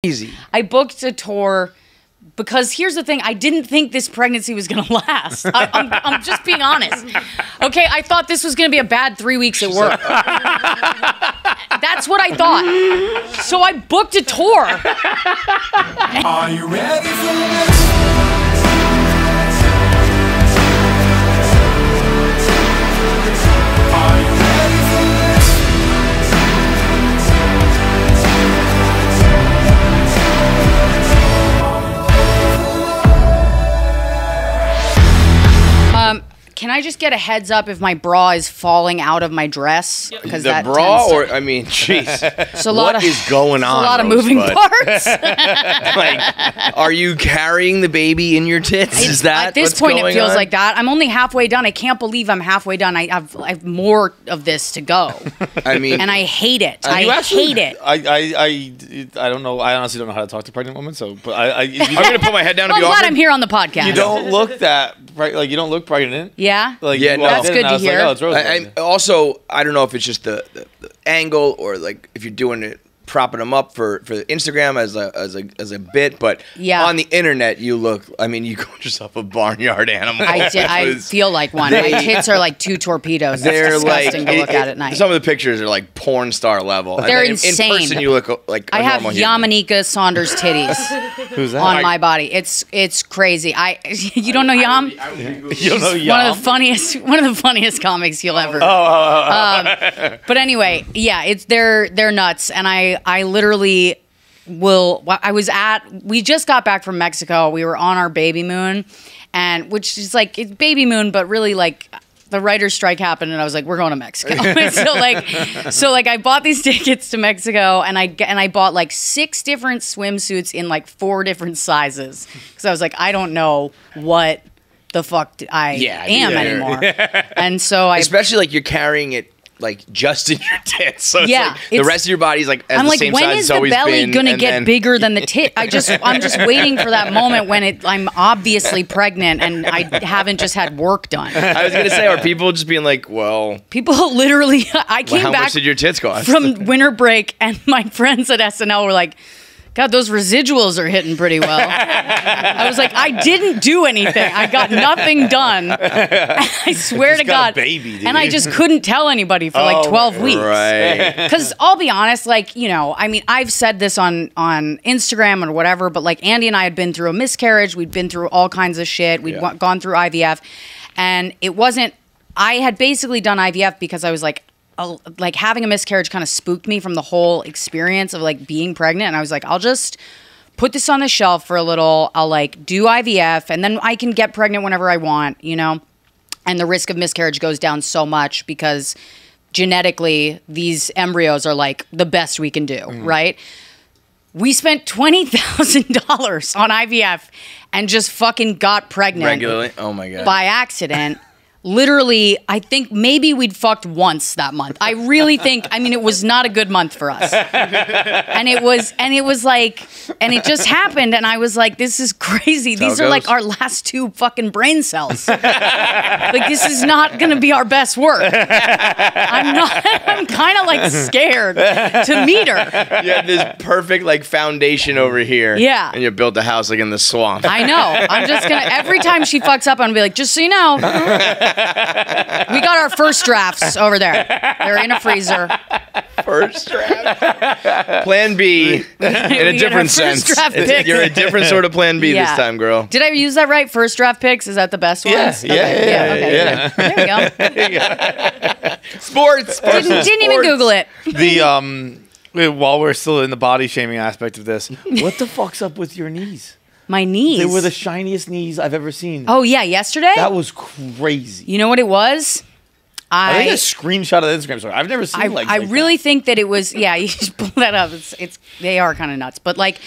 Easy. I booked a tour because here's the thing. I didn't think this pregnancy was going to last. I'm just being honest. Okay, I thought this was going to be a bad 3 weeks at work. That's what I thought. So I booked a tour. Are you ready for this? Can I just get a heads up if my bra is falling out of my dress? Because the bra, or I mean, jeez, so what is going on? A lot of Rosebud? moving parts. Like, are you carrying the baby in your tits? Is that at this what's point? going It feels on? like that. I'm only halfway done. I can't believe I'm halfway done. I have more of this to go. I mean, and I hate it. I hate it. I don't know. I honestly don't know how to talk to pregnant women. So, but I'm gonna put my head down. I'm glad I'm here on the podcast. You don't look that like you don't look pregnant. Yeah. Like, yeah, no. That's good to hear. Like, oh, it's Rosebud. Also, I don't know if it's just the angle or like if you're doing it, propping them up for Instagram as a bit, but on the internet you look. I mean, you call yourself a barnyard animal. I feel like one. My tits are like two torpedoes. They're it's disgusting like to look at at night. Some of the pictures are like porn star level. They're in insane. In person, you look like I have human. Yamanika Saunders titties. Who's that? On my body. It's crazy. You don't know Yam? You don't know Yam? One of the funniest comics you'll ever. But anyway, yeah, they're nuts, and I literally will. We just got back from Mexico. We were on our baby moon, and which is like it's baby moon, but really like. The writer's strike happened, and I was like, "We're going to Mexico." so I bought these tickets to Mexico, and I bought like 6 different swimsuits in like 4 different sizes because I was like, I don't know what the fuck I am anymore. And so especially like you're carrying it like just in your tits, so it's like the rest of your body's like as I'm the like, same when size is it's the always belly been, gonna get bigger than the tit? I'm just waiting for that moment when I'm obviously pregnant and I haven't just had work done. I was gonna say, are people just being like, well, people literally? I came how back much did your tits cost from winter break, and my friends at SNL were like, God, those residuals are hitting pretty well. I was like, I didn't do anything. I got nothing done. I swear to God. Baby, dude. And I just couldn't tell anybody for like 12 weeks. Right. Because I'll be honest, like, you know, I mean, I've said this on Instagram or whatever, but like Andy and I had been through a miscarriage. We'd been through all kinds of shit. We'd gone through IVF. And it wasn't, I had basically done IVF because I was like having a miscarriage kind of spooked me from the whole experience of like being pregnant. And I was like, I'll just put this on the shelf for a little. I'll like do IVF and then I can get pregnant whenever I want, you know? And the risk of miscarriage goes down so much because genetically these embryos are like the best we can do, right? We spent $20,000 on IVF and just fucking got pregnant. Regularly? Oh my God. By accident. Literally, I think maybe we'd fucked once that month. I really think, I mean, it was not a good month for us. And it was like, and it just happened. And I was like, this is crazy. These are like our last 2 fucking brain cells. Like, this is not going to be our best work. I'm kind of like scared to meet her. You have this perfect like foundation over here. Yeah. And you built a house like in the swamp. I know. I'm just going to, every time she fucks up, I'm going to be like, just so you know. We got our first drafts over there. They're in a freezer. First draft. Plan B in a different sense. You're a different sort of Plan B this time, girl. Did I use that right? First draft picks? Is that the best ones? Yeah. There we go. Sports. Didn't even Google it. While we're still in the body shaming aspect of this, what the fuck's up with your knees? My knees. They were the shiniest knees I've ever seen. Oh, yeah, yesterday? That was crazy. You know what it was? I think a screenshot of the Instagram story. I've never seen legs like really that. think that it was, yeah, you should pull that up. They are kind of nuts. But like,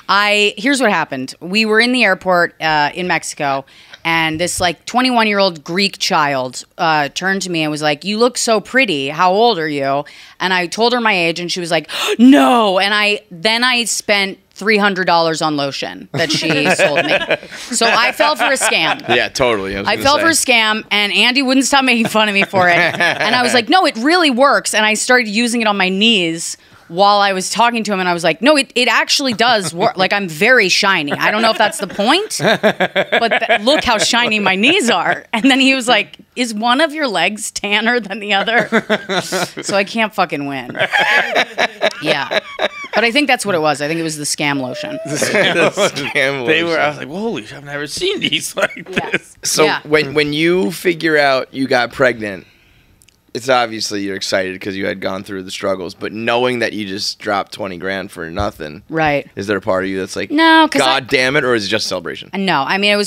here's what happened. We were in the airport in Mexico, and this like 21-year-old Greek child turned to me and was like, "You look so pretty. How old are you?" And I told her my age, and she was like, "No." And I spent $300 on lotion that she sold me. So I fell for a scam. Yeah, totally. I fell for a scam, and Andy wouldn't stop making fun of me for it. And I was like, no, it really works. And I started using it on my knees while I was talking to him, and I was like, no, it actually does work. Like, I'm very shiny. I don't know if that's the point, but look how shiny my knees are. And then he was like, is one of your legs tanner than the other? So I can't fucking win. Yeah. But I think that's what it was. I think it was the scam lotion. The scam lotion. I was like, well, holy shit, I've never seen these like this. So when you figure out you got pregnant, it's obviously you're excited because you had gone through the struggles, but knowing that you just dropped 20 grand for nothing, right? Is there a part of you that's like, no, God damn it, or is it just a celebration? No, I mean,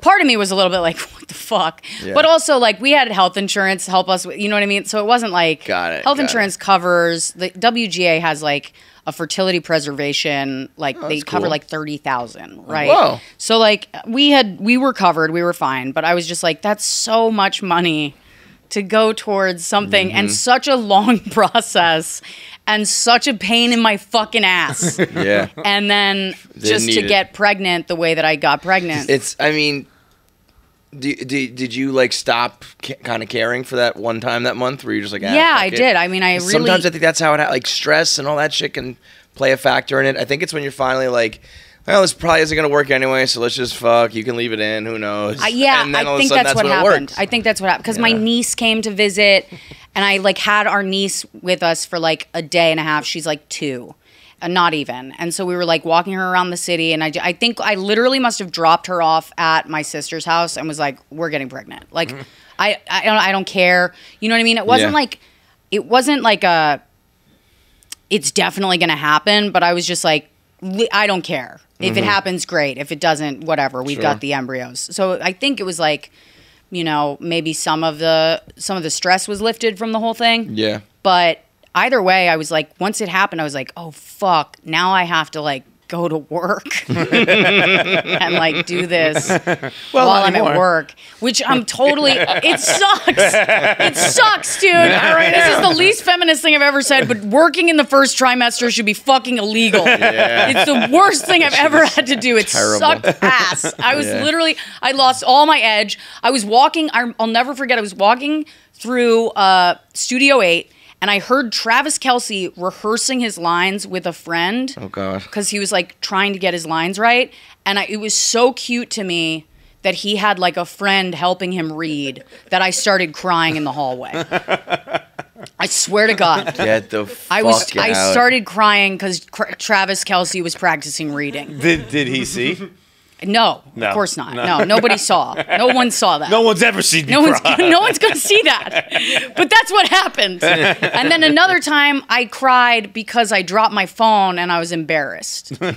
part of me was a little bit like, what the fuck? Yeah. But also, like, we had health insurance help us, you know what I mean? So it wasn't like health insurance covers, the WGA has like a fertility preservation, like they cover like 30,000, right? Whoa. So like we were covered, we were fine, but I was just like, that's so much money to go towards something and such a long process and such a pain in my fucking ass. Yeah. And then just to get pregnant the way that I got pregnant. I mean, did you like stop kind of caring for that one time that month where you're just like, yeah, I did. I mean, sometimes I think that's how it like stress and all that shit can play a factor in it. I think it's when you're finally like, well, this probably isn't gonna work anyway, so let's just fuck. You can leave it in. Who knows? Yeah, and then I think that's what happened. I think that's what happened because my niece came to visit, and I like had our niece with us for like a day and a half. She's like 2. Not even. And so we were like walking her around the city, and I think I literally must have dropped her off at my sister's house and was like, we're getting pregnant. Like, I don't care. You know what I mean? It wasn't like it's definitely going to happen, but I was just like, I don't care. If it happens, great. If it doesn't, whatever. We've got the embryos. So I think it was like, you know, maybe some of the stress was lifted from the whole thing. Yeah. But either way, I was like, once it happened, I was like, oh, fuck. Now I have to, like, go to work and, like, do this while I'm at work. Which I'm totally... It sucks. It sucks, dude. This is the least feminist thing I've ever said, but working in the first trimester should be fucking illegal. Yeah. It's the worst thing I've ever had to do. It sucked ass. I was literally... I lost all my edge. I was walking... I'll never forget. I was walking through Studio 8, and I heard Travis Kelce rehearsing his lines with a friend. Oh, God. Because he was, like, trying to get his lines right. And it was so cute to me that he had, like, a friend helping him read that I started crying in the hallway. I swear to God. Get the fuck out. I started crying because Travis Kelce was practicing reading. Did he see? No, of course not. No, nobody saw. No one saw that. No one's ever seen me cry. No one's going to see that. But that's what happened. And then another time I cried because I dropped my phone and I was embarrassed. And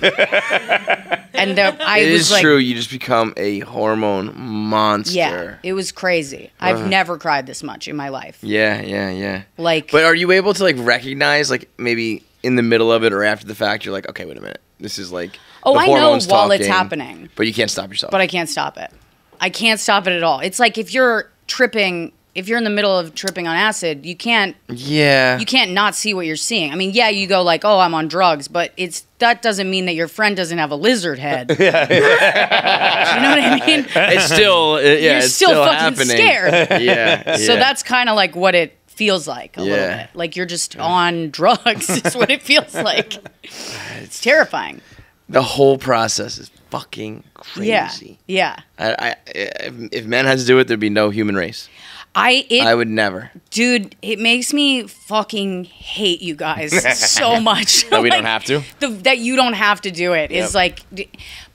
it was like, true. You just become a hormone monster. Yeah, it was crazy. I've never cried this much in my life. Yeah. Like, but are you able to like recognize like maybe in the middle of it or after the fact you're like, okay, wait a minute, this is like. Oh, I know while it's happening. But you can't stop yourself. But I can't stop it. I can't stop it at all. It's like if you're in the middle of tripping on acid, you can't not see what you're seeing. I mean, yeah, you go like, oh, I'm on drugs, but that doesn't mean that your friend doesn't have a lizard head. You know what I mean? It's still, you're still fucking happening. Scared. Yeah. So that's kind of like what it feels like a little bit. Like you're just on drugs is what it feels like. It's terrifying. The whole process is fucking crazy. Yeah. If men had to do it, there'd be no human race. I would never. Dude, it makes me fucking hate you guys so much. That we don't have to? That you don't have to do it. Yep. Is like,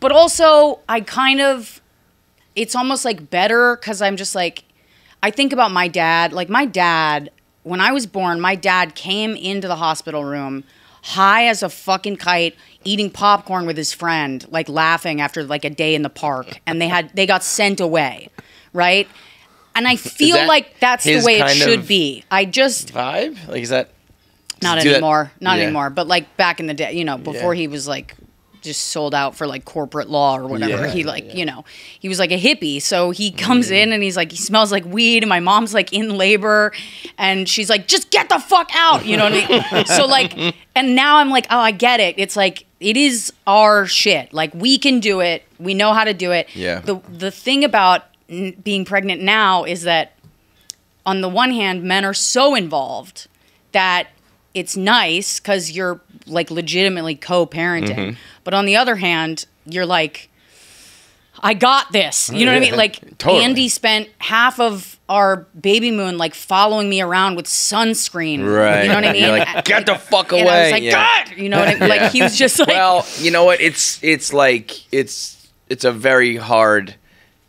but also it's almost like better because I'm just like, I think about my dad. Like my dad, when I was born, my dad came into the hospital room high as a fucking kite, eating popcorn with his friend, like laughing after like a day in the park, and they got sent away, right? And I feel like that's the way it should be. I just vibe like is that not anymore, anymore. But like back in the day, you know, before he was like just sold out for like corporate law or whatever. You know, he was like a hippie. So he comes in and he's like, he smells like weed, and my mom's like in labor, and she's like, just get the fuck out. You know what I mean? So like, and now I'm like, oh, I get it. It's like, it is our shit. Like we can do it. We know how to do it. Yeah. The thing about being pregnant now is that on the one hand, men are so involved that it's nice because you're like legitimately co-parenting. But on the other hand, you're like, I got this. You know what I mean? Like Andy spent half of our baby moon like following me around with sunscreen. Right. You know what I mean? You're like, get the fuck away. And I was like, God! You know what I mean? Like he was just like. Well, you know what? It's like it's a very hard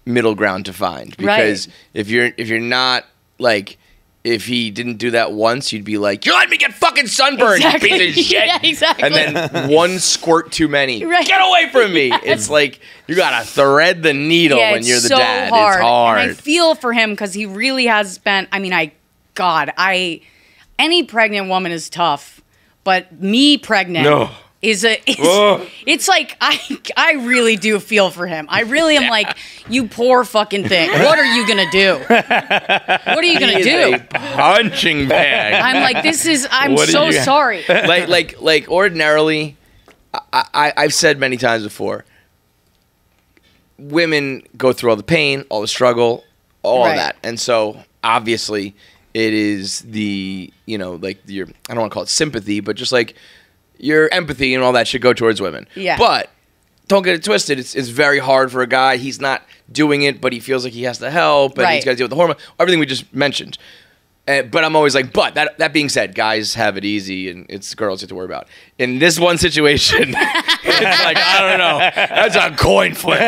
middle ground to find because if you're not like. If he didn't do that once, you'd be like, "You let me get fucking sunburned, you piece of shit." Yeah, exactly. And then one squirt too many. Right. Get away from me. Yes. It's like you gotta thread the needle when you're the dad. Hard. It's hard. And I feel for him because he really has been. I mean, any pregnant woman is tough, but me pregnant. It's like I really do feel for him. I really am like, you poor fucking thing. What are you gonna do? What are you gonna do? A punching bag. I'm like, I'm so sorry. Like ordinarily, I've said many times before, women go through all the pain, all the struggle, all of that, and so obviously it is the like I don't want to call it sympathy, but just like. Your empathy and all that should go towards women. Yeah. But don't get it twisted. It's very hard for a guy. He's not doing it, but he feels like he has to help, and he's got to deal with the hormone. Everything we just mentioned. But I'm always like, but that being said, guys have it easy, and it's girls you have to worry about. In this one situation, it's like, I don't know. That's a coin flip.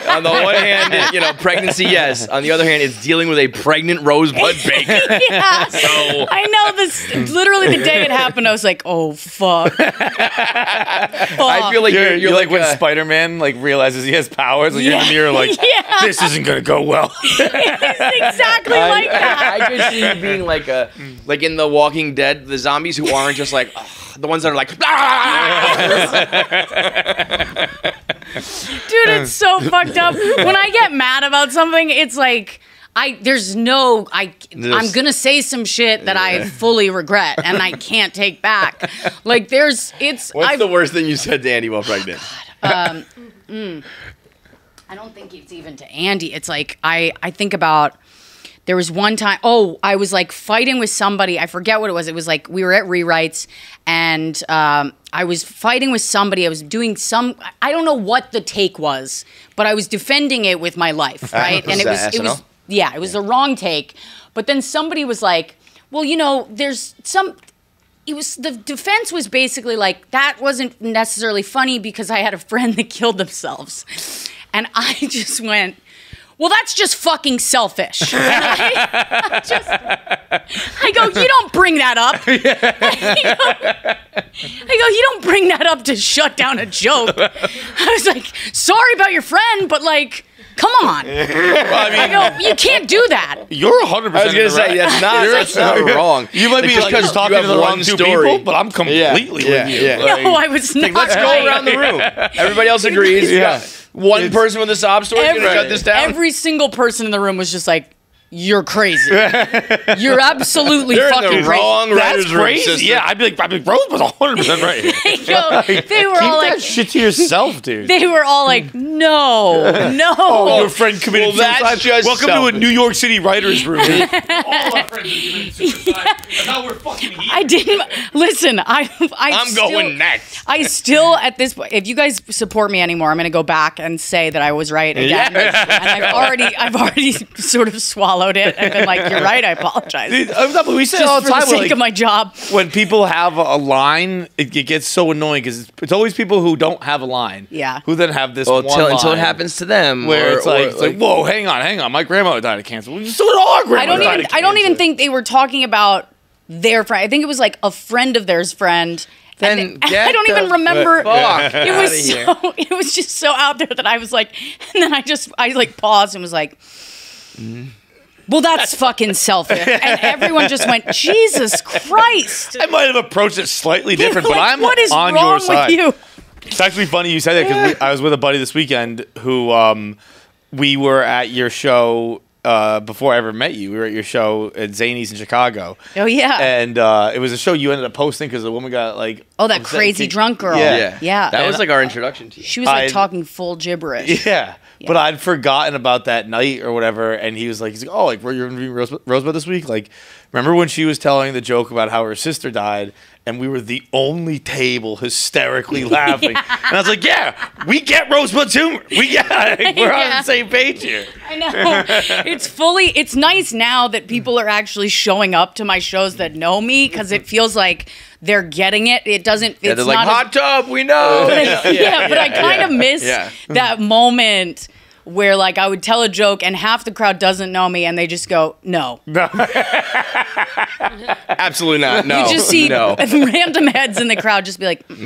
On the one hand, pregnancy, yes. On the other hand, it's dealing with a pregnant Rosebud baker. Yeah. So I know this. Literally the day it happened, I was like, oh, fuck. I feel like you're like when Spider-Man like realizes he has powers, like you're in the mirror like, this isn't going to go well. It's exactly like that. I could see you being like in The Walking Dead, the zombies who aren't just like the ones that are like. Dude, it's so fucked up. When I get mad about something, it's like I'm gonna say some shit that I fully regret and I can't take back. Like What's the worst thing you said to Andy while pregnant? I don't think it's even to Andy. It's like I think about. There was one time, I was like fighting with somebody. I forget what it was. It was like we were at Rewrites and I was fighting with somebody. I was doing I don't know what the take was, but I was defending it with my life, right? And it was the wrong take. But then somebody was like, well, the defense was basically like, that wasn't necessarily funny because I had a friend that killed themselves. And I just went, well, that's just fucking selfish. I go, you don't bring that up. I go, you don't bring that up to shut down a joke. I was like, sorry about your friend, but like, come on. I go, you can't do that. You're 100%. I was going to say, that's not wrong. You might be just talking to the wrong two people, but I'm completely with you. Yeah. No, I was not. Let's go around the room. Everybody else agrees. One person with a sob story is going to shut this down. Every single person in the room was just like, you're crazy. You're absolutely fucking wrong. That's crazy. Yeah, I'd be like, Rose was 100% right. They were all like, keep that shit to yourself, dude. They were all like, no. Oh, your friend committed suicide. Welcome to a New York City writer's room. All our friends are committing suicide. That's how we're fucking here. I didn't listen. I'm going next. I still at this point, if you guys support me anymore, I'm going to go back and say that I was right again. And I've already sort of swallowed it. I've been like, you're right, I apologize. But we say just all the time, for the sake of my job. When people have a line, it gets so annoying because it's always people who don't have a line. Yeah. Who then have this one line. Until it happens to them. Where it's like, whoa, hang on. My grandmother died of cancer. Well, so did our grandmother died of cancer. I don't even think they were talking about their friend. I think it was like a friend of theirs friend. Then I don't even remember. It was just so out there that I was like, and then I like paused and was like, well, that's fucking selfish. And everyone just went, Jesus Christ. I might have approached it slightly different, but I'm what is on wrong your side. With you? It's actually funny you said that because I was with a buddy this weekend who we were at your show before I ever met you. We were at your show at Zany's in Chicago. Oh, yeah. And it was a show you ended up posting because the woman got like... Oh, that crazy drunk girl. Yeah. That was like our introduction to you. She was like talking full gibberish. Yeah. But I'd forgotten about that night or whatever, and he's like, oh, like, you're interviewing Rosebud this week? Like, remember when she was telling the joke about how her sister died, and we were the only table hysterically laughing? And I was like, yeah, we get Rosebud's humor. We're on the same page here. I know. It's nice now that people are actually showing up to my shows that know me, because it feels like they're getting it. It doesn't. Yeah, they're like, hot tub, we know. But I kind of miss that moment where like I would tell a joke and half the crowd doesn't know me and they just go, no. Absolutely not. No. You just see random heads in the crowd just be like, no.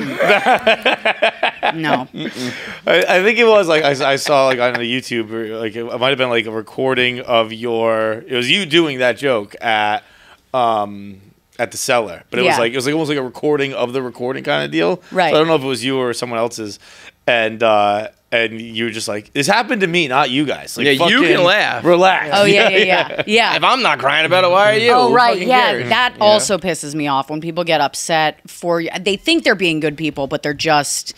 I think it was like I saw like on the YouTube, like it might have been like a recording of it was you doing that joke at the Cellar, but it was like almost like a recording of the recording kind of deal. Right. So I don't know if it was you or someone else's, and you were just like, this happened to me, not you guys. Like, yeah, you can laugh. Relax. Oh yeah. If I'm not crying about it, why are you? Oh right, cares? That also pisses me off when people get upset for you. They think they're being good people, but they're just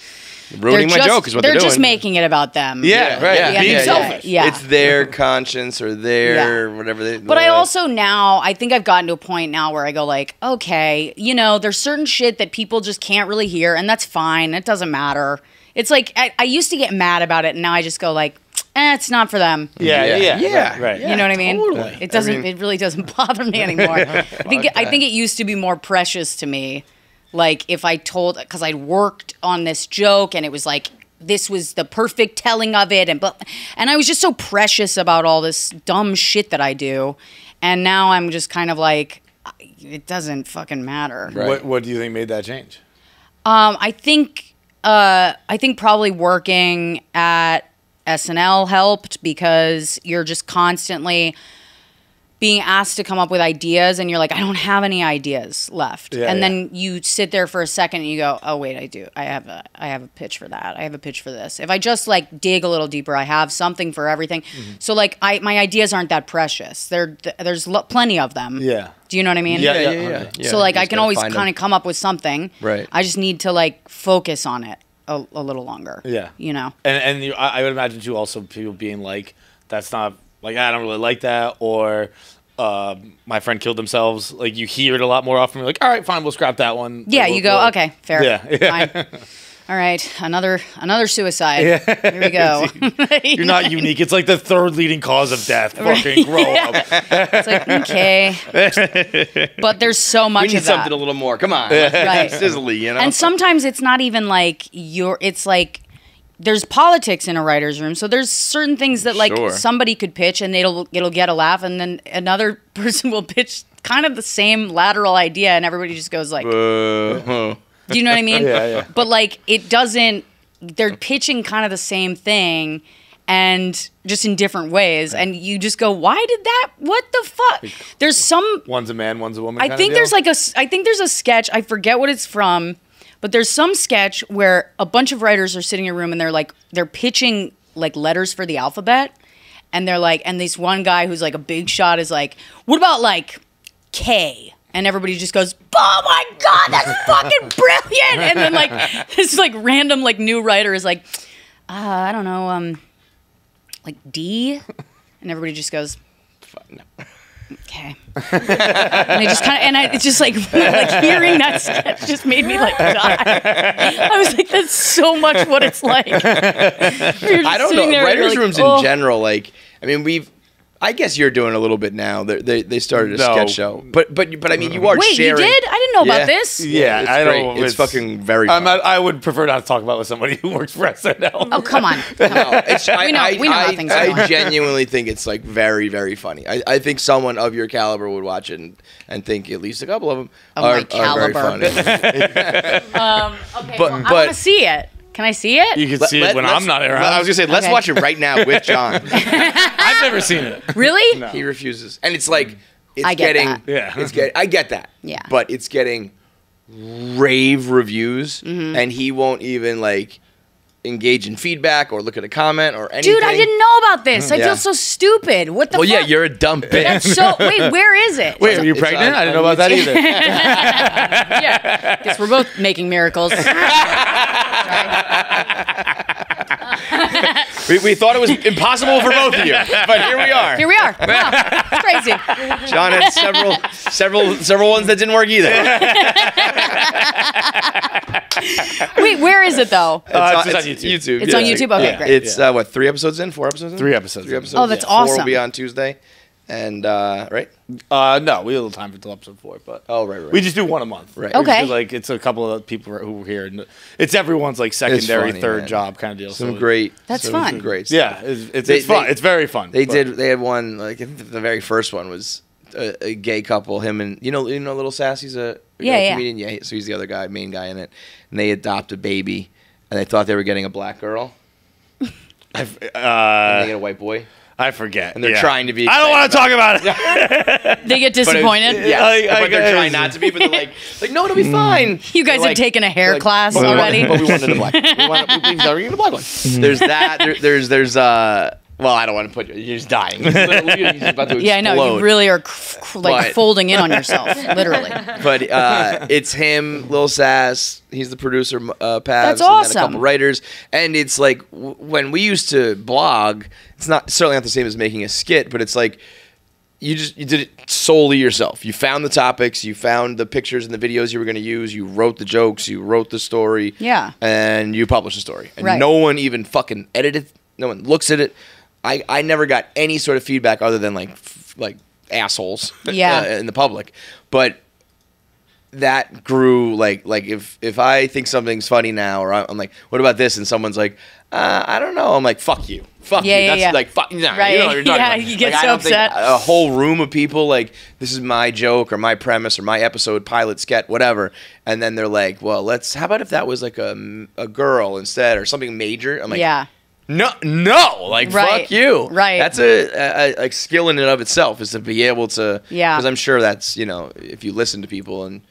ruining my joke is what they're doing. They're just making it about them. Yeah, right. Yeah. Being selfish. Yeah. It's their conscience or their whatever they. But I also now, I think I've gotten to a point now where I go like, okay, there's certain shit that people just can't really hear, and that's fine. It doesn't matter. It's like I used to get mad about it, and now I just go like, it's not for them. Yeah. Right. You know what I mean? Totally. It doesn't. It really doesn't bother me anymore. I think it used to be more precious to me. Like if I told, because I'd worked on this joke and it was like, this was the perfect telling of it. And I was just so precious about all this dumb shit that I do. And now I'm just kind of like, it doesn't fucking matter. Right. What do you think made that change? I think probably working at SNL helped, because you're just constantly being asked to come up with ideas and you're like, I don't have any ideas left. Then you sit there for a second and you go, oh wait, I do. I have a pitch for that. I have a pitch for this. If I just like dig a little deeper, I have something for everything. Mm-hmm. So like my ideas aren't that precious. There's plenty of them. Yeah. Do you know what I mean? Yeah. So like I can always kind of come up with something. Right. I just need to like focus on it a little longer. Yeah. And I would imagine too also people being like, that's not like, I don't really like that, or my friend killed themselves. Like you hear it a lot more often. You're like, all right, fine, we'll scrap that one. Yeah, like, you go, okay, fair. Yeah. Fine. All right, another suicide. Yeah. Here we go. You're not unique. It's like the third leading cause of death. Fucking grow up. It's like, okay. But there's so much of that. We need something a little more. Come on. Right. Sizzly, And sometimes it's not even like it's like there's politics in a writer's room. So there's certain things that like somebody could pitch and it'll get a laugh, and then another person will pitch kind of the same lateral idea and everybody just goes like, do you know what I mean? Yeah. But like it doesn't, they're pitching kind of the same thing and just in different ways. And you just go, why did that? What the fuck? There's some. One's a man, one's a woman. I think there's a sketch. I forget what it's from, but there's some sketch where a bunch of writers are sitting in a room and they're pitching like letters for the alphabet. And they're like, and this one guy who's like a big shot is like, what about like K? And everybody just goes, oh my God, that's fucking brilliant. And then like this like random like new writer is like, I don't know, like D? And everybody just goes, okay. And I just kind of, it's just like hearing that sketch just made me like die. I was like, that's so much what it's like. I don't know. Writers' rooms in general, like, I mean, I guess you're doing a little bit now. They started a sketch show, but I mean, you are sharing. Wait, you did? I didn't know about this. Yeah, it's I great. don't. It's fucking very fun. I would prefer not to talk about with somebody who works for SNL. Oh, come on. No, we know how things are going. I genuinely think it's like very, very funny. I think someone of your caliber would watch it and think at least a couple of them are very funny. Okay, I want to see it. Can I see it? You can see it when I'm not around. I was gonna say, let's watch it right now with John. I've never seen it. Really? No. He refuses, and it's like I get that. Yeah. But it's getting rave reviews, and he won't even like engage in feedback or look at a comment or anything. Dude, I didn't know about this. I feel so stupid. What the fuck? Well, yeah, you're a dumb bitch. That's so... Wait, where is it? Wait, are you pregnant? I didn't know about that either. Yeah. Guess we're both making miracles. We thought it was impossible for both of you, but here we are. Here we are. Wow. It's crazy. John had several ones that didn't work either. Wait, where is it though? It's on YouTube. It's on YouTube? Okay, great. It's, 4 episodes in? 4 episodes in? 3 episodes. 3 episodes. Oh, that's 4 awesome. will be on Tuesday. And, right? No, we have a little time until episode 4, but right. We just do one a month. Right. Okay. Like, it's a couple of people who were here. And it's everyone's, like, secondary, funny, third man. job kind of deal. Some great. That's fun. Great stuff. Yeah, it's fun. It's very fun. They had one, like, I think the very first one was a gay couple, him and, you know Little Sassy's a comedian? Yeah, so he's the other guy, main guy in it. And they adopt a baby, and they thought they were getting a black girl. And they get a white boy. I forget. And they're trying to be... I don't want to talk about it. They get disappointed? But they're trying not to be, but they're like no, it'll be fine. You guys have taken a hair class already? But we wanted a black one. We wanted a black one. There's that. There's well, I don't want to put you. You're just dying. You're about to explode. Yeah, I know. You really are folding in on yourself, literally. But it's him, Lil Sass. He's the producer, Pavs. That's awesome. And then a couple writers. And it's like when we used to blog, it's certainly not the same as making a skit, but it's like you did it solely yourself. You found the topics, you found the pictures and the videos you were going to use, you wrote the jokes, you wrote the story, and you published the story. And no one even fucking edited. No one looks at it. I never got any sort of feedback other than like assholes in the public, but that grew like if I think something's funny now, or I'm like, what about this? And someone's like, I don't know. I'm like, fuck you. Fuck you. That's like, fuck, nah, right. You know what you're talking about. You get like, so upset. A whole room of people like, this is my joke or my premise or my episode, pilot, sketch, whatever. And then they're like, well, how about if that was like a girl instead or something major? I'm like, No, like fuck you. Right. That's a skill in and of itself is to be able to. Yeah. Because I'm sure that's if you listen to people and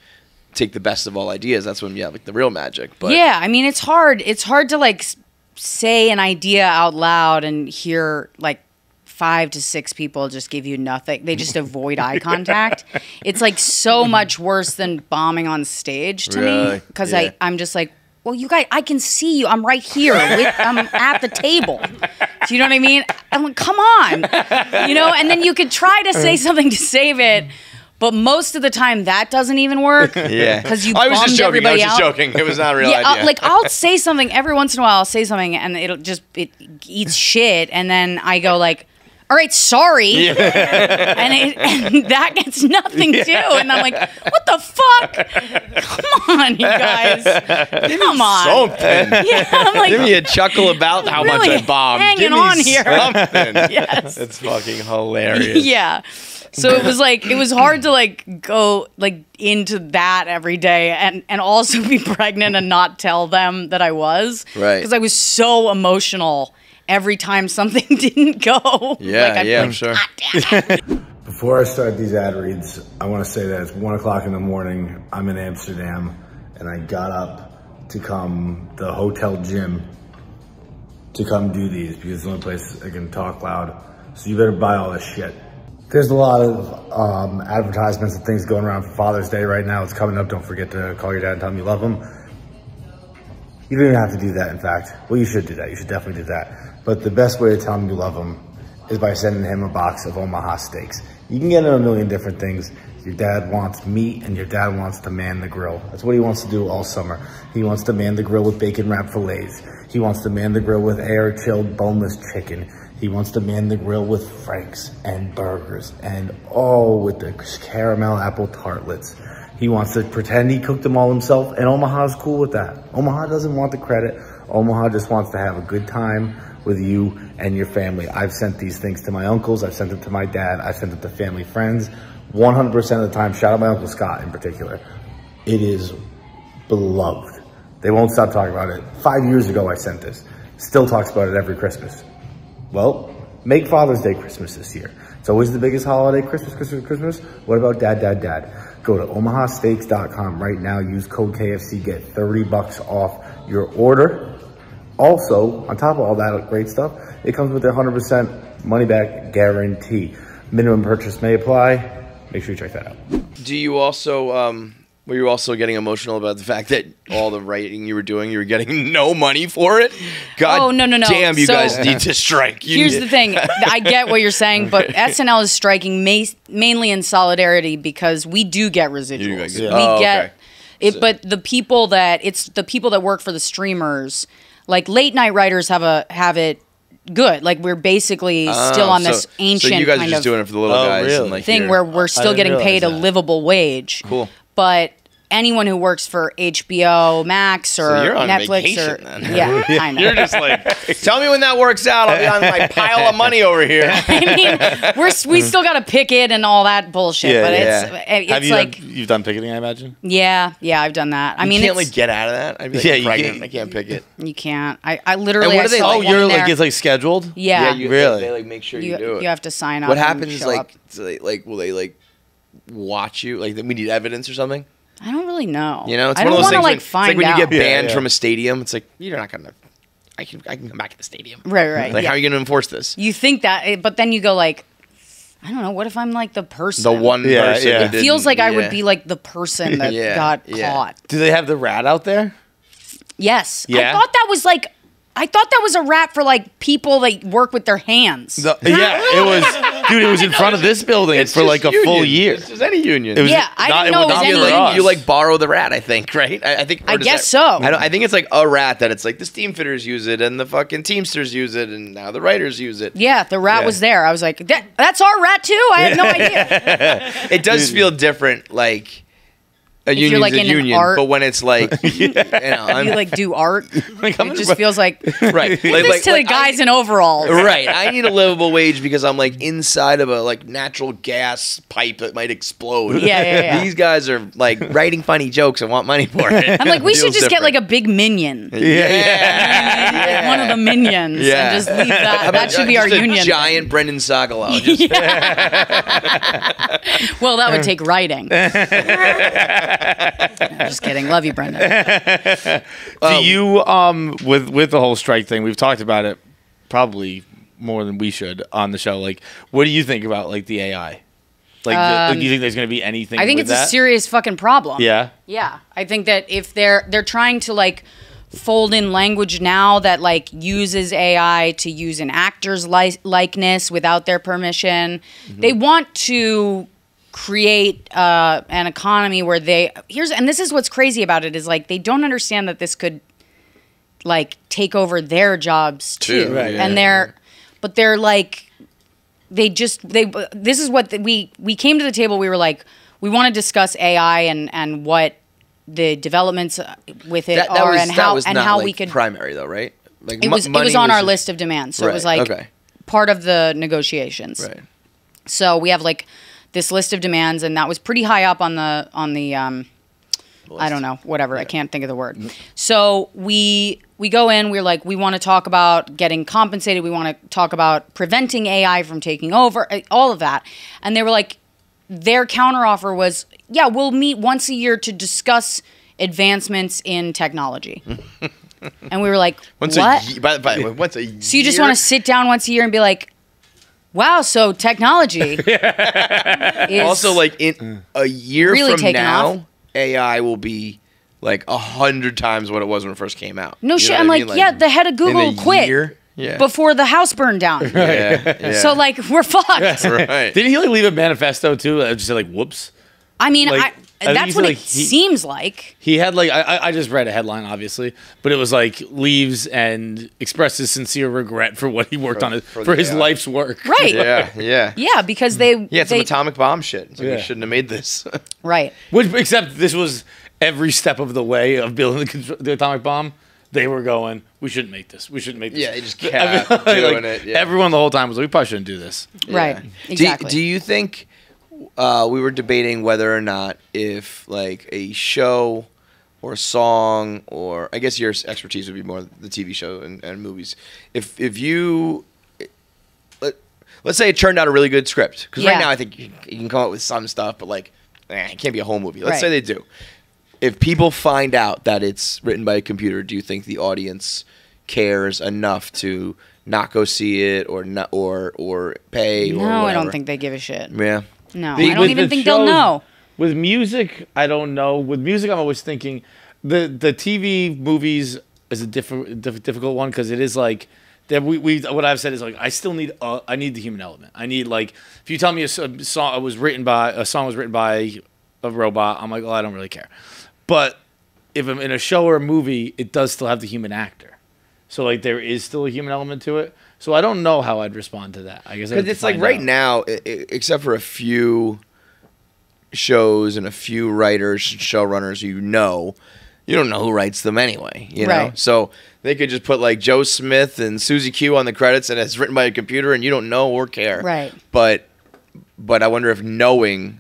take the best of all ideas, that's when you have like the real magic. But yeah, I mean it's hard. It's hard to like say an idea out loud and hear like 5 to 6 people just give you nothing. They just avoid eye contact. It's like so much worse than bombing on stage to me because I'm just like. Well, you guys, I can see you. I'm right here. I'm at the table. Do you know what I mean? I'm like, come on. And then you could try to say something to save it, but most of the time that doesn't even work. Yeah. Because you bummed everybody out. I was just joking. It was not a real idea. I'll say something every once in a while. I'll say something and it eats shit. And then I go like, all right, sorry. And that gets nothing too. And I'm like, what the fuck? Come on, you guys. Come on. Something. Yeah, I'm like, give me a chuckle about how much I bombed. Hanging give me on here. Something. Yes. It's fucking hilarious. Yeah. So it was hard to like go like into that every day and also be pregnant and not tell them that I was. Right. Because I was so emotional every time something didn't go. Yeah, I'm sure. Before I start these ad reads, I want to say that it's 1 o'clock in the morning. I'm in Amsterdam, and I got up to come to the hotel gym to come do these because it's the only place I can talk loud. So you better buy all this shit. There's a lot of advertisements and things going around for Father's Day right now. It's coming up. Don't forget to call your dad and tell him you love him. You don't even have to do that, in fact. Well, you should do that. You should definitely do that. But the best way to tell him you love him is by sending him a box of Omaha Steaks. You can get him a million different things. Your dad wants meat and your dad wants to man the grill. That's what he wants to do all summer. He wants to man the grill with bacon wrapped fillets. He wants to man the grill with air-chilled boneless chicken. He wants to man the grill with franks and burgers and with the caramel apple tartlets. He wants to pretend he cooked them all himself, and Omaha's cool with that. Omaha doesn't want the credit. Omaha just wants to have a good time with you and your family. I've sent these things to my uncles. I've sent it to my dad. I've sent it to family friends. 100% of the time, shout out my Uncle Scott in particular. It is beloved. They won't stop talking about it. 5 years ago, I sent this. Still talks about it every Christmas. Well, make Father's Day Christmas this year. It's always the biggest holiday, Christmas. What about dad? Go to omahasteaks.com right now. Use code KFC. Get $30 off your order. Also, on top of all that great stuff, it comes with a 100% money-back guarantee. Minimum purchase may apply. Make sure you check that out. Do you also, were you also getting emotional about the fact that all the writing you were doing, you were getting no money for it? God no. damn, you guys need to strike. Here's the thing. I get what you're saying, but SNL is striking mainly in solidarity because we do get residuals. We get it, but the people that work for the streamers, like late night writers have it good. Like we're basically still on this ancient. So you guys kind are just of doing it for the little guys, really? and like thing where we're still getting paid a livable wage. Cool. But anyone who works for HBO Max or So you're on Netflix vacation, or then. yeah, I know. You're just like, tell me when that works out. I'll be on my pile of money over here. I mean, we still got to picket and all that bullshit, but it's like you've done picketing, I imagine. Yeah, I've done that. I mean, you can't like get out of that. I'd be like pregnant. I can't pick it. You can't. I literally. And what do they? I saw You're one like it's like scheduled. Yeah, really. They like make sure you do it. You have to sign up. What happens is show like, up. so will they like watch you? Like we need evidence or something. I don't really know. You know, it's I one don't of those want to things. like It's find like when you out. get banned from a stadium. It's like you're not gonna. I can come back to the stadium. Right. Like how are you gonna enforce this? You think that, but then you go like, I don't know. What if I'm like the person? The one person. Yeah. That It feels like I didn't- would be like the person that got caught. Do they have the rat out there? Yes. Yeah. I thought that was a rap for like people that work with their hands. Yeah, it was. Dude, it was in front of this building It's for just like a union. full year. It's just any union. It was Yeah, I didn't know it was not any for union. us. You like borrow the rat, I think, right? I think. I or does guess that- so. I think it's like a rat that it's like the steam fitters use it and the fucking Teamsters use it and now the writers use it. Yeah, the rat was there. I was like, that's our rat too? I had no idea. It does feel different, like a you're, union's like, a in an union, art- but when it's like, you know, You like do art. Like, It just feels like right, give this to the guys in overalls. Right, I need a livable wage because I'm like inside of a like natural gas pipe that might explode. Yeah. These guys are like writing funny jokes and want money for it. I'm like, we should Feels just get different. like a big minion. Yeah. Like one of the minions. Yeah. And just leave How that. about That should be our just a union. giant Brendan Sagalow. Just, Well, that would take writing. Just kidding. Love you, Brendan. Do you with the whole strike thing? We've talked about it probably more than we should on the show. Like, what do you think about like the AI? Like, do you think there's going to be anything? I think with it's that? a serious fucking problem. Yeah. Yeah. I think that if they're trying to like fold in language now that like uses AI to use an actor's likeness without their permission, they want to create an economy where and this is what's crazy about it is like they don't understand that this could like take over their jobs too. Right, and they're like this is what we came to the table. We were like, we want to discuss AI and what the developments with it are and how we could primary though, right? Like it was on our list of demands, so it was like part of the negotiations. Right. So we have like this list of demands, and that was pretty high up on the I don't know, whatever. I can't think of the word. So we go in, we're like, we want to talk about getting compensated. We want to talk about preventing AI from taking over, all of that. And they were like, their counteroffer was, yeah, we'll meet once a year to discuss advancements in technology. And we were like, Once what? By the way, once a year. So you just want to sit down once a year and be like, wow, so technology is also like in a year really from taken now, off. AI will be like 100 times what it was when it first came out. No You shit. know I'm what I like, mean? yeah, the head of Google in a quit year? Yeah. before the house burned down. Yeah. So like, we're fucked. Right. Didn't he like leave a manifesto too? That just said like, "Whoops." I mean, Like, I think that's he what said, it like, seems like. He had like I just read a headline obviously, but it was like leaves and expresses sincere regret for what he worked on for his life's work. Right. Yeah. Yeah, because they... Yeah, it's some atomic bomb shit. It's like, Yeah. we shouldn't have made this. Right. Which, except this was every step of the way of building the atomic bomb. They were going, we shouldn't make this. We shouldn't make this. Yeah, they just kept doing it. Yeah. Everyone the whole time was like, we probably shouldn't do this. Right. Exactly. Do you think we were debating whether or not if like a show or a song or I guess your expertise would be more the TV show and movies. If you let's say it turned out a really good script because right now I think you can come up with some stuff, but like it can't be a whole movie. Let's say they do. If people find out that it's written by a computer, do you think the audience cares enough to not go see it or not or pay. No, or whatever. I don't think they give a shit. Yeah. No, I don't even think they'll know. With music, I don't know. With music, I'm always thinking the TV movies is a difficult one because it is like that. What I've said is like I still need I need the human element. I need like if you tell me a song was written by a robot, I'm like, oh, I don't really care. But if I'm in a show or a movie, it does still have the human actor. So like there is still a human element to it. So I don't know how I'd respond to that. I guess because it's like right now, except for a few shows and a few writers, showrunners, you don't know who writes them anyway. You know, so they could just put like Joe Smith and Susie Q on the credits, and it's written by a computer, and you don't know or care. Right. But I wonder if knowing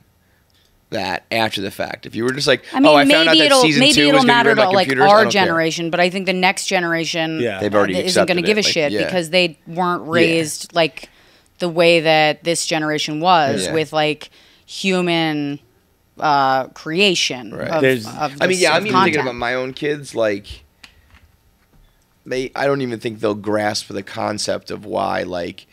that after the fact, if you were just like, I found out that season 2 was going to be written by like computers, our generation, but I think the next generation they've already isn't going to give a shit because they weren't raised like the way that this generation was with like human creation. Right. Of I'm even content. thinking about my own kids. Like, I don't even think they'll grasp the concept of why like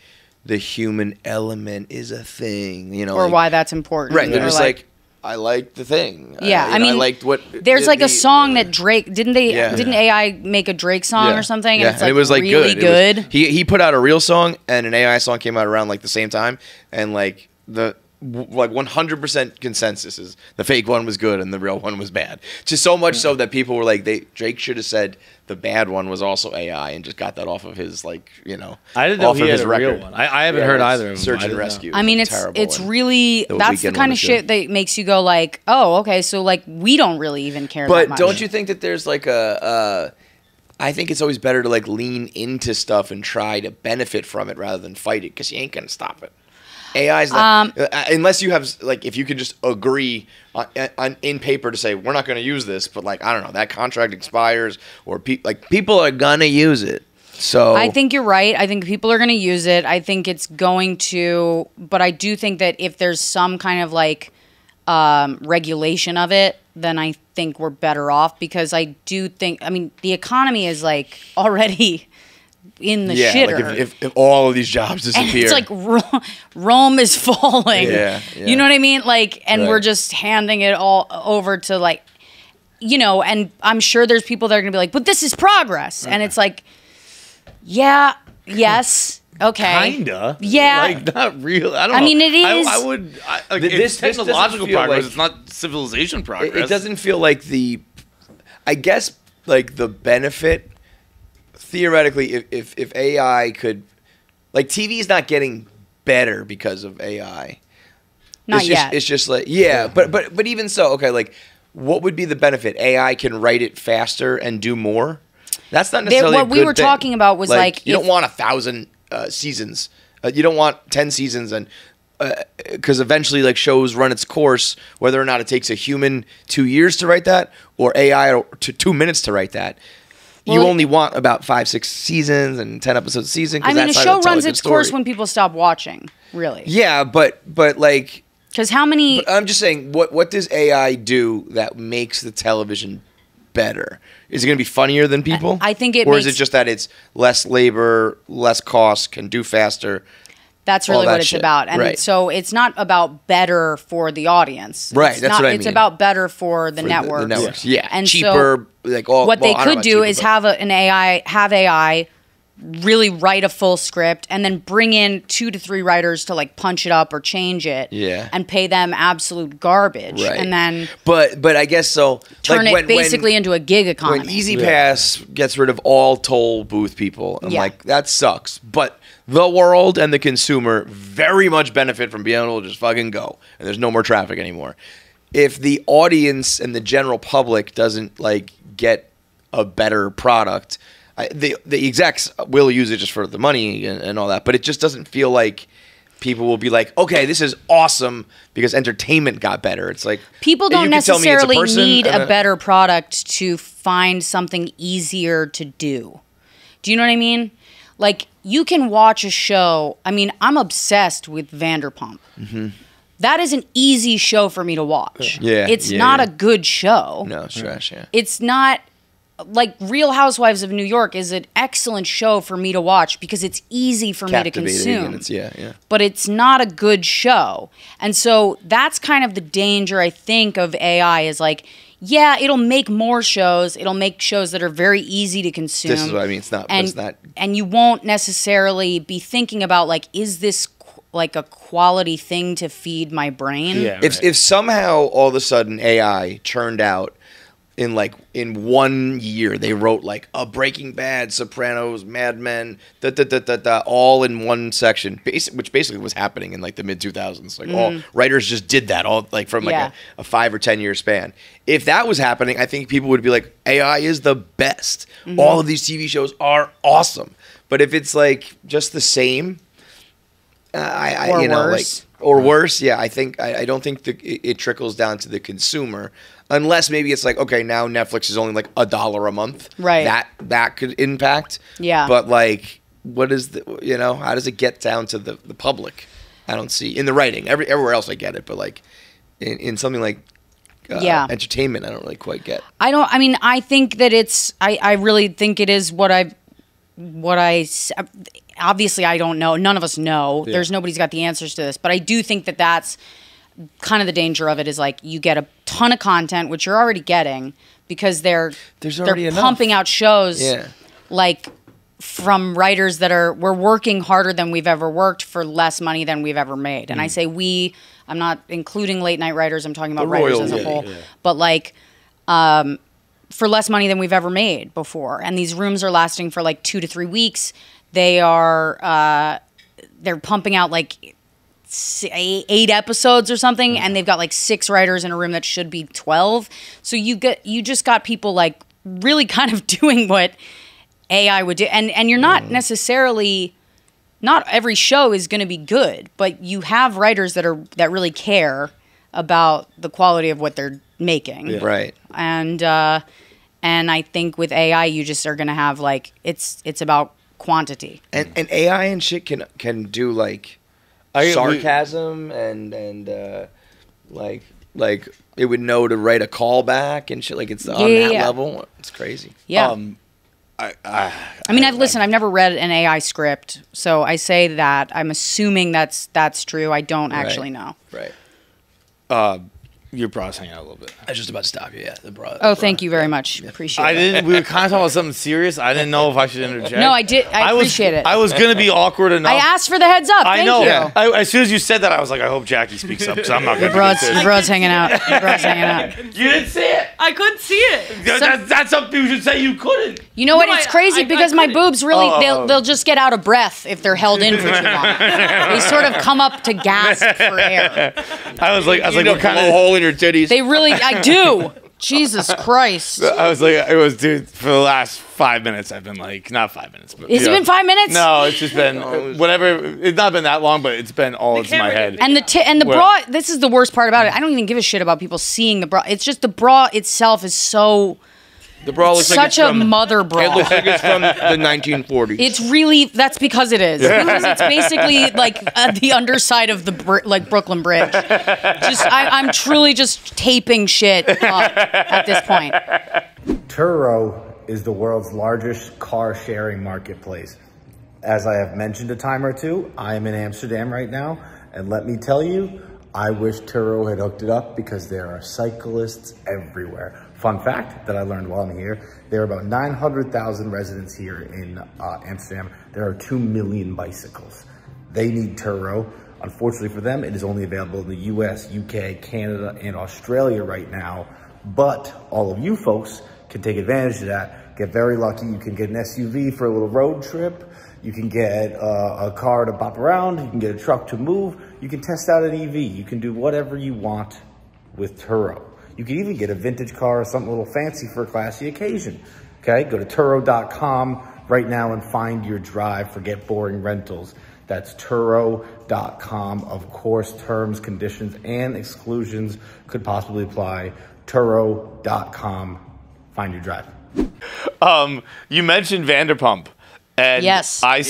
the human element is a thing. You know, or like, why that's important. Right? They're just like I like the thing. Yeah, I mean, I liked what. There's like a song that Drake didn't AI make a Drake song or something? Yeah, and it's like it was like really good. He put out a real song and an AI song came out around like the same time, and like the 100% consensus is the fake one was good and the real one was bad. Just so much so that people were like, Drake should have said the bad one was also AI and just got that off of his I didn't know he had a real one. I haven't heard either of them. Search and Rescue. I mean, it's really that's the kind of shit that makes you go like, oh, okay, so like we don't really even care. But that much. don't you think that there's like I think it's always better to like lean into stuff and try to benefit from it rather than fight it because you ain't gonna stop it. AI's not, unless you have like if you could just agree in paper to say we're not going to use this, but like I don't know that contract expires or people are gonna use it. So I think you're right. I think people are going to use it. I think it's going to, but I do think that if there's some kind of like regulation of it, then I think we're better off because I do think the economy is like already in the shitter. Like if all of these jobs disappear. And it's like Rome is falling. Yeah. You know what I mean? Like, and we're just handing it all over to like, and I'm sure there's people that are going to be like, but this is progress. And it's like, yeah, yes, okay. Kinda. Yeah. Like, not real. I don't know. I mean, it is. I would, it's technological progress. It's not civilization progress. It doesn't feel like I guess, like the benefit theoretically, if AI could, like TV is not getting better because of AI. Not yet. It's just like but even so, okay, like what would be the benefit? AI can write it faster and do more. That's not necessarily what we were talking about was like you don't want 1,000 seasons. You don't want 10 seasons and. Because eventually, like shows run its course, whether or not it takes a human 2 years to write that or AI to 2 minutes to write that. Well, you only want about 5-6 seasons and 10 episodes a season. I mean, a show runs its course when people stop watching, really. Yeah, but like... Because how many... I'm just saying, what does AI do that makes the television better? Is it going to be funnier than people? I think it Or is it just that it's less labor, less cost, can do faster? That's really what it's about. And so it's not about better for the audience. Right, that's what I mean. It's about better for the networks. The networks, yeah. And cheaper, so like all... What they could do is have AI really write a full script and then bring in 2 to 3 writers to like punch it up or change it and pay them absolute garbage. Right. And then... But I guess so... Turn it basically into a gig economy. When EasyPass gets rid of all toll booth people, I'm like, that sucks. But... the world and the consumer very much benefit from being able to just fucking go. And there's no more traffic anymore. If the audience and the general public doesn't like get a better product, the execs will use it just for the money and all that. But it just doesn't feel like people will be like, okay, this is awesome because entertainment got better. It's like... people don't necessarily need a better product to find something easier to do. Do you know what I mean? Like... you can watch a show. I mean, I'm obsessed with VanderPump. Mm-hmm. That is an easy show for me to watch. Yeah, it's not a good show. No, it's trash. Yeah, it's not like Real Housewives of New York is an excellent show for me to watch because it's easy for me to consume. But it's not a good show. And so that's kind of the danger, I think, of AI is like, yeah, it'll make more shows. It'll make shows that are very easy to consume. This is what I mean. It's not. And you won't necessarily be thinking about like, is this like a quality thing to feed my brain? Yeah, if somehow all of a sudden AI turned out in 1 year they wrote like a Breaking Bad, Sopranos, Mad Men, all in one section, which basically was happening in like the mid 2000s. Like all writers just did that all like from like a 5 or 10 year span. If that was happening, I think people would be like, AI is the best. All of these TV shows are awesome. But if it's like just the same, worse, yeah. I don't think it trickles down to the consumer, unless maybe it's like, okay, now Netflix is only like $1 a month, right? That could impact, yeah. But like, what is how does it get down to the public? I don't see in the writing. Everywhere else I get it, but like in something like entertainment, I don't really quite get. I think that it's. I really think it is what I. Obviously, I don't know. None of us know. Yeah. There's nobody's got the answers to this. But I do think that that's kind of the danger of it is like you get a ton of content, which you're already getting because they're pumping out shows like from writers that we're working harder than we've ever worked for less money than we've ever made. And I say we, I'm not including late night writers. I'm talking about writers as a whole. Yeah. But like for less money than we've ever made before. And these rooms are lasting for like 2 to 3 weeks. They're pumping out like 8 episodes or something, and they've got like 6 writers in a room that should be 12. So you just got people like really kind of doing what AI would do, and you're not necessarily. Not every show is going to be good, but you have writers that really care about the quality of what they're making, right? And I think with AI, you just are going to have like it's about quantity, and AI and shit can do like sarcasm and like it would know to write a callback and shit. Like it's on that level. It's crazy. Yeah. I've never read an AI script, so I say that I'm assuming that's true. I don't actually know. Right. Your bra's hanging out a little bit. I was just about to stop you. Yeah, the bra. Oh, thank you very much. Appreciate it. We were kind of talking about something serious. I didn't know if I should interject. No, I did. I appreciate it. I was gonna be awkward enough. I asked for the heads up. I know. Thank you. As soon as you said that, I was like, I hope Jackie speaks up because I'm not gonna. Your bro's hanging out. Your bro's hanging out. You didn't see it. I couldn't see it. That's something you should say. You couldn't. You know what? It's crazy because my boobs really they'll just get out of breath if they're held in for too long. They sort of come up to gasp for air. I was like, what kind of hole in your titties? They really. I do. Jesus Christ. I was like, dude, for the last 5 minutes, I've been like, not 5 minutes. But, Has it been 5 minutes? No, it's just been whatever. It's not been that long, but it's been all into my head. And the bra, this is the worst part about it. I don't even give a shit about people seeing the bra. It's just the bra itself is so... The bra looks like it's a mother bra. It looks like it's from the 1940s. It's really, that's because it is. Because it's basically like the underside of the Brooklyn Bridge. I'm truly just taping shit up at this point. Turo is the world's largest car sharing marketplace. As I have mentioned a time or two, I am in Amsterdam right now, and let me tell you, I wish Turo had hooked it up because there are cyclists everywhere. Fun fact that I learned while I'm here, there are about 900,000 residents here in Amsterdam. There are 2 million bicycles. They need Turo. Unfortunately for them, it is only available in the US, UK, Canada, and Australia right now. But all of you folks can take advantage of that. Get very lucky. You can get an SUV for a little road trip. You can get a car to bop around. You can get a truck to move. You can test out an EV. You can do whatever you want with Turo. You can even get a vintage car or something a little fancy for a classy occasion. Okay, go to Turo.com right now and find your drive. Forget boring rentals. That's Turo.com. Of course, terms, conditions, and exclusions could possibly apply. Turo.com. Find your drive. You mentioned VanderPump. And yes. I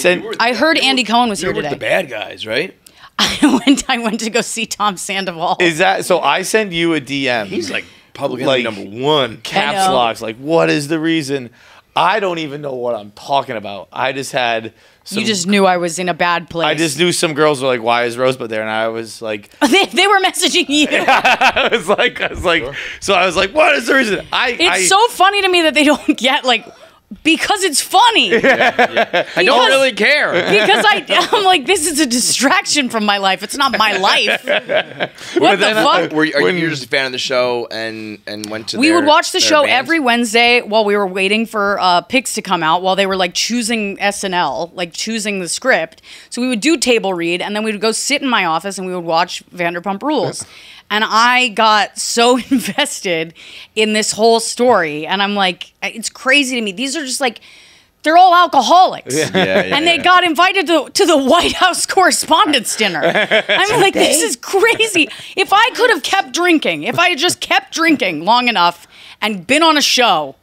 heard Andy Cohen was here today. You're with the bad guys, right? I went to go see Tom Sandoval. Is that so? I sent you a DM. He's like Public like enemy number one. caps locks. Like, what is the reason? I don't even know what I'm talking about. I just had. You just knew I was in a bad place. I just knew some girls were like, "Why is Rosebud there?" And I was like, they were messaging you. I was like, so I was like, "What is the reason?" It's so funny to me that they don't get like. Because it's funny. I don't really care. Because I'm like, this is a distraction from my life. It's not my life. What the fuck? Are you just a fan of the show and went to We would watch the show every Wednesday while we were waiting for picks to come out, while they were like choosing SNL, like choosing the script. So we would do table read, and then we would go sit in my office and we would watch Vanderpump Rules. And I got so invested in this whole story. And I'm like, it's crazy to me. These are just like, they're all alcoholics. And they got invited to the White House Correspondents' Dinner. I'm like, this is crazy. If I could have kept drinking, if I had just kept drinking long enough and been on a show,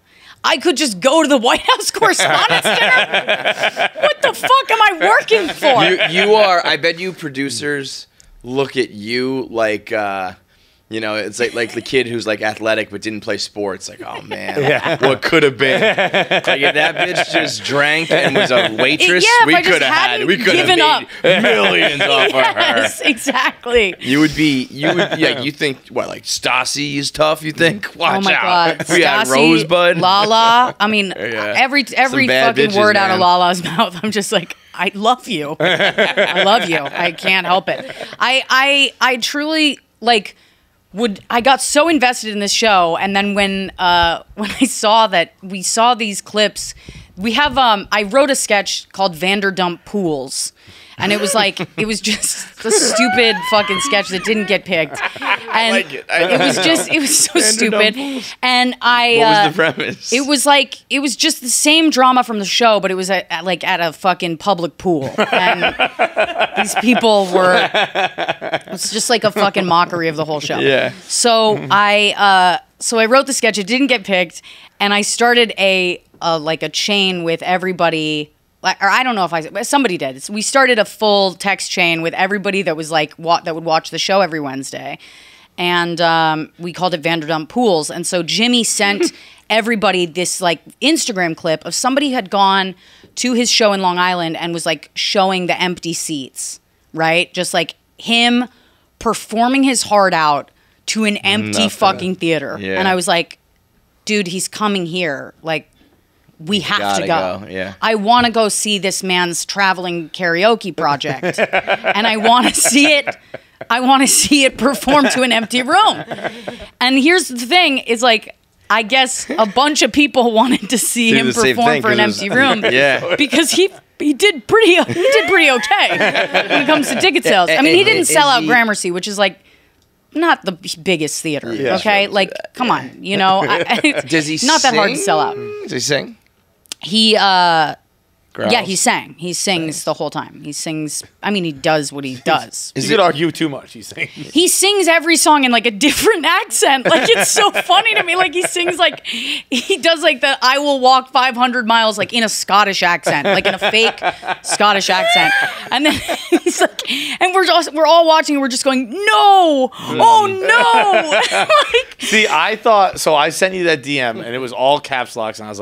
I could just go to the White House Correspondents' Dinner. What the fuck am I working for? You are, I bet you producers look at you like, you know, it's like the kid who's like athletic but didn't play sports. Like, oh man, what could have been? Like if that bitch just drank and was a waitress, we could have made millions off of her. Yes, exactly. You think what, like Stassi is tough? You think? Watch out. Oh my God, we had Rosebud, Lala. I mean, every fucking bitches, word out man. of Lala's mouth, I'm just like, I love you. I love you. I can't help it. I truly like. I got so invested in this show, and then when I saw that we saw these clips, we have I wrote a sketch called Vanderdump Pools, and it was like it was just a stupid fucking sketch that didn't get picked, and I like it. it was so stupid, and what was the premise? It was just the same drama from the show, but it was at a fucking public pool, and these people were. It was just like a fucking mockery of the whole show. Yeah. So I wrote the sketch. It didn't get picked, and I started a chain with everybody. Or I don't know if somebody did. We started a full text chain with everybody that was like that would watch the show every Wednesday, and we called it Vanderdump Pools. And so Jimmy sent everybody this like Instagram clip of somebody had gone to his show in Long Island and was like showing the empty seats, right? Just like him performing his heart out to an empty fucking theater. Yeah. And I was like, dude, he's coming here. Like, we have to go. Yeah. I want to go see this man's traveling karaoke project. And I want to see it. I want to see it perform to an empty room. And here's the thing, is like, I guess a bunch of people wanted to see him perform for an empty room. Yeah. Because he did pretty okay when it comes to ticket sales. I mean, he didn't sell out Gramercy, which is like not the biggest theater. Yeah, okay, sure. Like come on, you know. Does he? Not that hard to sell out. Does he sing? He yeah, he sang. He sings the whole time. He sings. I mean, he does what he does. You could argue too much. He sings. He sings every song in like a different accent. Like it's so funny to me. Like he sings like he does like the "I will walk 500 miles" like in a Scottish accent, like in a fake Scottish accent. And then he's like, and we're all watching. And we're just going, no, oh no. Like, see, I thought so. I sent you that DM, and it was all caps locks, and I was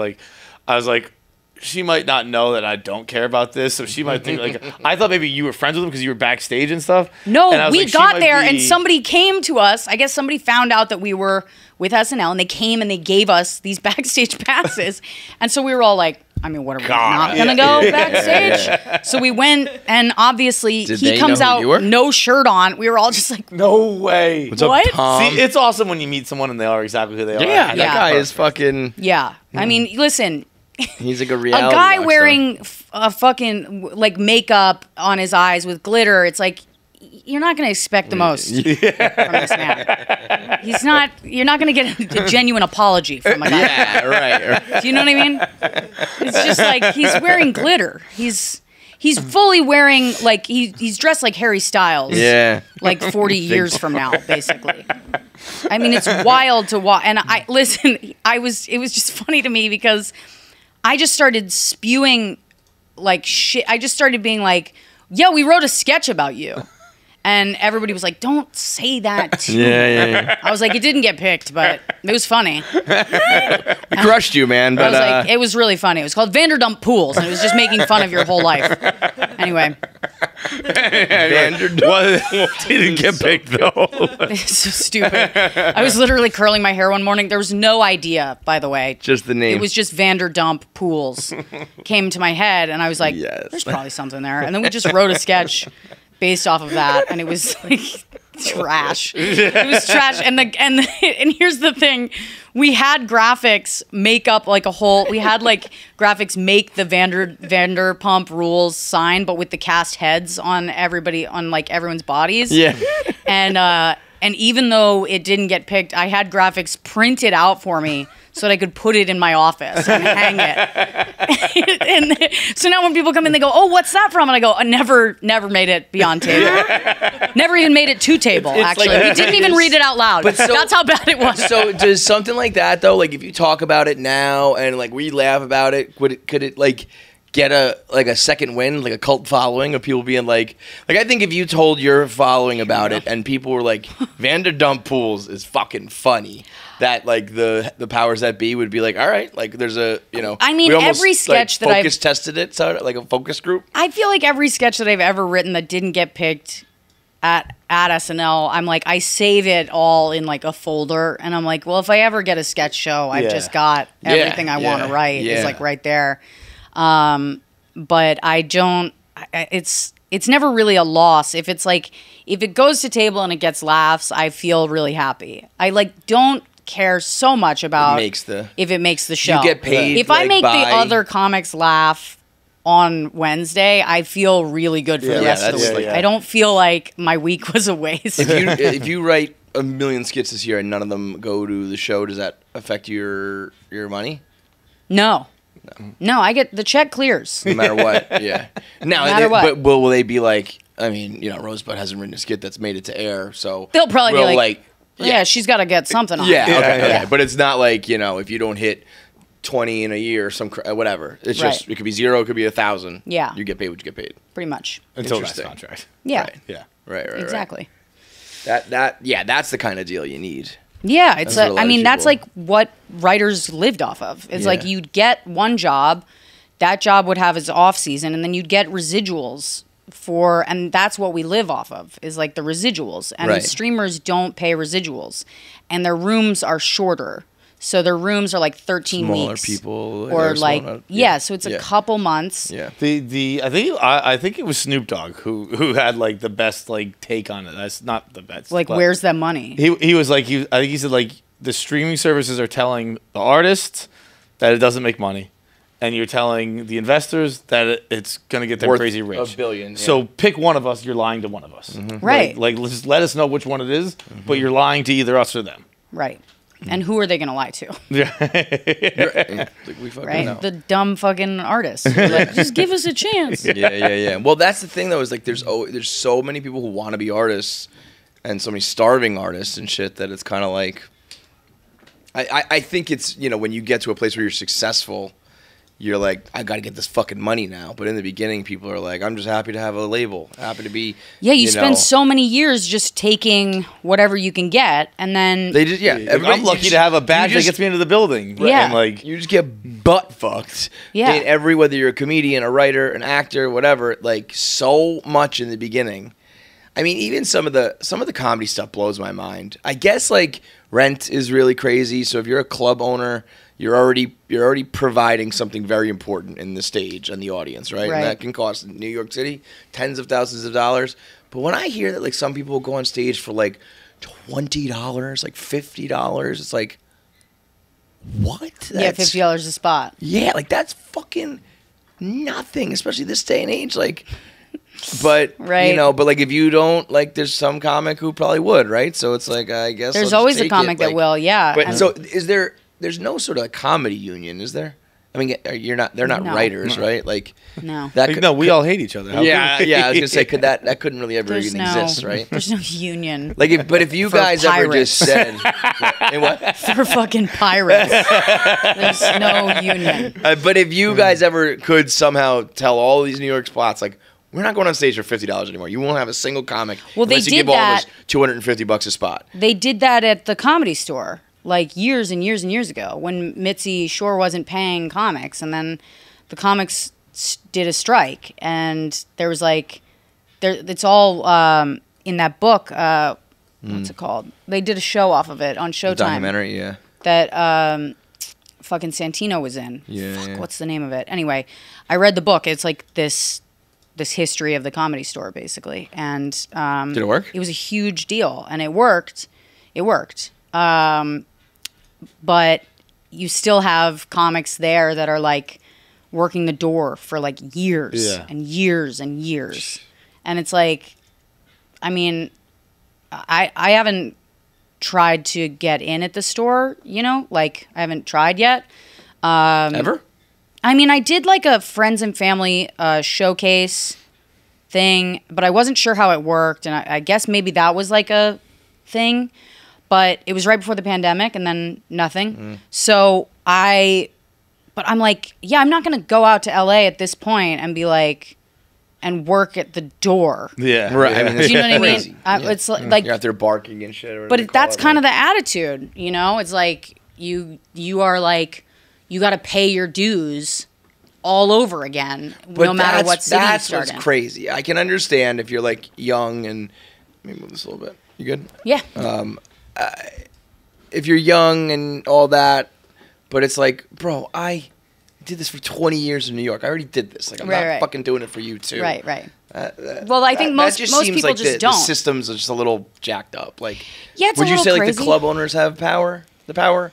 like. She might not know that I don't care about this, so she might think like I thought maybe you were friends with him because you were backstage and stuff. No, we got there and somebody came to us. I guess somebody found out that we were with SNL, and they came and they gave us these backstage passes, and so we were all like, I mean, what are we not gonna go backstage? Yeah. So we went, and obviously he comes out no shirt on. We were all just like, no way. What's up, Tom? See, it's awesome when you meet someone and they are exactly who they are. Yeah, that guy is fucking. Yeah, I mean, listen. He's like a reality. A guy wearing a fucking like makeup on his eyes with glitter. It's like you're not going to expect the most from this man. He's not. You're not going to get a genuine apology from a guy. Yeah, right. Do you know what I mean? It's just like he's wearing glitter. He's fully wearing like he's dressed like Harry Styles. Yeah. Like 40 years from now, basically. I mean, it's wild to watch. And it was just funny to me because I just started spewing like shit. I just started being like, yo, we wrote a sketch about you. And everybody was like, don't say that to me. Yeah. I was like, it didn't get picked, but it was funny. We crushed you, man. But I was like, it was really funny. It was called Vanderdump Pools, and it was just making fun of your whole life. Anyway. Vanderdump didn't get picked, though. It's so stupid. I was literally curling my hair one morning. There was no idea, by the way. Just the name. It was just Vanderdump Pools. Came to my head, and I was like, there's probably something there. And then we just wrote a sketch based off of that, and it was like trash. It was trash. And here's the thing: we had graphics make up like a whole. We had like graphics make the Vanderpump Rules sign, but with the cast heads on everybody, on like everyone's bodies. Yeah. And even though it didn't get picked, I had graphics printed out for me so that I could put it in my office and hang it. And so now when people come in, they go, "Oh, what's that from?" And I go, "I never made it beyond table. Never even made it to table, actually. Like, we didn't even read it out loud. But that's how bad it was." So does something like that, though, like if you talk about it now and like we laugh about it, could it like get a second wind, like a cult following of people being like I think if you told your following about it and people were like, Vanderdump Pools is fucking funny, that like the powers that be would be like, all right, like there's a, I mean, every sketch that I've tested it, so like a focus group. I feel like every sketch that I've ever written that didn't get picked at SNL, I'm like, I save it all in like a folder, and I'm like, well, if I ever get a sketch show, I've just got everything I want to write is like right there. But I don't. It's never really a loss. If it goes to table and it gets laughs, I feel really happy. I like don't care so much about if it makes the show. You get paid. If I make the other comics laugh on Wednesday, I feel really good for the rest of the week. I don't feel like my week was a waste. If you write a million skits this year and none of them go to the show, does that affect your money? No. No, I get the check clears. No matter what, yeah. Now, no matter what. But will they be like, I mean, Rosebud hasn't written a skit that's made it to air, so they'll probably be like yeah, she's got to get something on it. Okay. But it's not like, if you don't hit 20 in a year, whatever. It's just, it could be 0, it could be 1,000. Yeah. You get paid what you get paid. Pretty much. Until that's contract. Yeah. Right. Yeah. Right. Exactly. That's the kind of deal you need. Yeah, that's like what writers lived off of. It's like you'd get one job, that job would have its off season, and then you'd get residuals and that's what we live off of, is like the residuals. And streamers don't pay residuals, and their rooms are shorter. So their rooms are like 13 smaller weeks. People, or like so it's a couple months. Yeah. I think it was Snoop Dogg who had like the best like take on it. That's not the best. Like, where's that money? He was like I think he said like the streaming services are telling the artists that it doesn't make money, and you're telling the investors that it's gonna get them worth crazy rich. $1 billion. So pick one of us. You're lying to one of us. Mm-hmm. Right. Like just let us know which one it is, but you're lying to either us or them. Right. And who are they going to lie to? Like we fucking know. The dumb fucking artists. Like, just give us a chance. Yeah. Well, that's the thing, though, is like there's so many people who want to be artists and so many starving artists and shit that it's kind of like, I think it's, when you get to a place where you're successful, you're like, I got to get this fucking money now. But in the beginning, people are like, I'm just happy to have a label, happy to be. Yeah, you spend so many years just taking whatever you can get, and then they just I'm lucky to have a badge that gets me into the building. Yeah, and like you just get butt fucked. Yeah, in whether you're a comedian, a writer, an actor, whatever. Like so much in the beginning. I mean, even some of the comedy stuff blows my mind. I guess like rent is really crazy. So if you're a club owner, you're already providing something very important in the stage and the audience, right? And that can cost in New York City tens of thousands of dollars. But when I hear that like some people go on stage for like $20, like $50, it's like, what? $50 a spot. Yeah, like that's fucking nothing, especially this day and age. Like, but but like if you don't, like, there's some comic who probably would, right? So it's like, I guess there's always a comic that will, But so is there? There's no sort of like comedy union, is there? I mean, they're not writers, right? Like, no. We all hate each other. I was gonna say, that couldn't really ever even exist, right? There's no union. Like, if you guys ever just said, what? For fucking pirates, there's no union. But if you guys ever could somehow tell all these New York spots, like, we're not going on stage for $50 anymore. You won't have a single comic unless you give all of us $250 a spot. They did that at the Comedy Store like years and years and years ago when Mitzi Shore wasn't paying comics, and then the comics did a strike, and there was like, it's all in that book. What's it called? They did a show off of it on Showtime. The documentary, yeah. That fucking Santino was in. Yeah. What's the name of it? Anyway, I read the book. It's like this history of the Comedy Store, basically. And did it work? It was a huge deal, and it worked. It worked. But you still have comics there that are like working the door for like years and years and years. And it's like, I mean, I haven't tried to get in at the store, you know, like I haven't tried yet. Ever? I mean, I did like a friends and family showcase thing, but I wasn't sure how it worked, and I guess maybe that was like a thing, but it was right before the pandemic, and then nothing. So but I'm like, yeah, I'm not gonna go out to LA at this point and be like, and work at the door. Yeah, right. I mean, do you know what I mean? crazy. It's like you're out there barking and shit. But that's kind of the attitude, you know. It's like you are like, you got to pay your dues all over again, no matter what city you start in. That's what's crazy. I can understand if you're like young and let me move this a little bit. You good? Yeah. If you're young and all that, but it's like, bro, I did this for 20 years in New York. I already did this. Like, I'm not fucking doing it for you too. Right. Well, I think most people like just don't. The systems are just a little jacked up. Like, yeah, it's would a you little say crazy. like the club owners have power? The power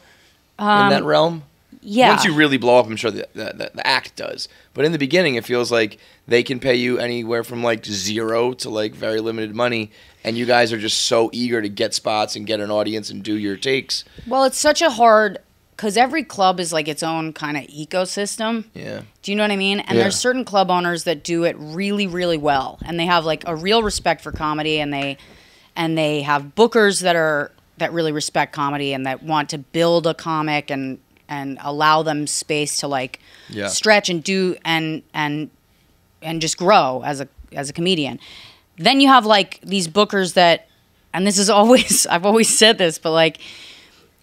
in that realm? Yeah. Once you really blow up, I'm sure the act does. But in the beginning, it feels like they can pay you anywhere from like zero to like very limited money, and you guys are just so eager to get spots and get an audience and do your takes. Well, it's such a hard, because every club is like its own kind of ecosystem. Yeah. Do you know what I mean? And there's certain club owners that do it really, really well, and they have like a real respect for comedy, and they have bookers that really respect comedy and that want to build a comic and allow them space to like stretch and do and just grow as a comedian. Then you have like these bookers that, and this is always, I've always said this, but like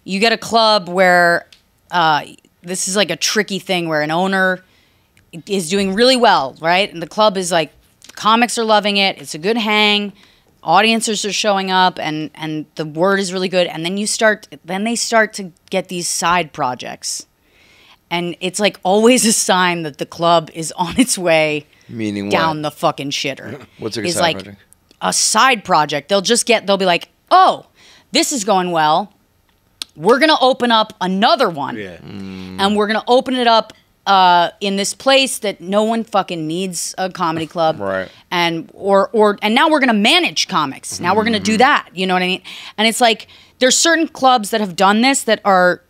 you get a club where this is like a tricky thing where an owner is doing really well, right? And the club is like, comics are loving it. It's a good hang. Audiences are showing up, and the word is really good. And then they start to get these side projects, and it's like always a sign that the club is on its way down the fucking shitter. What's a side project? A side project. They'll be like, oh, this is going well. We're gonna open up another one, and we're gonna open it up in this place that no one fucking needs a comedy club, right? And now we're gonna manage comics. Now we're gonna do that. You know what I mean? And it's like there's certain clubs that have done this that are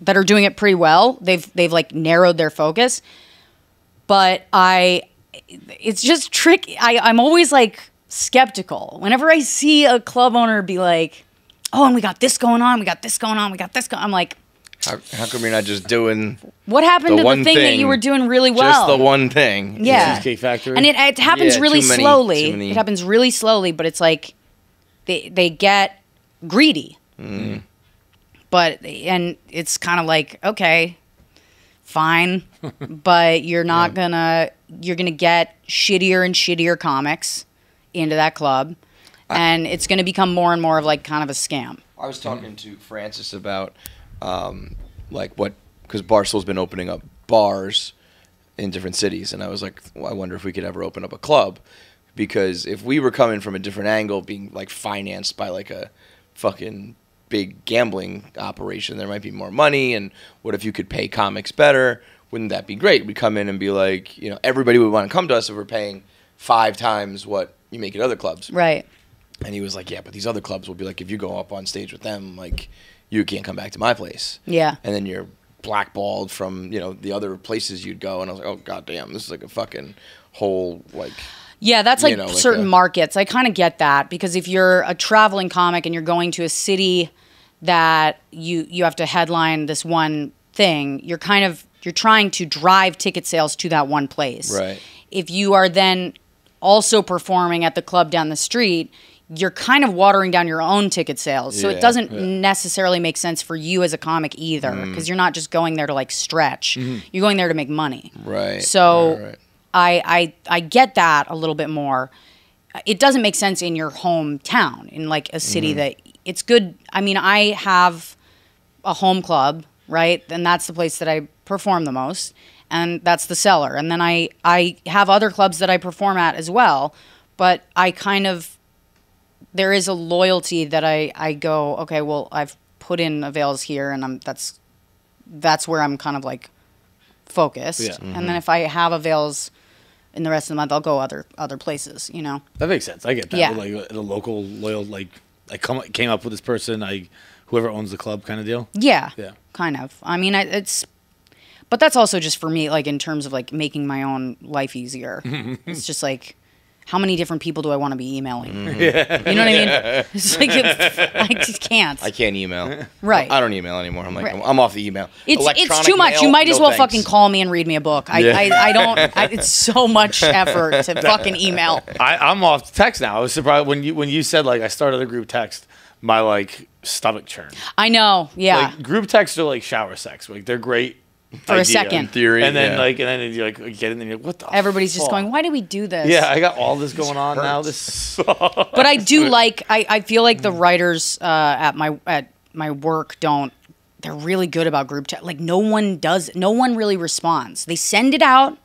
doing it pretty well. They've like narrowed their focus, but it's just tricky. I'm always like skeptical whenever I see a club owner be like, oh, and we got this going on, we got this going on, we got this going on. I'm like, how come you're not just doing what happened to the thing that you were doing really well? Just the one thing. Yeah. Cheesecake Factory. And it happens really slowly. Too many. It happens really slowly, but it's like they get greedy. But it's kind of like, okay, fine, but you're not you're gonna get shittier and shittier comics into that club, and it's gonna become more and more of like kind of a scam. I was talking to Francis about because Barstool's been opening up bars in different cities, and I was like, well, I wonder if we could ever open up a club, because if we were coming from a different angle, being like financed by like a fucking big gambling operation, there might be more money, and what if you could pay comics better? Wouldn't that be great? We'd come in and be like, you know, everybody would want to come to us if we're paying 5 times what you make at other clubs. Right. And he was like, yeah, but these other clubs will be like, if you go up on stage with them, like, you can't come back to my place. Yeah. And then you're blackballed from, you know, the other places you'd go. And I was like, oh, goddamn, this is like a fucking whole, like... Yeah, that's like certain markets. I kind of get that, because if you're a traveling comic and you're going to a city that you have to headline this one thing, you're trying to drive ticket sales to that one place. Right. If you are then also performing at the club down the street, you're kind of watering down your own ticket sales. So it doesn't necessarily make sense for you as a comic either, because you're not just going there to like stretch. You're going there to make money. Right. So I get that a little bit more. It doesn't make sense in your hometown, in like a city that it's good. I mean, I have a home club, right? And that's the place that I perform the most. And that's the Cellar. And then I have other clubs that I perform at as well. But I kind of... There is a loyalty that I go, okay, well, I've put in avails here, and that's where I'm kind of like focused. Yeah. And then if I have avails in the rest of the month, I'll go other places, you know. That makes sense. I get that. Yeah. Like a local loyal, like I came up with this person, whoever owns the club kind of deal. Yeah. Yeah. Kind of. I mean, but that's also just for me, like in terms of like making my own life easier. It's just like, how many different people do I want to be emailing? You know what I mean? It's like I just can't. I can't email. Right. I don't email anymore. I'm like, I'm off the email. It's too much. You might as well fucking call me and read me a book. I don't. It's so much effort to fucking email. I'm off text now. I was surprised when you said like I started a group text. My like stomach churned. I know. Yeah. Like, group texts are like shower sex. Like they're great. For a second. In theory, and then you like get in there and you're like, what the Everybody's just going, why do we do this? Yeah, I got all this going on now. This sucks. But I do like I feel like the writers at my work they're really good about group chat. Like no one really responds. They send it out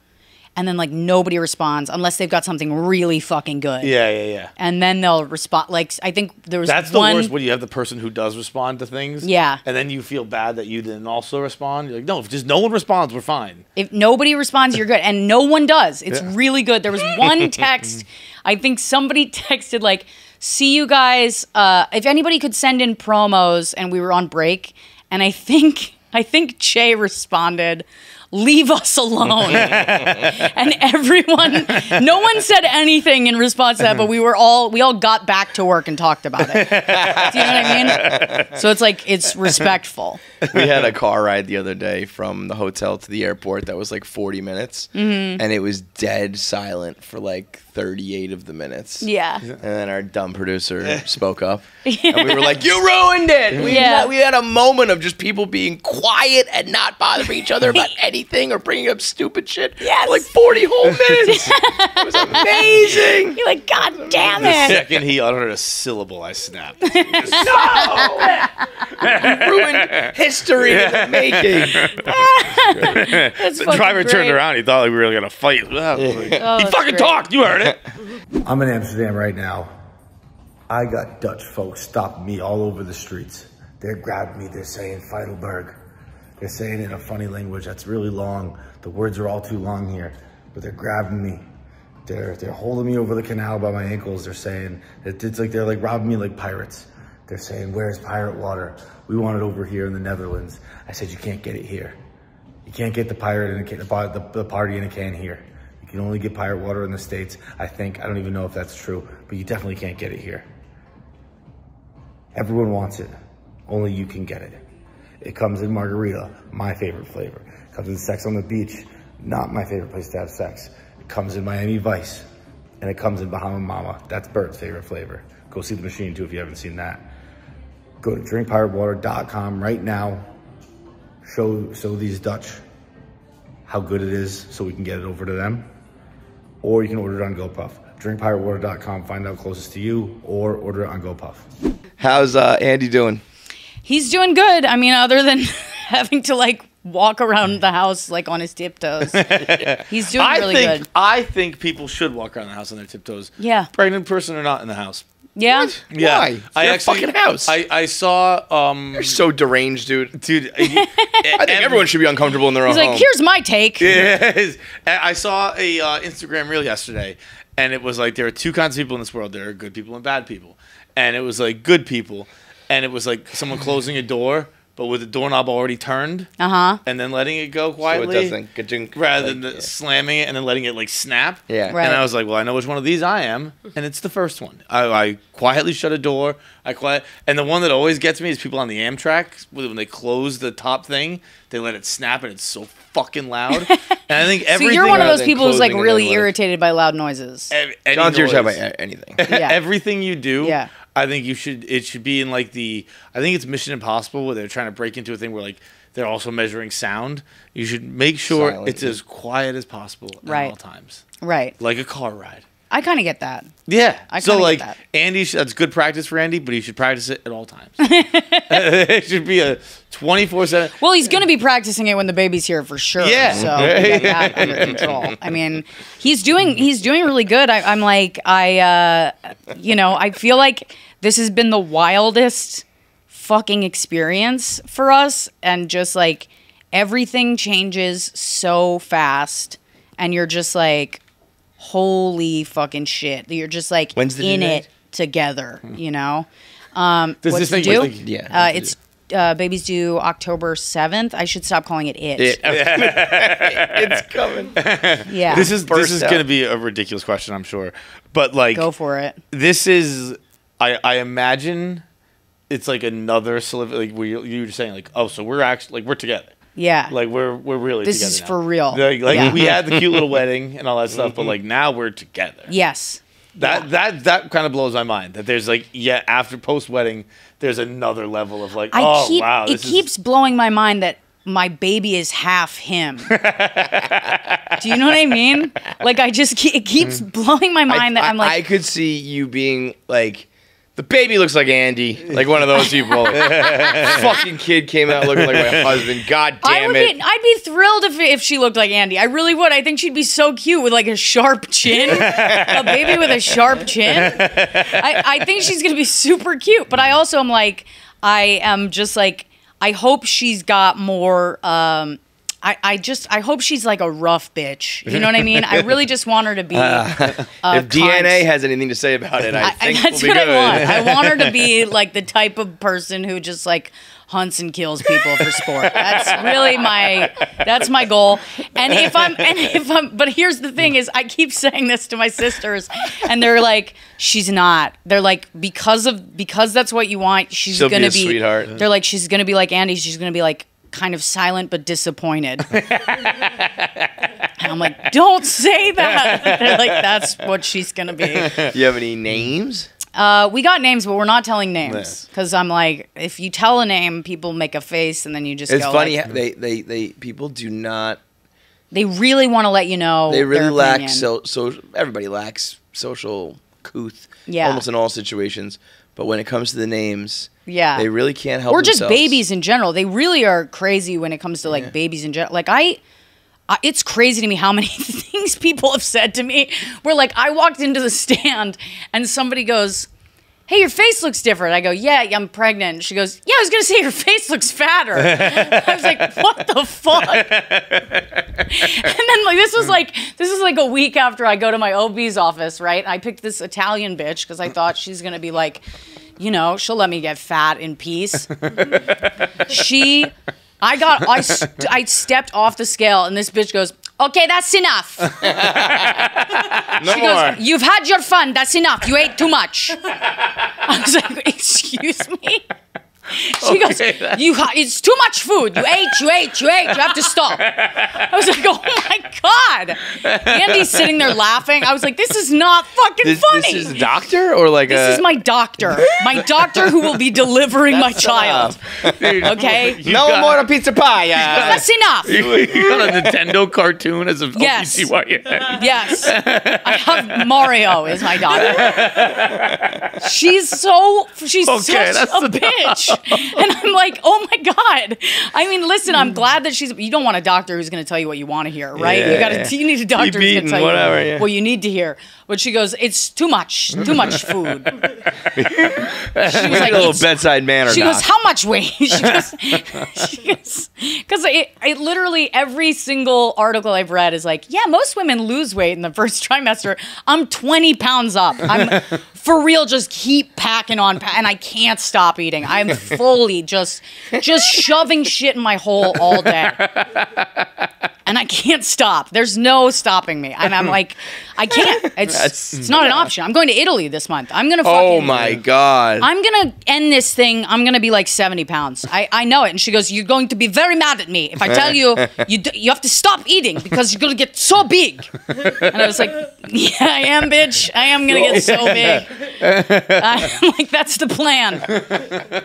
and then like nobody responds unless they've got something really fucking good. Yeah. And then they'll respond. Like I think there was That's the worst when you have the person who does respond to things. Yeah. And then you feel bad that you didn't also respond. You're like, no, if just no one responds, we're fine. If nobody responds, you're good. And no one does. It's really good. There was one text. I think somebody texted like, see you guys. If anybody could send in promos, and we were on break. And I think Che responded, leave us alone. And no one said anything in response to that, but we all got back to work and talked about it. Do you know what I mean? So it's like, it's respectful. We had a car ride the other day from the hotel to the airport that was like 40 minutes, and it was dead silent for like 38 of the minutes. Yeah. And then our dumb producer spoke up, and we were like, you ruined it. We had a moment of just people being quiet and not bothering each other about anything or bringing up stupid shit. Yes. For like 40 whole minutes. It was amazing. You're like, God damn The it. second he uttered a syllable, I snapped. No! You ruined history in the making. The driver turned around. He thought like we were going to fight. He fucking talked. You heard it. I'm in Amsterdam right now. I got Dutch folks stopping me all over the streets. They're grabbing me. They're saying Feitelberg. They're saying it in a funny language that's really long. The words are all too long here, but they're grabbing me. They're holding me over the canal by my ankles. They're saying it's like they're like robbing me like pirates. They're saying, "Where's pirate water? We want it over here in the Netherlands." I said, "You can't get it here. You can't get the pirate in a can, the party in a can here. You can only get pirate water in the States. I don't even know if that's true, but you definitely can't get it here. Everyone wants it. Only you can get it. It comes in margarita, my favorite flavor. It comes in Sex on the Beach, not my favorite place to have sex. It comes in Miami Vice, and it comes in Bahama Mama. That's Bert's favorite flavor. Go see The Machine too if you haven't seen that. Go to drinkpiratewater.com right now. Show these Dutch how good it is so we can get it over to them. Or you can order it on GoPuff. drinkpiratewater.com, find out closest to you, or order it on GoPuff. How's Andy doing? He's doing good. I mean, other than having to like walk around the house like on his tiptoes. He's doing really good. I think people should walk around the house on their tiptoes. Yeah. Pregnant person or not in the house. Yeah. What? Yeah. Why? It's your fucking house. I saw. You're so deranged, dude. I think everyone should be uncomfortable in their own home. He's like, here's my take. Yes. I saw a Instagram reel yesterday, and it was like there are two kinds of people in this world. There are good people and bad people, and it was like good people, and it was like someone closing a door but with the doorknob already turned, and then letting it go quietly, so it doesn't, rather than slamming it and then letting it like snap. Yeah, right. And I was like, well, I know which one of these I am, and it's the first one. I quietly shut a door. And the one that always gets me is people on the Amtrak when they close the top thing, they let it snap, and it's so fucking loud. And I think everything. So you're one of those people who's like really irritated by loud noises. John's irritated by anything. Yeah. Everything you do. Yeah. I think it should be in like I think it's Mission Impossible where they're trying to break into a thing where like they're also measuring sound. You should make sure it's as quiet as possible at all times. Right. Like a car ride. I kind of get that. Yeah. So like Andy, that's good practice for Andy, but he should practice it at all times. It should be a 24/7. Well, he's going to be practicing it when the baby's here for sure. Yeah. So we got that under control. I mean, he's doing really good. I feel like this has been the wildest fucking experience for us, and just like everything changes so fast, and you're just like, holy fucking shit. You're just like in it together, you know? Does this make do? It's babies due October 7th. I should stop calling it it. It's coming. Yeah. This is going to be a ridiculous question, I'm sure. But like, go for it. This is, I imagine it's like another like you were saying like, oh, so we're actually like we're together. Yeah. Like we're really this together. This is now. for real. Like we had the cute little wedding and all that stuff, but like now we're together. Yes. That kind of blows my mind. That there's like after post wedding, there's another level of like, wow. It keeps blowing my mind that my baby is half him. Do you know what I mean? Like it keeps blowing my mind that I'm like, I could see you being like, the baby looks like Andy, like one of those people. Fucking kid came out looking like my husband. God damn it! I'd be thrilled if she looked like Andy. I really would. I think she'd be so cute with like a sharp chin. A baby with a sharp chin. I think she's gonna be super cute. But I also am like, I am just like, I hope she's got more. I hope she's like a rough bitch. You know what I mean? I really just want her to be. If DNA has anything to say about it, I think that's we'll be what good. I want. I want her to be like the type of person who just like hunts and kills people for sport. That's really that's my goal. But here's the thing: is I keep saying this to my sisters, and they're like, she's not. They're like, because that's what you want. She'll gonna be a sweetheart. They're like, she's gonna be like Andy. She's gonna be like, kind of silent but disappointed. And I'm like, don't say that. They're like, that's what she's gonna be. You have any names? We got names, but we're not telling names because I'm like, if you tell a name, people make a face, and then you just. It's go funny. Like, they people do not. They really want to let you know. They really lack everybody lacks social couth. Yeah. Almost in all situations, but when it comes to the names. Yeah, they really can't help. Or just themselves. babies in general. They really are crazy when it comes to like babies in general. Like it's crazy to me how many things people have said to me. Where like I walked into the stand and somebody goes, "Hey, your face looks different." I go, "Yeah, I'm pregnant." She goes, "Yeah, I was gonna say your face looks fatter." I was like, "What the fuck?" And then like this is like a week after I go to my OB's office, right? I picked this Italian bitch because I thought she's gonna be like, you know, she'll let me get fat in peace. I stepped off the scale and this bitch goes, "Okay, that's enough." She goes, "You've had your fun. That's enough. You ate too much." I was like, "Excuse me?" She goes, "It's too much food. You ate. You have to stop." I was like, "Oh my God." Andy's sitting there laughing. I was like, "This is not fucking funny." This is a doctor or like This is my doctor. My doctor who will be delivering my child. Okay? No more pizza pie. That's enough. You got a Nintendo cartoon as a OBGYN. Yes. I have Mario as my daughter. She's such a bitch. And I'm like, oh my God. I mean, listen, I'm glad that you don't want a doctor who's going to tell you what you want to hear, right? Yeah, you need a doctor who's going to tell you what you need to hear. But she goes, "It's too much food." She was like, a little bedside manner. She goes, "How much weight?" She goes, because it literally every single article I've read is like, yeah, most women lose weight in the first trimester. I'm 20 pounds up. I'm for real, just keep packing on, and I can't stop eating. I'm fully just shoving shit in my hole all day. And I can't stop. There's no stopping me. And I'm like, I can't. It's not an option. I'm going to Italy this month. I'm going to fucking... Oh, my God. I'm going to end this thing. I'm going to be like 70 pounds. I know it. And she goes, you're going to be very mad at me if I tell you you have to stop eating because you're going to get so big. And I was like, yeah, I am, bitch. I am going to get so big. I'm like, that's the plan.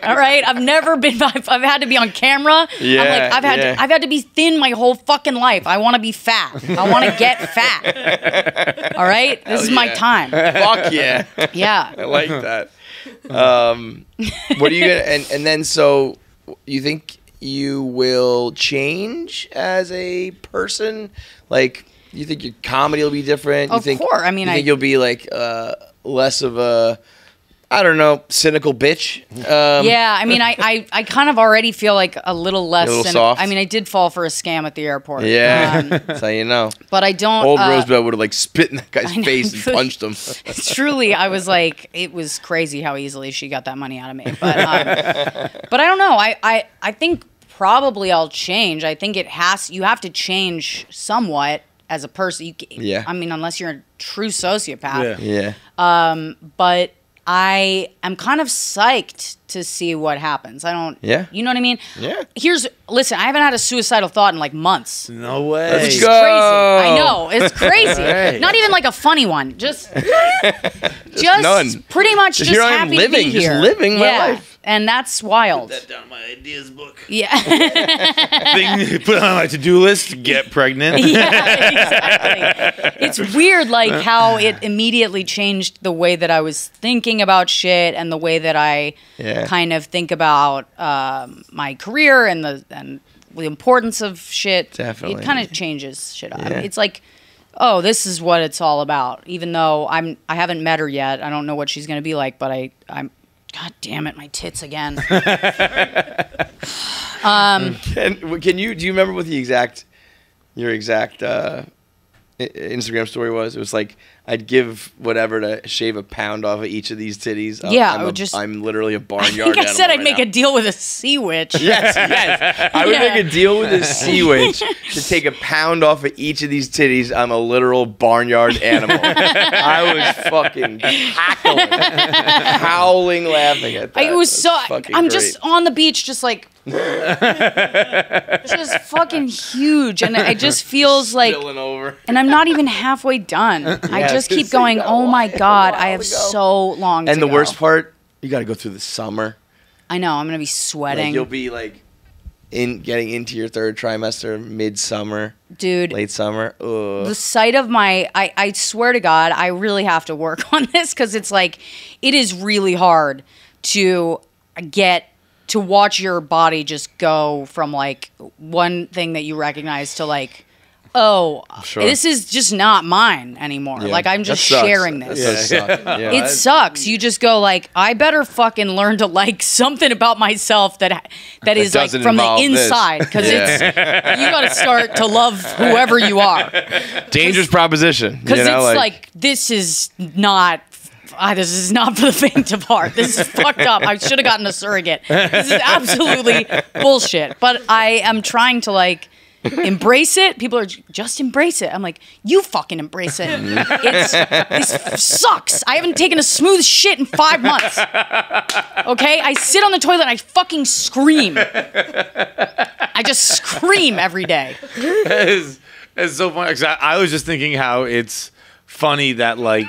All right? I've had to be on camera. Yeah, I've had to be thin my whole fucking life. I want to be fat. I want to get fat. All right? This is my time. Fuck yeah. Yeah. I like that. What are you going to... And then, so, you think you will change as a person? Like, you think your comedy will be different? Of course. I mean, you think you'll be, like, less of a... I don't know, cynical bitch. Yeah, I mean, I kind of already feel like a little less soft. I mean, I did fall for a scam at the airport. Yeah, that's how you know. But I don't. Old Rosebud would have like spit in that guy's face and punched him. Truly, I was like, it was crazy how easily she got that money out of me. But I don't know. I think probably I'll change. I think you have to change somewhat as a person. Yeah. I mean, unless you're a true sociopath. Yeah. But I am kind of psyched to see what happens. Yeah. You know what I mean? Yeah. Listen, I haven't had a suicidal thought in like months. No way. Let's Which go. is crazy. I know. It's crazy. Right. Not even like a funny one. Just none. Pretty much just Here I am happy living, to be here. just living my life. And that's wild. Put that down my ideas book. Yeah. Put it on my to-do list. Get pregnant. Yeah, exactly. It's weird, like how it immediately changed the way that I was thinking about shit and the way that I kind of think about my career and the importance of shit. Definitely. It kind of changes shit up. It's like, oh, this is what it's all about. Even though I haven't met her yet, I don't know what she's gonna be like, but I'm. God damn it, my tits again. Do you remember what your exact Instagram story was? It was like, I'd give whatever to shave a pound off of each of these titties. I'm literally a barnyard I think I said I'd right make now. a deal with a sea witch. Yes. I would make a deal with a sea witch to take a pound off of each of these titties. I'm a literal barnyard animal. I was fucking cackling, howling, laughing at that. It was so. I'm just on the beach, just like. Just fucking huge, and it just feels like. Spilling over. And I'm not even halfway done. I just keep going. Oh my god, I have so long. And to the go. worst part, you got to go through the summer. I know. I'm gonna be sweating. Like, you'll be like getting into your third trimester, midsummer, dude. Late summer. Ugh. The sight of I swear to God, I really have to work on this because it's like, it is really hard to watch your body just go from like one thing that you recognize to like, oh, this is just not mine anymore. Yeah. Like, I'm just sharing this. It sucks. You just go like, I better fucking learn to like something about myself that is like from the inside, because it's you got to start to love whoever you are. Dangerous proposition. Because it's like this is not for the faint of heart. This is fucked up. I should have gotten a surrogate. This is absolutely bullshit. But I am trying to like embrace it. People are just embrace it. I'm like, you fucking embrace it. This sucks. I haven't taken a smooth shit in 5 months. Okay? I sit on the toilet and I fucking scream. I just scream every day. It's so funny, 'cause I was just thinking how it's funny that like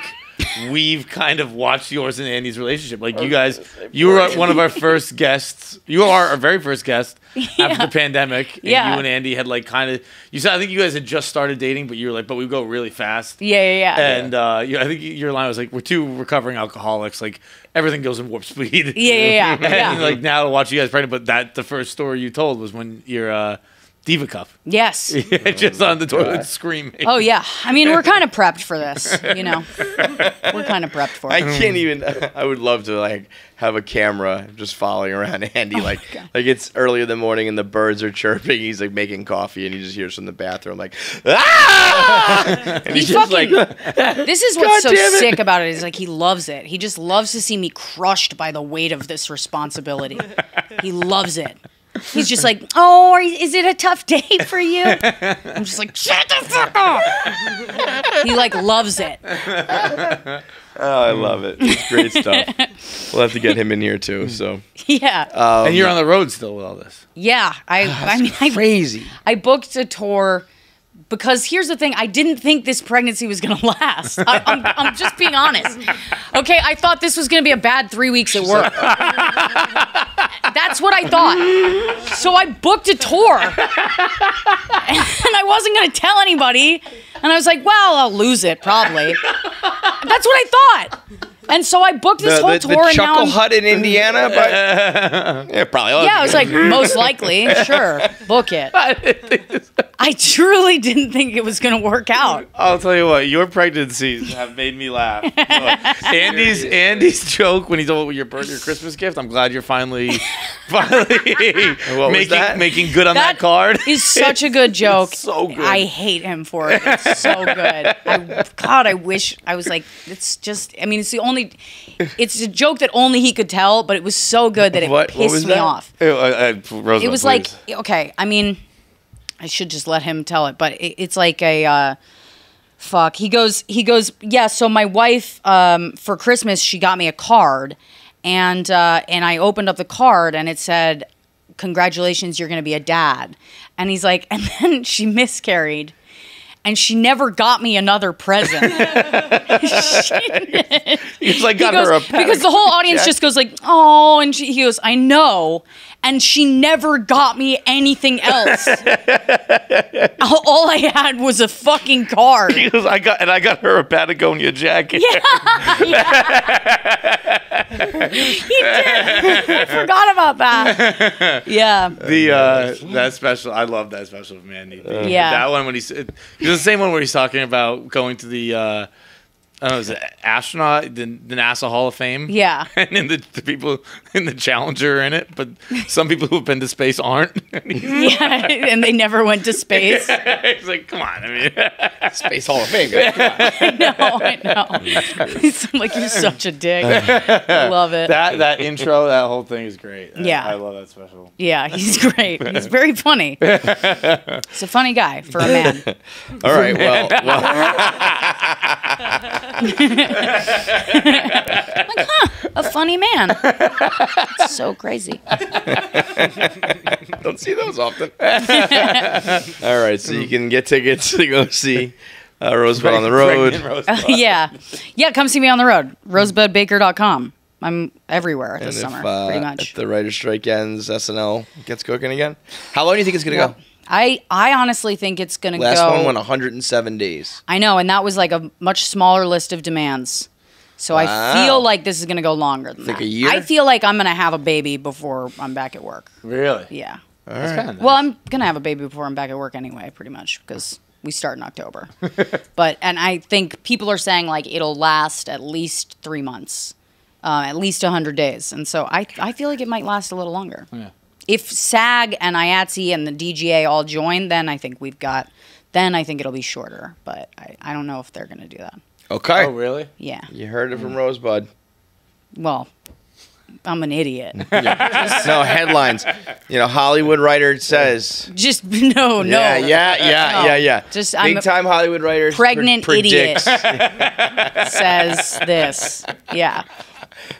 we've kind of watched yours and Andy's relationship. Like, you guys, you were one of our first guests. You are our very first guest after the pandemic. And you and Andy had like kind of, you said, I think you guys had just started dating, but you were like, but we go really fast. Yeah. And I think your line was like, we're two recovering alcoholics. Like, everything goes in warp speed. Yeah. And like now to watch you guys pregnant, but the first story you told was when your Diva Cup. Yes. Yeah, just on the toilet screaming. Oh, yeah. I mean, we're kind of prepped for this, you know. We're kind of prepped for it. I can't even. I would love to like have a camera just following around Andy, like it's early in the morning and the birds are chirping. He's like making coffee and he just hears from the bathroom like, ah! And he's just like, this is what's so sick about it is like he loves it. He just loves to see me crushed by the weight of this responsibility. He loves it. He's just like, oh, is it a tough day for you? I'm just like, shut the fuck up. He like loves it. Oh, I love it. It's great stuff. We'll have to get him in here too. So yeah. And you're on the road still with all this. Yeah. I mean, crazy. I booked a tour because here's the thing. I didn't think this pregnancy was going to last. I'm just being honest. Okay, I thought this was going to be a bad 3 weeks at work. That's what I thought. So I booked a tour. And I wasn't going to tell anybody. And I was like, well, I'll lose it probably. That's what I thought. And so I booked this whole tour. The and Chuckle now Hut in Indiana? But yeah, probably. Yeah, I was like, most likely. Sure, book it. I truly didn't think it was going to work out. I'll tell you what, your pregnancies have made me laugh. Andy's joke when he told your Christmas gift, I'm glad you're finally making good on that card. Is such a good joke. It's so good. I hate him for it. It's so good. I wish I was like, it's just, I mean, it's a joke that only he could tell, but it was so good that it pissed me off. Rosebud, it was please. like, okay, I mean, I should just let him tell it, but it's like a, fuck. He goes, yeah, so my wife, for Christmas, she got me a card, and I opened up the card, and it said, congratulations, you're going to be a dad. And he's like, and then she miscarried. And she never got me another present. He's like, her a because the whole audience just goes like, oh, and he goes, I know. And she never got me anything else. All I had was a fucking card. He goes, I got her a Patagonia jacket. Yeah. He did. I forgot about that. Yeah. That special, I love that special from Andy. Yeah. That one when it's the same one where he's talking about going to the I don't know, is it astronaut, the NASA Hall of Fame? Yeah. And then the people in the Challenger are in it, but some people who have been to space aren't. Yeah, and they never went to space. He's like, come on, I mean. Space Hall of Fame, guys. I know. He's like, you're such a dick. I love it. That intro, that whole thing is great. Yeah. I love that special. Yeah, he's great. He's very funny. He's a funny guy for a man. All right, well. Like, a funny man. It's so crazy. Don't see those often. All right, so you can get tickets to go see Rosebud on the road. Yeah, come see me on the road. RosebudBaker.com. I'm everywhere this summer, pretty much. If the writer's strike ends, SNL gets cooking again. How long do you think it's going to go? I honestly think it's going to go... Last one went 107 days. I know, and that was like a much smaller list of demands. So I feel like this is going to go longer than that. A year? I feel like I'm going to have a baby before I'm back at work. Really? Yeah. All right. Kind of nice. Well, I'm going to have a baby before I'm back at work anyway, pretty much, because we start in October. And I think people are saying like it'll last at least 3 months, at least 100 days. And so I feel like it might last a little longer. Yeah. If SAG and IATSE and the DGA all join, then I think it'll be shorter. But I don't know if they're going to do that. Okay. Oh, really? Yeah. You heard it from Rosebud. Well, I'm an idiot. No, headlines. Hollywood writer says. Just, no. Yeah. Just, Big time Hollywood writers. Pregnant idiot says this. Yeah.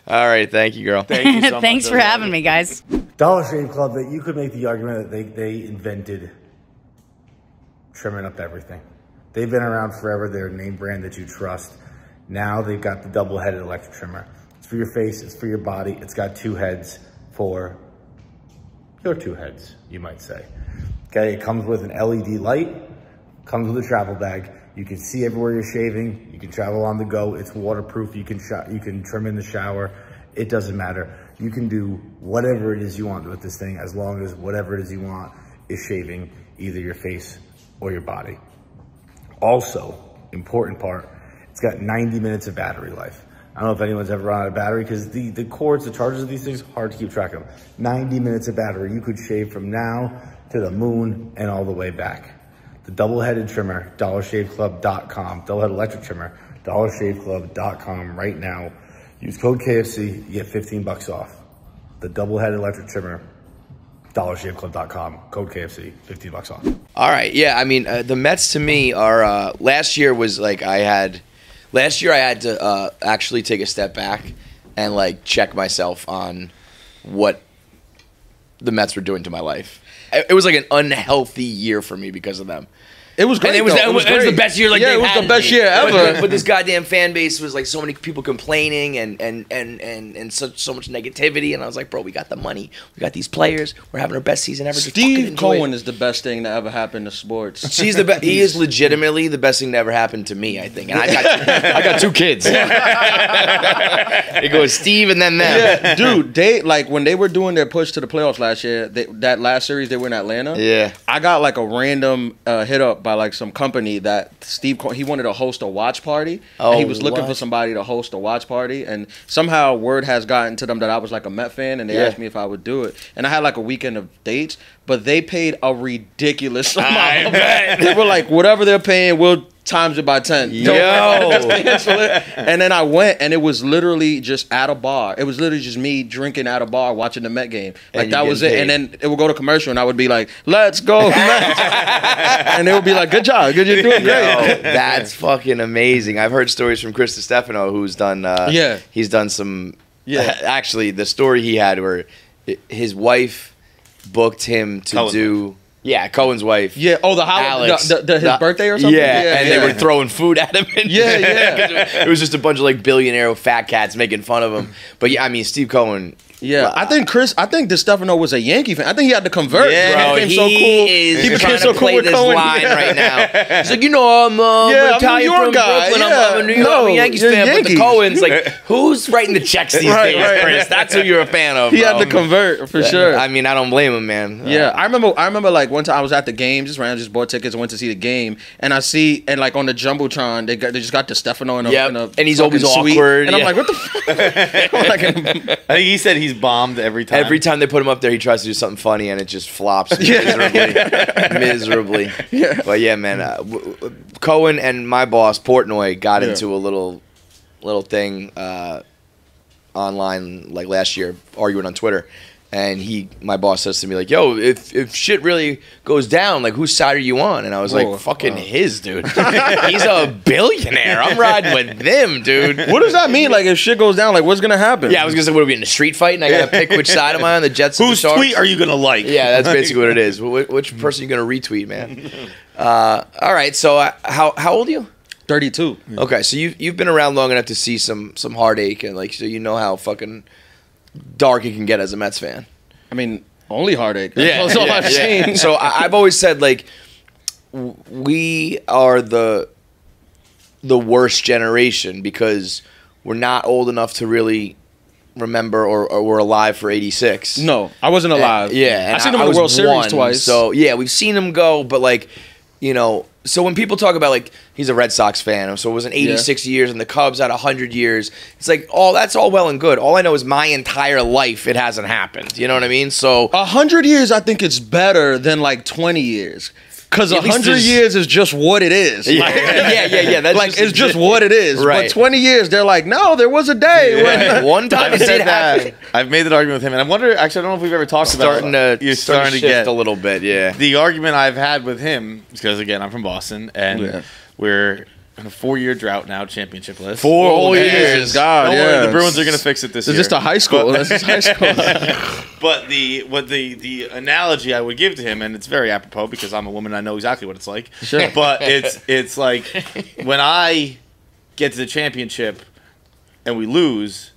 All right. Thank you, girl. Thank you so much. Thanks for having me, guys. Dollar Shave Club, that you could make the argument that they invented trimming up everything. They've been around forever. They're a name brand that you trust. Now they've got the double-headed electric trimmer. It's for your face, it's for your body. It's got 2 heads for your 2 heads, you might say. Okay, it comes with an LED light, comes with a travel bag. You can see everywhere you're shaving. You can travel on the go. It's waterproof. You can trim in the shower. It doesn't matter. You can do whatever it is you want with this thing as long as whatever it is you want is shaving either your face or your body. Also, important part, it's got 90 minutes of battery life. I don't know if anyone's ever run out of battery because the cords, the charges of these things, hard to keep track of. 90 minutes of battery. You could shave from now to the moon and all the way back. The double-headed trimmer, DollarShaveClub.com. Double-headed electric trimmer, DollarShaveClub.com right now. Use code KFC, you get 15 bucks off. The double-headed electric trimmer, DollarShaveClub.com. Code KFC, 15 bucks off. All right, yeah. I mean, the Mets to me are. Last year was like Last year I had to actually take a step back and like check myself on what the Mets were doing to my life. It was like an unhealthy year for me because of them. It was great. It was the best year. Like it was the best year ever. But this goddamn fan base was like so many people complaining and so much negativity. And I was like, bro, we got the money, we got these players, we're having our best season ever. Steve Cohen is the best thing that ever happened to sports. He's the best. He is legitimately the best thing that ever happened to me, I think. And I got 2 kids. It goes Steve and then them. Yeah, dude. They like when they were doing their push to the playoffs last year. That last series they were in Atlanta. Yeah, I got like a random hit up by like some company that he wanted to host a watch party. And he was looking for somebody to host a watch party, and somehow word has gotten to them that I was like a Met fan, and they asked me if I would do it. And I had like a weekend of dates, but they paid a ridiculous amount. They were like, whatever they're paying, we'll times it by 10. Yo. And then I went, and it was literally just at a bar. It was literally just me drinking at a bar watching the Met game. Like that was it. Paid. And then it would go to commercial, and I would be like, "Let's go, Mets!" And they would be like, "Good job, good, you're doing great." That's fucking amazing. I've heard stories from Chris DiStefano, who's done. He's done some. Yeah, actually, the story he had where his wife booked him to do. Yeah, Cohen's wife. Yeah. Oh, Alex, his birthday or something. Yeah, and they were throwing food at him. Yeah. It was just a bunch of like billionaire fat cats making fun of him. But yeah, I mean, Steve Cohen. Yeah, I think DiStefano was a Yankee fan. I think he had to convert. Yeah, bro. He became so cool with Cohen. Line right now. He's like, I'm Italian from Brooklyn. I'm a New York Yankees fan. But the Cohen's like, who's writing the checks these days, Chris? That's who you're a fan of. He had to convert for sure. I mean, I don't blame him, man. Yeah, I remember like one time I was at the game, just bought tickets and went to see the game, and I see like on the jumbotron they just got DiStefano in a and he's always suite, awkward. And I'm like, what the fuck? I think he said he's bombed every time. Every time they put him up there, he tries to do something funny, and it just flops miserably. Yeah. But yeah, man, Cohen and my boss Portnoy got into a little thing online like last year, arguing on Twitter. And my boss says to me like, "Yo, if shit really goes down, like whose side are you on?" And I was like, "Fucking his, dude. He's a billionaire. I'm riding with them, dude." What does that mean? Like if shit goes down, like what's gonna happen? Yeah, I was gonna say, what are we in a street fight? And I gotta pick which side am I on? The Jets. Whose tweet are you gonna like? Yeah, that's basically what it is. Which person are you gonna retweet, man? All right. So how old are you? 32. Okay, so you've been around long enough to see some heartache, and like so you know how fucking dark it can get as a Mets fan. I mean, only heartache. That's all I've seen. So I've always said like we are the worst generation because we're not old enough to really remember or were alive for '86. No, I wasn't alive. And I've seen them in the World Series twice. So yeah, we've seen them go, but like so when people talk about like he's a Red Sox fan, so it was an 86 years and the Cubs had 100 years, it's like that's all well and good. All I know is my entire life it hasn't happened. You know what I mean? So 100 years, I think it's better than like 20 years. Because 100 years is just what it is. Yeah, yeah. That's like it's just what it is. Right. But 20 years, they're like, no, there was a day when one time it did happen. I've made that argument with him, and I wonder. Actually, I don't know if we've ever talked about it. You're starting to get a little bit. Yeah. The argument I've had with him is because again, I'm from Boston, and we're in a 4-year drought now, championshipless. 4 whole years. God, don't worry, the Bruins are going to fix it this year. It's just a high school. This is high school. But the analogy I would give to him, and it's very apropos because I'm a woman and I know exactly what it's like. Sure. But it's like when I get to the championship and we lose,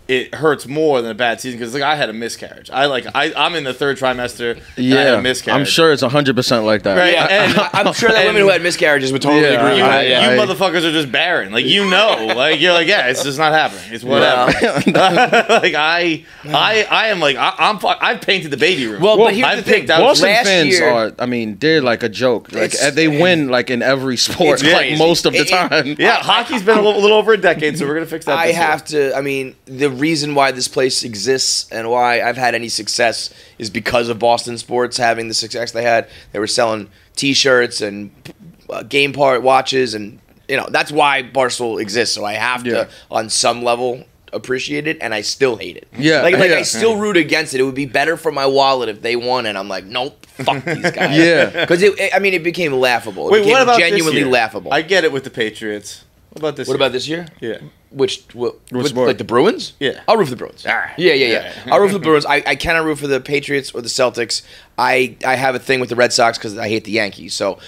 it hurts more than a bad season because like I had a miscarriage. I'm in the 3rd trimester. Yeah, I had a miscarriage. I'm sure it's 100% like that. Right, yeah, and I'm sure that women who had miscarriages would totally agree. You motherfuckers are just barren. Like you're like yeah, it's just not happening. It's whatever. Like I am like I've painted the baby room. Well, but here's the thing. Boston fans are. I mean, they're like a joke. Like they win like in every sport, like most of the time. Yeah, hockey's been a little over a decade, so we're gonna fix that. I have to. I mean, the reason why this place exists and why I've had any success is because of Boston sports having the success they had. They were selling T-shirts and game part watches, and that's why Barstool exists. So I have to, on some level, appreciate it, and I still hate it. Yeah, like I still root against it. It would be better for my wallet if they won, and I'm like, nope, fuck these guys. Yeah, because it became laughable. It became what about genuinely laughable? I get it with the Patriots. What about this? What about this year? Yeah. With like the Bruins? Yeah. I'll root for the Bruins. All right. Yeah. I'll root for the Bruins. I cannot root for the Patriots or the Celtics. I have a thing with the Red Sox because I hate the Yankees. So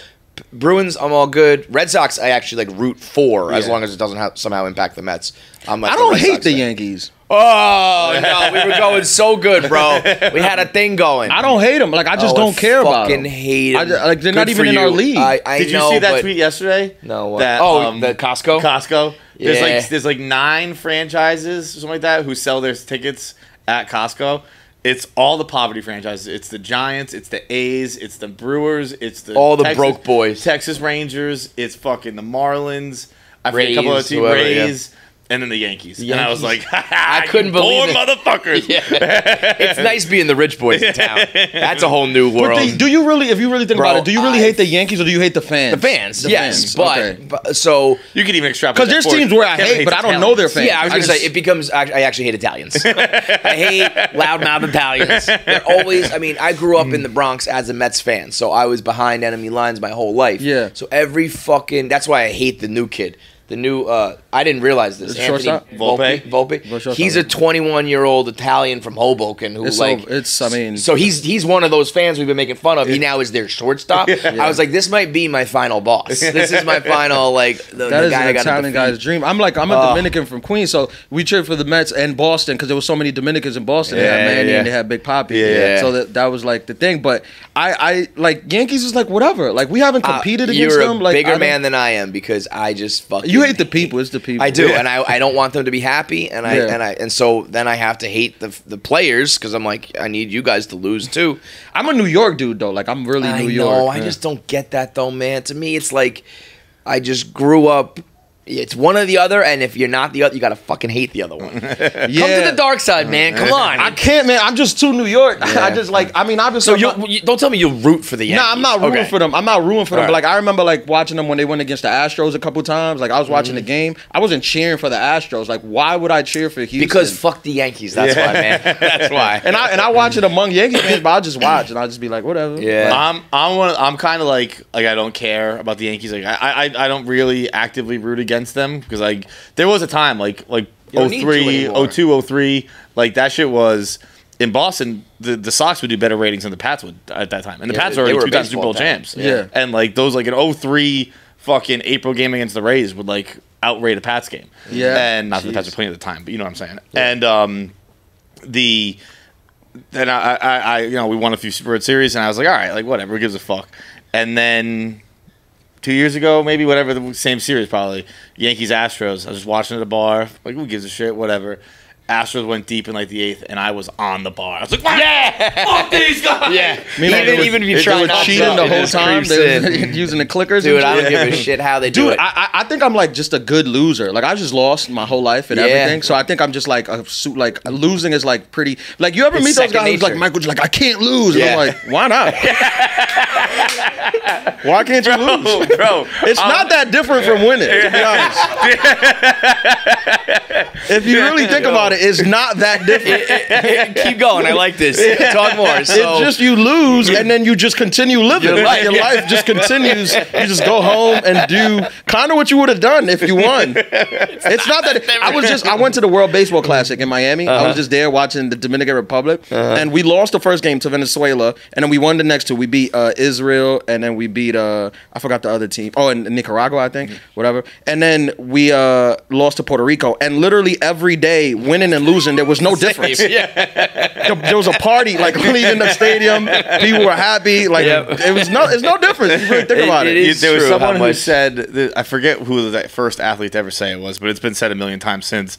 Bruins, I'm all good. Red Sox, I actually like root for as long as it doesn't somehow impact the Mets. I'm like, I don't hate the Yankees. Oh, no, we were going so good, bro. We had a thing going. I don't hate them. Like, I just don't care about them. I fucking hate them. Like, they're not even in our league. Did you see that tweet yesterday? No. That, the Costco? Costco. Yeah. There's like 9 franchises, something like that, who sell their tickets at Costco. It's all the poverty franchises. It's the Giants. It's the A's. It's the Brewers. It's the broke boys. Texas Rangers. It's fucking the Marlins. I forget a couple of teams. Rays. Yeah. And then the Yankees. And I was like, I couldn't believe it. Motherfuckers. Yeah. It's nice being the rich boys in town. That's a whole new world. But do you really, if you really think about it, do you really hate the Yankees or do you hate the fans? The fans, yes. Fans. But so you could even extrapolate. Because there's teams where I hate, but I don't know their fans. Yeah, I was going to say, it becomes, I actually hate Italians. I hate loudmouth Italians. They're always, I mean, I grew up in the Bronx as a Mets fan, so I was behind enemy lines my whole life. Yeah. So that's why I hate the new kid. The new, I didn't realize this. Anthony Volpe. He's a 21-year-old Italian from Hoboken who So he's one of those fans we've been making fun of. He now is their shortstop. I was like, this might be my final boss. This is my final that is an Italian guy's dream. I'm a Dominican from Queens, so we cheered for the Mets and Boston because there was so many Dominicans in Boston. They had Manny and they had Big Papi. So that was like the thing. But I like Yankees is like whatever. Like we haven't competed against them. You're a bigger man than I am because I just fucking. You hate the people. It's the people. I do, and I don't want them to be happy, and so then I have to hate the players because I'm like, I need you guys to lose too. I'm a New York dude though. Like I'm really New York. I just don't get that though, man. To me, it's like I just grew up. It's one or the other, and if you're not the other, you gotta fucking hate the other one. Come to the dark side, man. Come on. I can't, man. I'm just too New York. I just like. I mean, obviously. So you don't tell me you'll root for the Yankees. No, I'm not rooting for them. I'm not rooting for them. But like, I remember like watching them when they went against the Astros a couple times. Like I was watching the game. I wasn't cheering for the Astros. Like, why would I cheer for Houston? Because fuck the Yankees. That's why, man. That's why. And I watch it among Yankee fans, but I'll just watch and I'll just be like, whatever. Yeah. Like, I'm kind of like I don't care about the Yankees. Like I don't really actively root against them because like. There was a time like 03, 02, 03, like that shit was in Boston. The Sox would do better ratings than the Pats would at that time, and the Pats were already 2-time Super Bowl champs. Yeah, and like those like an 03 fucking April game against the Rays would like outrate a Pats game. Yeah, and not that the Pats were playing at the time, but you know what I'm saying. Yeah. And then I we won a few World Series, and I was like, all right, like whatever, who gives a fuck. And then 2 years ago, maybe, whatever, the same series probably, Yankees Astros. I was just watching at a bar, like who gives a shit, whatever. Astros went deep in like the 8th, and I was on the bar. I was like, yeah, fuck these guys. Yeah, even if you try not cheating the whole time, they're using the clickers. Dude, I don't give a shit how they do it. I think I'm like just a good loser. Like I just lost my whole life and everything, so I think I'm just like losing is like pretty. Like you ever meet those guys who's like Michael's like I can't lose, and I'm like, why not? Why can't you lose, bro? It's not that different from winning, to be honest. If you really think about it, it's not that different. Keep going. I like this. Talk more. So. It's just you lose and then you just continue living. Your life just continues. You just go home and do kind of what you would have done if you won. It's not that. I went to the World Baseball Classic in Miami. I was just there watching the Dominican Republic, and we lost the first game to Venezuela, and then we won the next two. We beat Israel, and then we beat I forgot the other team. Oh, and Nicaragua, I think. Whatever. And then we lost to Puerto Rico, and literally every day, winning and losing, there was no difference. There was a party, like leaving the stadium. People were happy. Like it's no difference. You really think about it. There was someone who said, I forget who the first athlete to ever say it was, but it's been said a million times since.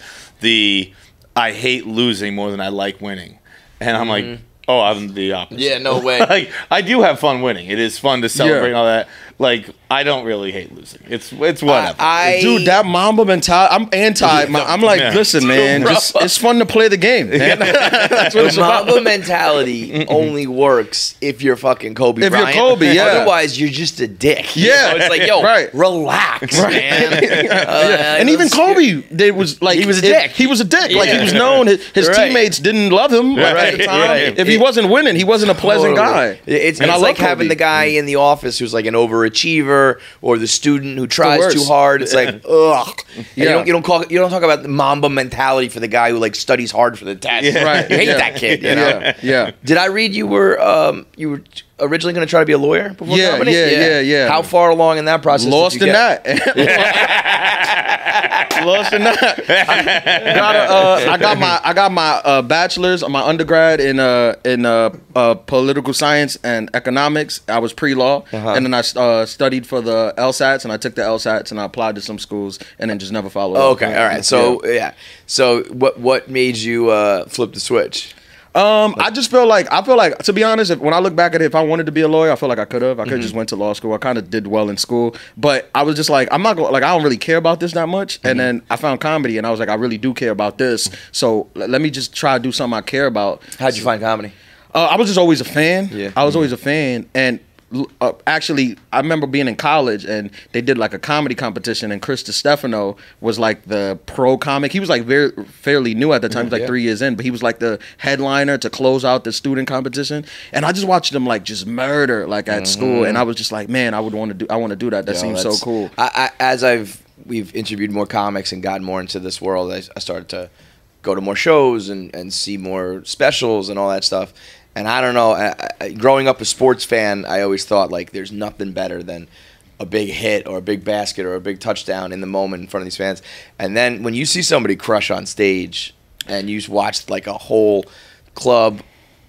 I hate losing more than I like winning, and I'm like, oh, I'm the opposite. Yeah, no way. Like, I do have fun winning. It is fun to celebrate and all that. Like, I don't really hate losing. It's whatever. Dude, that Mamba mentality, I'm anti. I'm like, listen, man, it's fun to play the game, man. That's what it's about. Mamba mentality only works if you're fucking Kobe Bryant. If you're Kobe, yeah. Otherwise, you're just a dick. Yeah. You know? It's like, yo, relax, man. And even Kobe, he was a dick. He was a dick. Like, he was known. His teammates didn't love him at the time. If he wasn't winning, he wasn't a pleasant guy. It's like having the guy in the office who's like an overachiever, or the student who tries too hard. It's like, ugh. Yeah. You don't talk about the Mamba mentality for the guy who like studies hard for the test. Yeah. Right. You hate that kid. You know? Yeah. Did I read you were originally going to try to be a lawyer before comedy? Yeah. How far along in that process? Lost in that. Lost in that. I got my bachelor's, my undergrad in political science and economics. I was pre-law, and then I studied for the LSATs, and I took the LSATs, and I applied to some schools, and then just never followed up. Okay, all right. So So what made you flip the switch? I feel like, to be honest, when I look back at it, if I wanted to be a lawyer, I feel like I could have. I could have just went to law school. I kind of did well in school, but I was just like, I'm not I don't really care about this that much. And then I found comedy, and I was like, I really do care about this. So let me just try to do something I care about. How'd you find comedy? I was just always a fan. Yeah. I was always a fan, and actually, I remember being in college, and they did like a comedy competition, and Chris DiStefano was like the pro comic. He was like fairly new at the time. He was like 3 years in, but he was like the headliner to close out the student competition. And I just watched him like just murder like at school, and I was just like, man, I want to do that. That seems so cool. We've interviewed more comics and gotten more into this world, I started to go to more shows and see more specials and all that stuff. And I don't know, growing up a sports fan, I always thought, like, there's nothing better than a big hit or a big basket or a big touchdown in the moment in front of these fans. And then when you see somebody crush on stage and you watch, like, a whole club,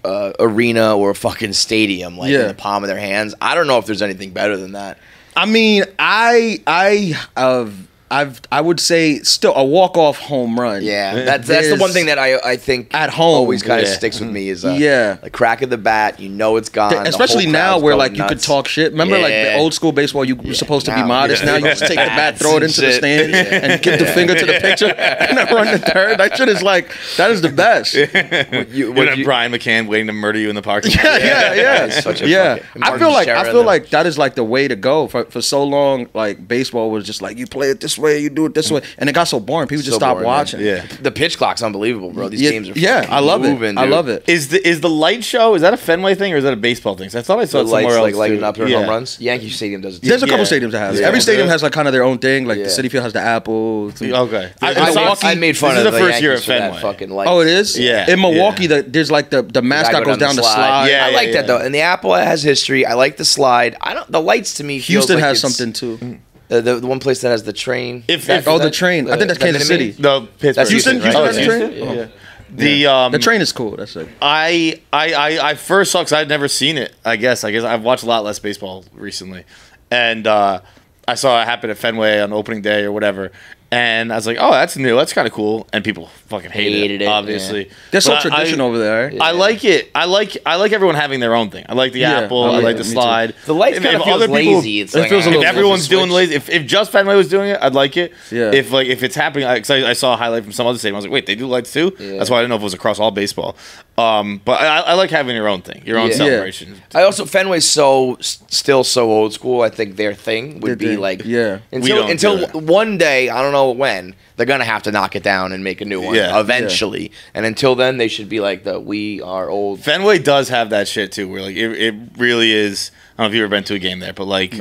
arena or a fucking stadium, like, in the palm of their hands, I don't know if there's anything better than that. I mean, I would say still a walk-off home run. Yeah, that's the one thing that I think at home always kind of sticks with me is the crack of the bat. You know it's gone. Especially now where like you could talk shit. Remember like the old school baseball, you were supposed to be modest. Now you just take the bat, throw it into the stand, and give the finger to the pitcher, and then run the third. That shit is like, that is the best. Brian McCann waiting to murder you in the parking lot. Yeah. I feel like that is like the way to go for so long. Like baseball was just like, you play it this way, you do it this way, and it got so boring. People just stopped watching. Yeah, the pitch clock's unbelievable, bro. These games are I love moving, it. Dude. I love it. Is the light show? Is that a Fenway thing or is that a baseball thing? I thought I saw it somewhere else. Like lighting up their home runs. Yankee Stadium does it. There's a couple stadiums that has. Every stadium has like kind of their own thing. Like the Citi Field has the Apple. Okay, I made fun of the first year at Fenway. Fucking lights. Oh, it is. Yeah. In Milwaukee, there's like the mascot goes down the slide. I like that though. And the Apple has history. I like the slide. The lights to me. Houston has something too. The one place that has the train. The train. I think that's Kansas City. No, Pittsburgh. That's Houston. Right? Houston has the train. Yeah. The train is cool. That's it. I first saw because I'd never seen it. I guess I've watched a lot less baseball recently, and I saw it happen at Fenway on opening day or whatever. And I was like, oh, that's new. That's kind of cool. And people fucking hated it, obviously. Yeah. There's some tradition over there. I like it. I like everyone having their own thing. I like the Apple. I like the slide. The lights kind of feels lazy. It feels if everyone's doing lazy, if just Fenway was doing it, I'd like it. Yeah. If it's happening, because I saw a highlight from some other stadium, I was like, wait, they do lights too? Yeah. That's why I didn't know if it was across all baseball. But I like having your own thing, your own celebration. I also Fenway's still so old school. I think their thing would be like until one day, I don't know when, they're gonna have to knock it down and make a new one eventually. And until then, they should be like we are old. Fenway does have that shit too, where like it really is. I don't know if you've ever been to a game there, but like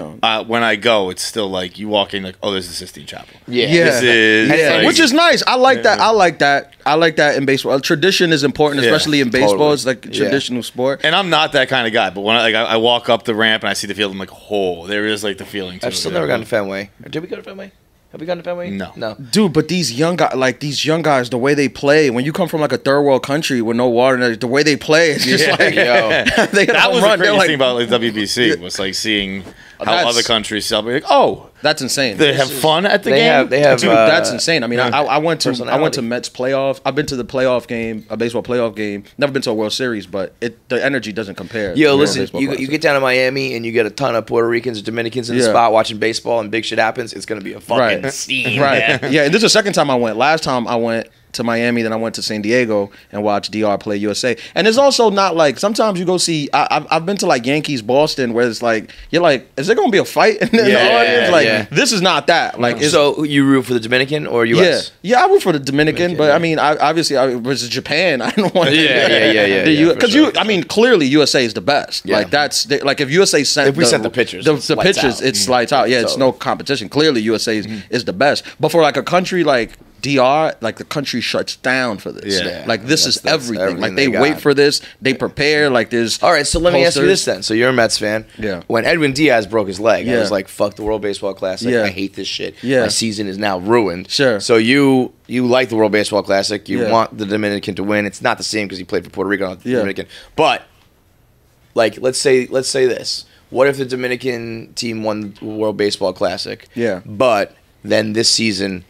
when I go, it's still like you walk in like, oh, there's the Sistine Chapel. This is like, which is nice. I like that. I like that in baseball. Tradition is important, especially in baseball. Totally. It's like a traditional sport. And I'm not that kind of guy, but when I walk up the ramp and I see the field, I'm like, oh, there is like the feeling. I've still never gone to Fenway. Did we go to Fenway? Have we gone to Fenway? No. Dude, but these young guys, the way they play, when you come from like a third world country with no water, the way they play, it's just like, that was the crazy thing about like WBC was like seeing how other countries celebrate. Like, oh, that's insane. They have fun at the game. They have. Dude, that's insane. I mean, I went to Mets playoff. I've been to the playoff game, a baseball playoff game. Never been to a World Series, but the energy doesn't compare. Yo, listen, you get down to Miami and you get a ton of Puerto Ricans or Dominicans in the spot watching baseball, and big shit happens. It's gonna be a fucking scene, right? Yeah, and this is the second time I went. Last time I went to Miami, then I went to San Diego and watched DR play USA. And it's also not like, sometimes you go see, I've been to like Yankees Boston where it's like, you're like, is there gonna be a fight in the audience? Like, this is not that. Like, so you root for the Dominican or US? Yeah, I root for the Dominican, but I mean, obviously I was Japan. I don't want to. Because I mean, clearly USA is the best. Like that's like if USA sent if we sent the pictures, the pictures, it's lights out. Yeah, it's no competition. Clearly USA is the best. But for like a country like DR, like the country shuts down for this. Like this is everything. Like they wait for this, they prepare. Like there's all right. So let me ask you this then. So you're a Mets fan. Yeah. When Edwin Diaz broke his leg, I was like, "Fuck the World Baseball Classic. I hate this shit. My season is now ruined." Sure. So you like the World Baseball Classic. You want the Dominican to win. It's not the same because he played for Puerto Rico, not the Dominican. But like, let's say this. What if the Dominican team won the World Baseball Classic? Yeah. But then this season,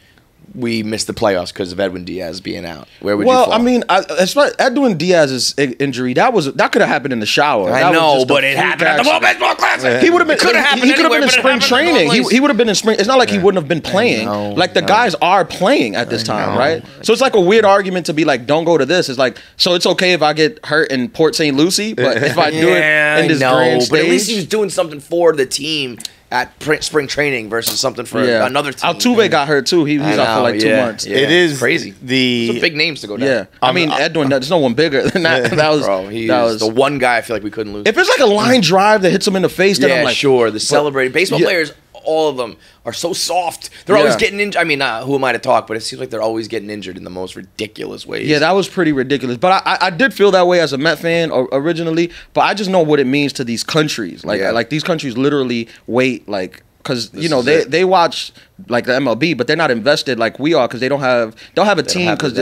we missed the playoffs because of Edwin Diaz being out. Where would you fall? I mean, as far as Edwin Diaz's injury, that could have happened in the shower. I know, but it happened at the World Baseball Classic. He would have been. He could have been in spring training. He would have been in spring. It's not like he wouldn't have been playing. Like the guys are playing at this time, right? So it's like a weird argument to be like, don't go to this. It's like, so it's okay if I get hurt in Port St. Lucie, but if I do it in this grand stage, but at least he was doing something for the team at spring training versus something for another team. Altuve got hurt too. He was out for like 2 months. Yeah. It is crazy. Some big names to go down. Yeah, I mean Edwin. There's no one bigger than that. That was the one guy I feel like we couldn't lose. If it's like a line drive that hits him in the face, then I'm like, sure. The celebrating baseball players, all of them are so soft. They're always getting injured. I mean, who am I to talk? But it seems like they're always getting injured in the most ridiculous ways. Yeah, that was pretty ridiculous. But I did feel that way as a Met fan originally. But I just know what it means to these countries. Like these countries literally wait like. Because you know they watch like the MLB, but they're not invested like we are because they don't have a team because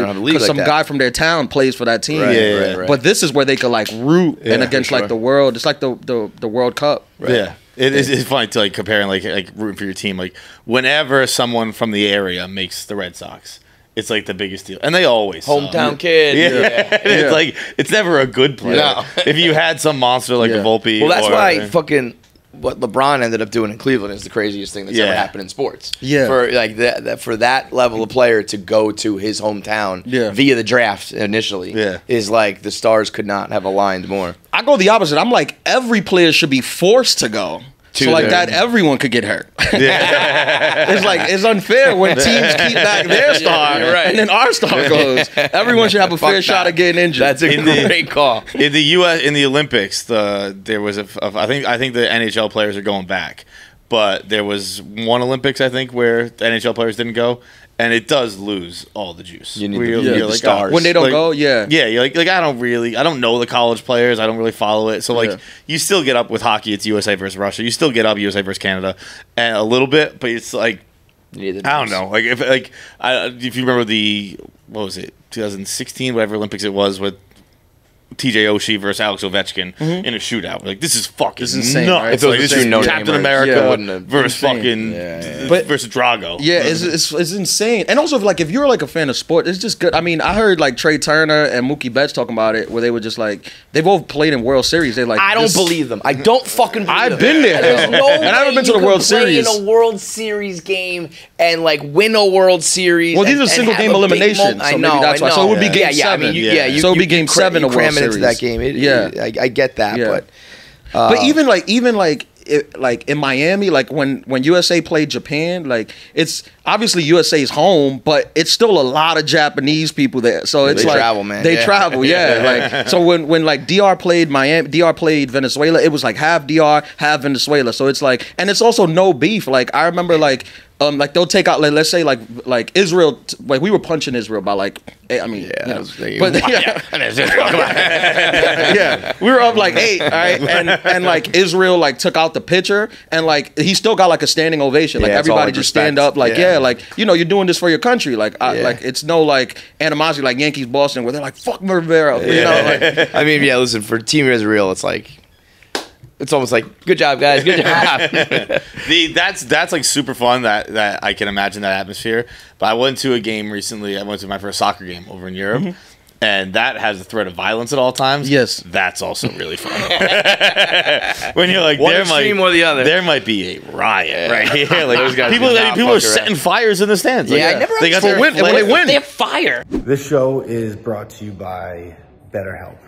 some guy from their town plays for that team. Right. But this is where they could like root and against like the world. It's like the World Cup. Right? Yeah. It's funny to like comparing like rooting for your team. Like whenever someone from the area makes the Red Sox, it's like the biggest deal, and they always hometown kid. Yeah. It's like it's never a good play. No. If you had some monster like a Volpe, well, that's why fucking. What LeBron ended up doing in Cleveland is the craziest thing that's ever happened in sports. Yeah, for like for that level of player to go to his hometown via the draft initially is like the stars could not have aligned more. I go the opposite. I'm like every player should be forced to go. So like that, everyone could get hurt. It's like it's unfair when teams keep back their star, and then our star goes. Everyone should have a fair shot at getting injured. That's a great call. In the U.S. in the Olympics, there was I think the NHL players are going back, but there was one Olympics I think where the NHL players didn't go. And it does lose all the juice. You need the like, stars. When they don't go, you're like I don't know the college players. I don't really follow it. So like you still get up with hockey. It's USA versus Russia. You still get up USA versus Canada, and a little bit, but it's like I don't know. Like if you remember what was it 2016 whatever Olympics it was with TJ Oshie versus Alex Ovechkin in a shootout. Like this is fucking insane, nuts. right? If like, this is Captain America versus fucking versus Drago. Yeah, it's insane. And also if you're like a fan of sport, it's just good. I mean, I heard like Trey Turner and Mookie Betts talking about it where they were just like they both played in World Series. They're like I don't believe them. I don't fucking believe them. I've been there. There's no and I haven't been to the World Series. In a World Series game and like win a World Series. Well, these are single game eliminations. So maybe that's why. So it would be game 7. So it would be game 7 of World Series. Into that game. I get that, but even in Miami, like when USA played Japan, like it's obviously USA's home, but it's still a lot of Japanese people there. So it's they like travel, man. They travel, like so when like DR played Venezuela, it was like half DR, half Venezuela. So it's like, and it's also no beef. Like I remember like like they'll take out, like, let's say like Israel, like we were punching Israel by like, I mean, Yeah, yeah, we were up like 8, all right, and like Israel like took out the pitcher, and like he still got like a standing ovation, like everybody just stand up, like like you're doing this for your country, like like it's no like animosity like Yankees Boston where they're like fuck Rivera, you know. Like, I mean, listen, for Team Israel, it's like. It's almost like, good job, guys, good job. That's like super fun. That I can imagine that atmosphere. But I went to a game recently. I went to my first soccer game over in Europe, and that has a threat of violence at all times. Yes, that's also really fun. When you're like, one extreme or the other, there might be a riot right here. Like those guys people are setting fires in the stands. Yeah, like, I never. They got their win, and when they win, they have fire. This show is brought to you by BetterHelp.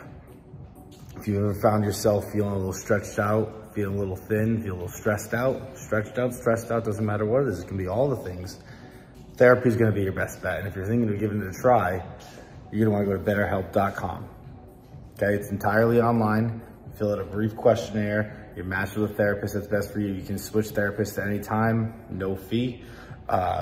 If you ever found yourself feeling a little stretched out, feeling a little thin, feeling a little stressed out, stressed out, doesn't matter what it is, it can be all the things. Therapy is going to be your best bet. And if you're thinking of giving it a try, you're going to want to go to BetterHelp.com. Okay, it's entirely online. Fill out a brief questionnaire. You're matched with a therapist that's best for you. You can switch therapists at any time, no fee.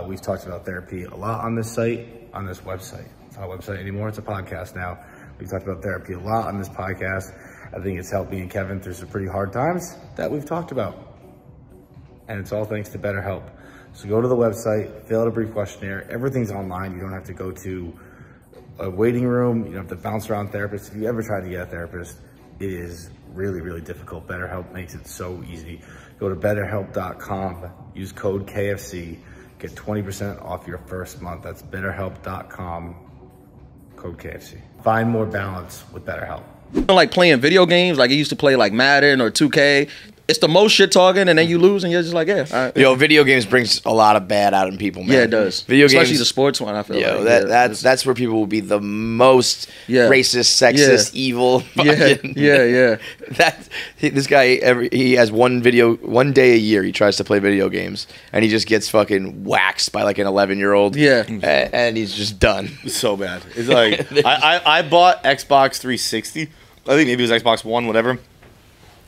We've talked about therapy a lot on this site, on this website. It's not a website anymore, it's a podcast now. We've talked about therapy a lot on this podcast. I think it's helped me and Kevin through some pretty hard times that we've talked about. And it's all thanks to BetterHelp. So go to the website, fill out a brief questionnaire. Everything's online. You don't have to go to a waiting room. You don't have to bounce around therapists. If you ever tried to get a therapist, it is really, really difficult. BetterHelp makes it so easy. Go to BetterHelp.com, use code KFC, get 20% off your first month. That's BetterHelp.com, code KFC. Find more balance with BetterHelp. Like playing video games, like you used to play like Madden or 2K. It's the most shit talking, and then you lose, and you're just like, yeah. All right. Yo, video games brings a lot of bad out in people, man. Yeah, it does. Video Especially games, the sports one, I feel like. That's where people will be the most racist, sexist, evil. Yeah. This guy, he has one day a year he tries to play video games, and he just gets fucking waxed by like an 11-year-old. Yeah. And he's just done. So bad. It's like, I bought Xbox 360. I think maybe it was Xbox One, whatever.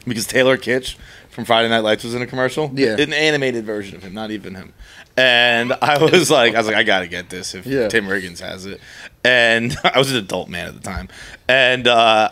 Because Taylor Kitsch from Friday Night Lights was in a commercial. Yeah. An animated version of him, not even him. And I was like, I gotta get this if Tim Riggins has it. And I was an adult man at the time. And I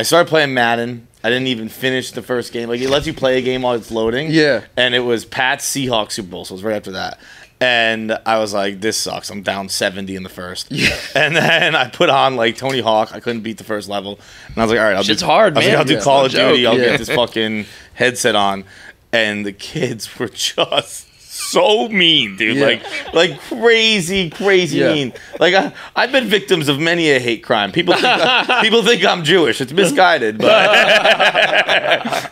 started playing Madden. I didn't even finish the first game. Like, it lets you play a game while it's loading. Yeah. And it was Pats Seahawks Super Bowl, so it was right after that. And I was like, this sucks. I'm down 70 in the first. Yeah. And then I put on like Tony Hawk. I couldn't beat the first level. And I was like, all right, Shit's hard, man. I'll do Call of Duty. I'll get this fucking headset on. And the kids were just so mean, dude. Like crazy mean. Like I've been victims of many a hate crime. People think I'm Jewish. It's misguided, but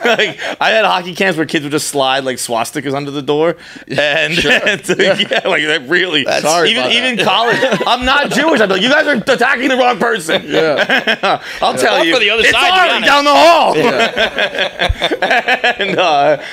like I had hockey camps where kids would just slide like swastikas under the door, and like that really. Even college. I'm not Jewish. I'm like, you guys are attacking the wrong person. Yeah, I'll tell you. For the other it's side, already down the hall. And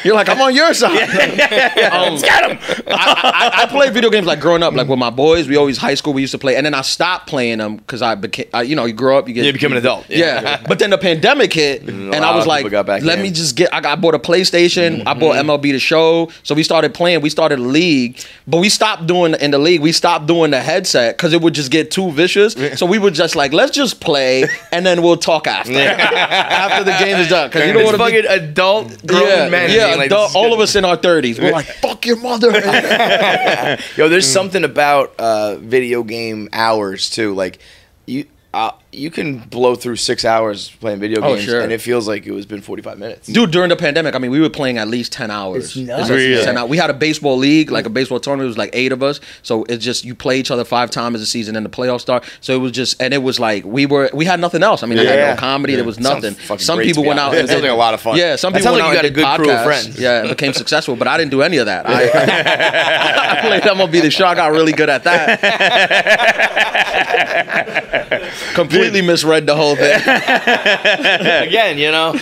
you're like, I'm on your side. Let's get him. I played video games like growing up, like with my boys. We always high school we used to play, and then I stopped playing them because I became, you grow up, you become an adult. Yeah. But then the pandemic hit, and I was like, let me just get. I bought a PlayStation. I bought MLB The Show, so we started playing. We started a league, but we stopped doing in the league. We stopped doing the headset because it would just get too vicious. So we would just like, let's just play, and then we'll talk after after the game is done. Because you don't want to be adult grown men. Yeah, adult, all of us in our 30s. We're like, fuck your mother. Yo, there's something about video game hours too. Like you can blow through 6 hours playing video games, and it feels like it was been 45 minutes. Dude, during the pandemic, I mean, we were playing at least 10 hours. It's nuts. Really? 10 hours. We had a baseball league, like a baseball tournament. It was like 8 of us. So it's just, you play each other 5 times a season, and the playoffs start. So it was just, and it was like, we had nothing else. I mean, I had no comedy. There was nothing. Some people went out. It sounds like a lot of fun. Yeah, some people went out and did podcasts. Crew of friends. Yeah, and became successful, but I didn't do any of that. I played MLB The Show. I got really good at that. Completely misread the whole thing. Again,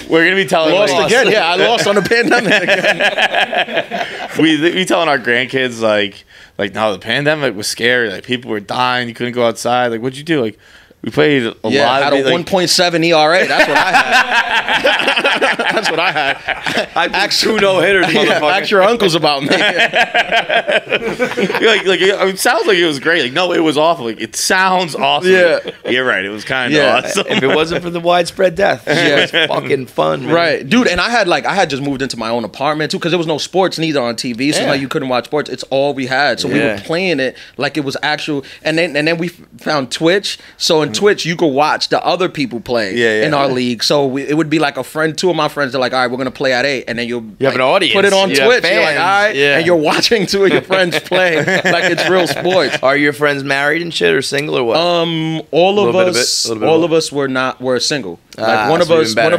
we're gonna be telling lost again. Yeah, I lost on the pandemic again. we telling our grandkids like no, the pandemic was scary. Like people were dying. You couldn't go outside. Like what'd you do? Like We played a lot. Had a 1.7 ERA. That's what I had. That's what I had. I asked 2 no-hitters, motherfucker. Ask your uncles about me. It sounds like it was great. Like, no, it was awful. Like, it sounds awesome. Yeah. You're right. It was kind of awesome. If it wasn't for the widespread death, it was fucking fun, man. Right, dude. And I had just moved into my own apartment too, because there was no sports neither on TV, so like you couldn't watch sports. It's all we had, so we were playing it like it was actual. And then we found Twitch. So in Twitch, you could watch the other people play in our league. So it would be like a friend. 2 of my friends are like, all right, we're gonna play at 8, and then you have an audience. Put it on You Twitch. You're like, all right, and you're watching 2 of your friends play like it's real sports. Are your friends married and shit, or single, or what? All of us were single. Like one of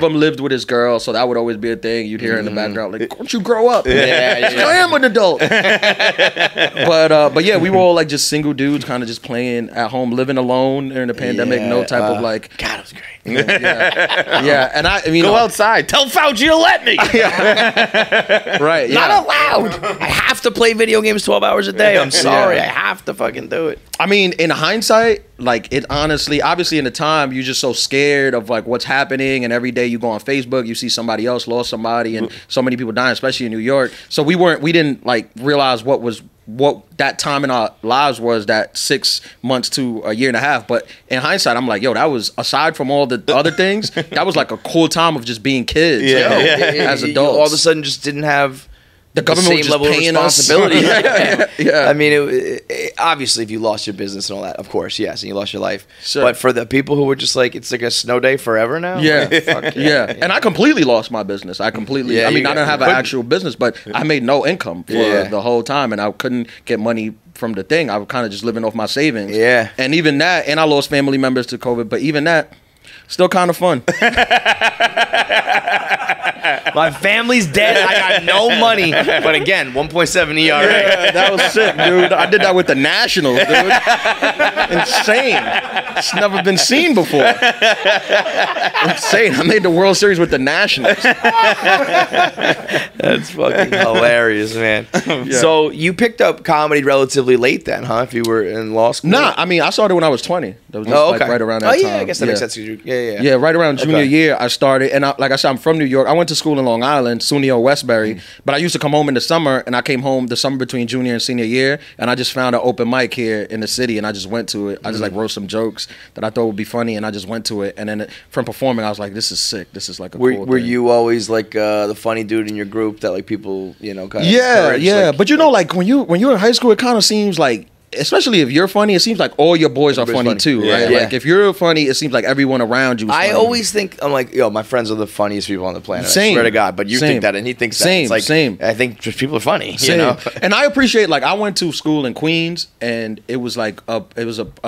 them lived with his girl, so that would always be a thing. You'd hear in the background, like, "Won't you grow up?" I am an adult. But yeah, we were all like just single dudes, kind of just playing at home, living alone during the pandemic. No type of like, God, it was great. And I mean, go outside. Tell Fauci to let me. Right? Yeah. Not allowed. I have to play video games 12 hours a day. I'm sorry. I have to fucking do it. I mean, in hindsight, like it honestly, obviously in the time, you're just so scared of like what's happening, and every day you go on Facebook, you see somebody else lost somebody, and so many people dying, especially in New York. So we didn't like realize what that time in our lives was, that 6 months to a year and a half. But in hindsight, I'm like, yo, that was, aside from all the other things, that was like a cool time of just being kids as adults. All of a sudden just didn't have the government was just paying responsibility. Yeah. I mean, it, obviously, if you lost your business and all that, of course, yes, and you lost your life. Sure. But for the people who were just like, it's like a snow day forever now. Yeah, like, fuck And I completely lost my business. I completely. I mean, I don't have an actual business, but I made no income for the whole time, and I couldn't get money from the thing. I was kind of just living off my savings. Yeah. And even that, and I lost family members to COVID, but even that, still kind of fun. My family's dead. I got no money. But again, 1.7 ERA. Yeah, that was sick, dude. I did that with the Nationals, dude. Insane. It's never been seen before. Insane. I made the World Series with the Nationals. That's fucking hilarious, man. So you picked up comedy relatively late then, huh? If you were in law school? Nah, I mean, I started when I was 20. That was just like right around that time. I guess that makes sense. Yeah, right around junior year, I started. And like I said, I'm from New York. I went to school in Long Island, SUNY Westbury. But I used to come home in the summer, and I came home the summer between junior and senior year, and I just found an open mic here in the city, and I just went to it. I just like wrote some jokes that I thought would be funny, and I just went to it. And then from performing, I was like, this is sick. This is like a cool thing. Were you always like the funny dude in your group that like people, you know, kind of encourage? Like, but you know, like when you're in high school, it kind of seems like, especially if you're funny, it seems like all your boys are funny too, right? Yeah. Like if you're funny, it seems like everyone around you is funny. I always think, I'm like, yo, my friends are the funniest people on the planet. Same. I swear to God. But you think that, and he thinks that. It's like, I think just people are funny, you know? And I appreciate, like, I went to school in Queens, and it was like a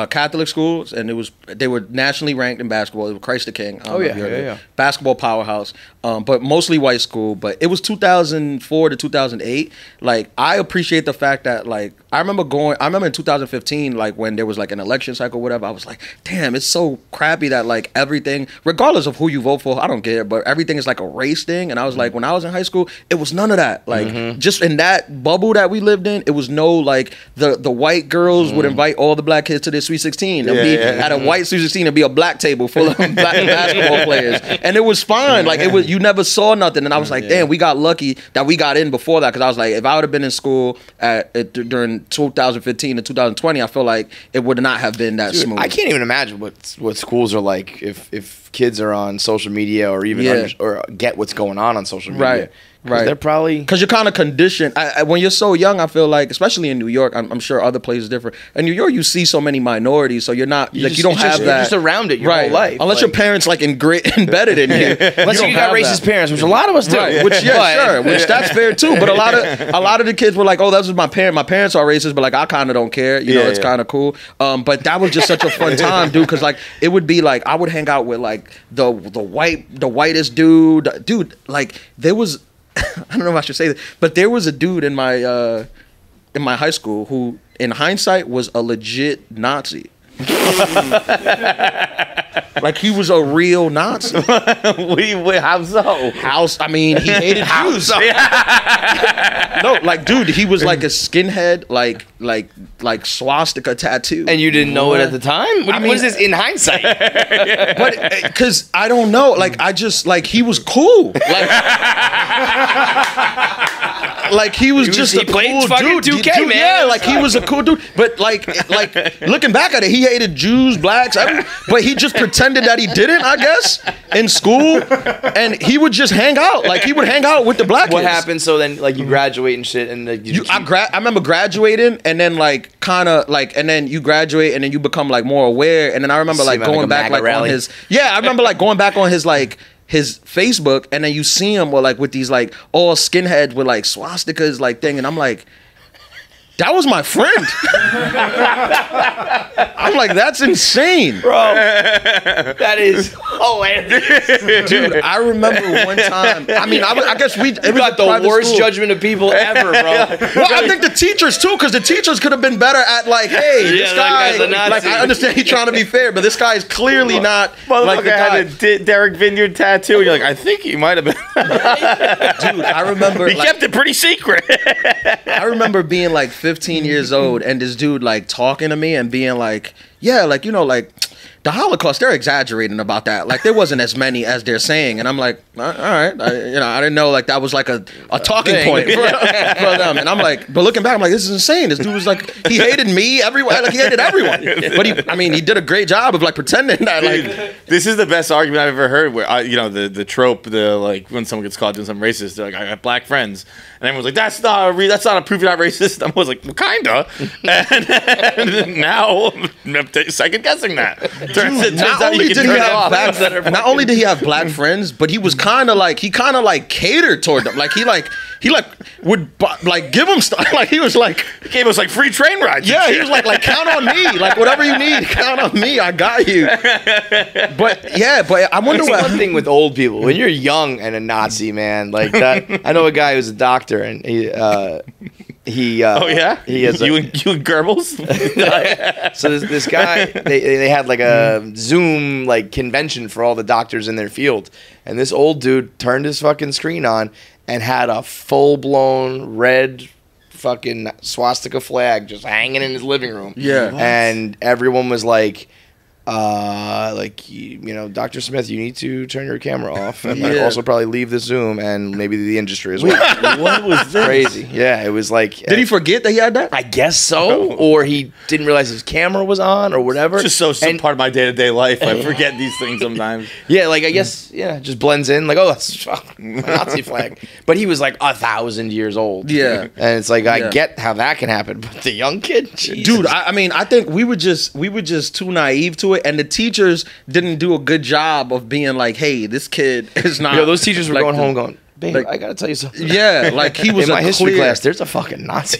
Catholic school, and they were nationally ranked in basketball. It was Christ the King. Basketball powerhouse, but mostly white school. But it was 2004 to 2008. Like, I appreciate the fact that, like, I remember in 2015, like when there was like an election cycle, whatever, I was like, damn, it's so crappy that like everything, regardless of who you vote for, I don't care, but everything is like a race thing. And I was like, when I was in high school, it was none of that. Like just in that bubble that we lived in, it was no like the white girls would invite all the black kids to their Sweet 16. At a white Sweet 16, there'd be a black table full of black basketball players, and it was fine. Like it was, you never saw nothing. And I was like, damn, we got lucky that we got in before that, because I was like, if I would have been in school during 2015 to 2020, I feel like it would not have been that smooth. I can't even imagine what schools are like if kids are on social media or even or get what's going on social media. Right. They're probably, because you're kind of conditioned. When you're so young, I feel like, especially in New York, I'm sure other places different. In New York, you see so many minorities, so you're not like, you don't have that. You're just around it your whole life, unless your parents like embedded in you. Unless you got racist parents, which a lot of us do. Right. Which which that's fair too. But a lot of the kids were like, oh, that's my parent. My parents are racist, but like I kind of don't care. You know, it's kind of cool. But that was just such a fun time, dude. Because like it would be like I would hang out with like the whitest dude. Like there was. I don't know if I should say that, but there was a dude in my high school who, in hindsight, was a legit Nazi. Like he was a real Nazi. How so? I mean, he hated Jews. No, like, dude, he was like a skinhead, like swastika tattoo. And you didn't know it at the time? What is this in hindsight? But because I don't know, like I just like he was cool. Like he was just a cool dude. 2K, man. Yeah, like he was a cool dude. But like looking back at it, he hated Jews, blacks, but he just pretended that he didn't, I guess, in school. And he would just hang out. Like he would hang out with the black kids. What happened? So then like you graduate and shit and I remember graduating and then like kind of like and then you graduate and then you become like more aware. And then I remember like going back like on his I remember like going back on his like his Facebook, and then you see him with these like all skinheads with like swastikas like thing, and I'm like, that was my friend. I'm like, that's insane, bro. That is hilarious, dude. I remember one time. I mean, I guess it got the worst judgment of people ever, bro. Well, I think the teachers too, because the teachers could have been better at like, hey, this guy. Like, I understand he's trying to be fair, but this guy is clearly not like the guy. Had a Derek Vineyard tattoo, and you're like, I think he might have been. Dude, I remember he kept it pretty secret. I remember being like 15 years old and this dude like talking to me and being like, yeah, like, you know, like the Holocaust, they're exaggerating about that. Like there wasn't as many as they're saying. And I'm like, all right. I didn't know like that was like a talking point for them. And I'm like, but looking back, I'm like, this is insane. This dude was like, he hated me everywhere. Like he hated everyone. But he did a great job of like pretending that like. This is the best argument I've ever heard where, the trope, like when someone gets caught doing something racist, they're like, I have black friends. And everyone's like, that's not a proof you're not racist. I was like, well, kinda. And now I'm second guessing that. Not only did he have black friends, but he was kind of like catered toward them. Like he would like give them stuff. Like he was like he gave us like free train rides. Yeah, he was like count on me. Like whatever you need, count on me. I got you. But I wonder what one thing with old people when you're young and a Nazi, man, like that. I know a guy who's a doctor and he he has you and Goebbels. So this guy they had like a Zoom like convention for all the doctors in their field, and this old dude turned his fucking screen on and had a full-blown red fucking swastika flag just hanging in his living room. Yeah. And everyone was like, Dr. Smith, you need to turn your camera off and also probably leave the Zoom and maybe the industry as well. What was this? Crazy. Yeah, it was like. Did he forget that he had that? I guess so, or he didn't realize his camera was on, or whatever. It's just so part of my day-to-day life. I forget these things sometimes. Yeah, like I guess it just blends in. Like, oh, that's a Nazi flag, but he was like 1,000 years old. Yeah, and it's like I get how that can happen, but the young kid, Jesus. Dude, I think we were just too naive to it, and the teachers didn't do a good job of being like, hey, this kid is not. Those teachers were going home going, babe, I gotta tell you something. Yeah, like he was in my history class. There's a fucking Nazi.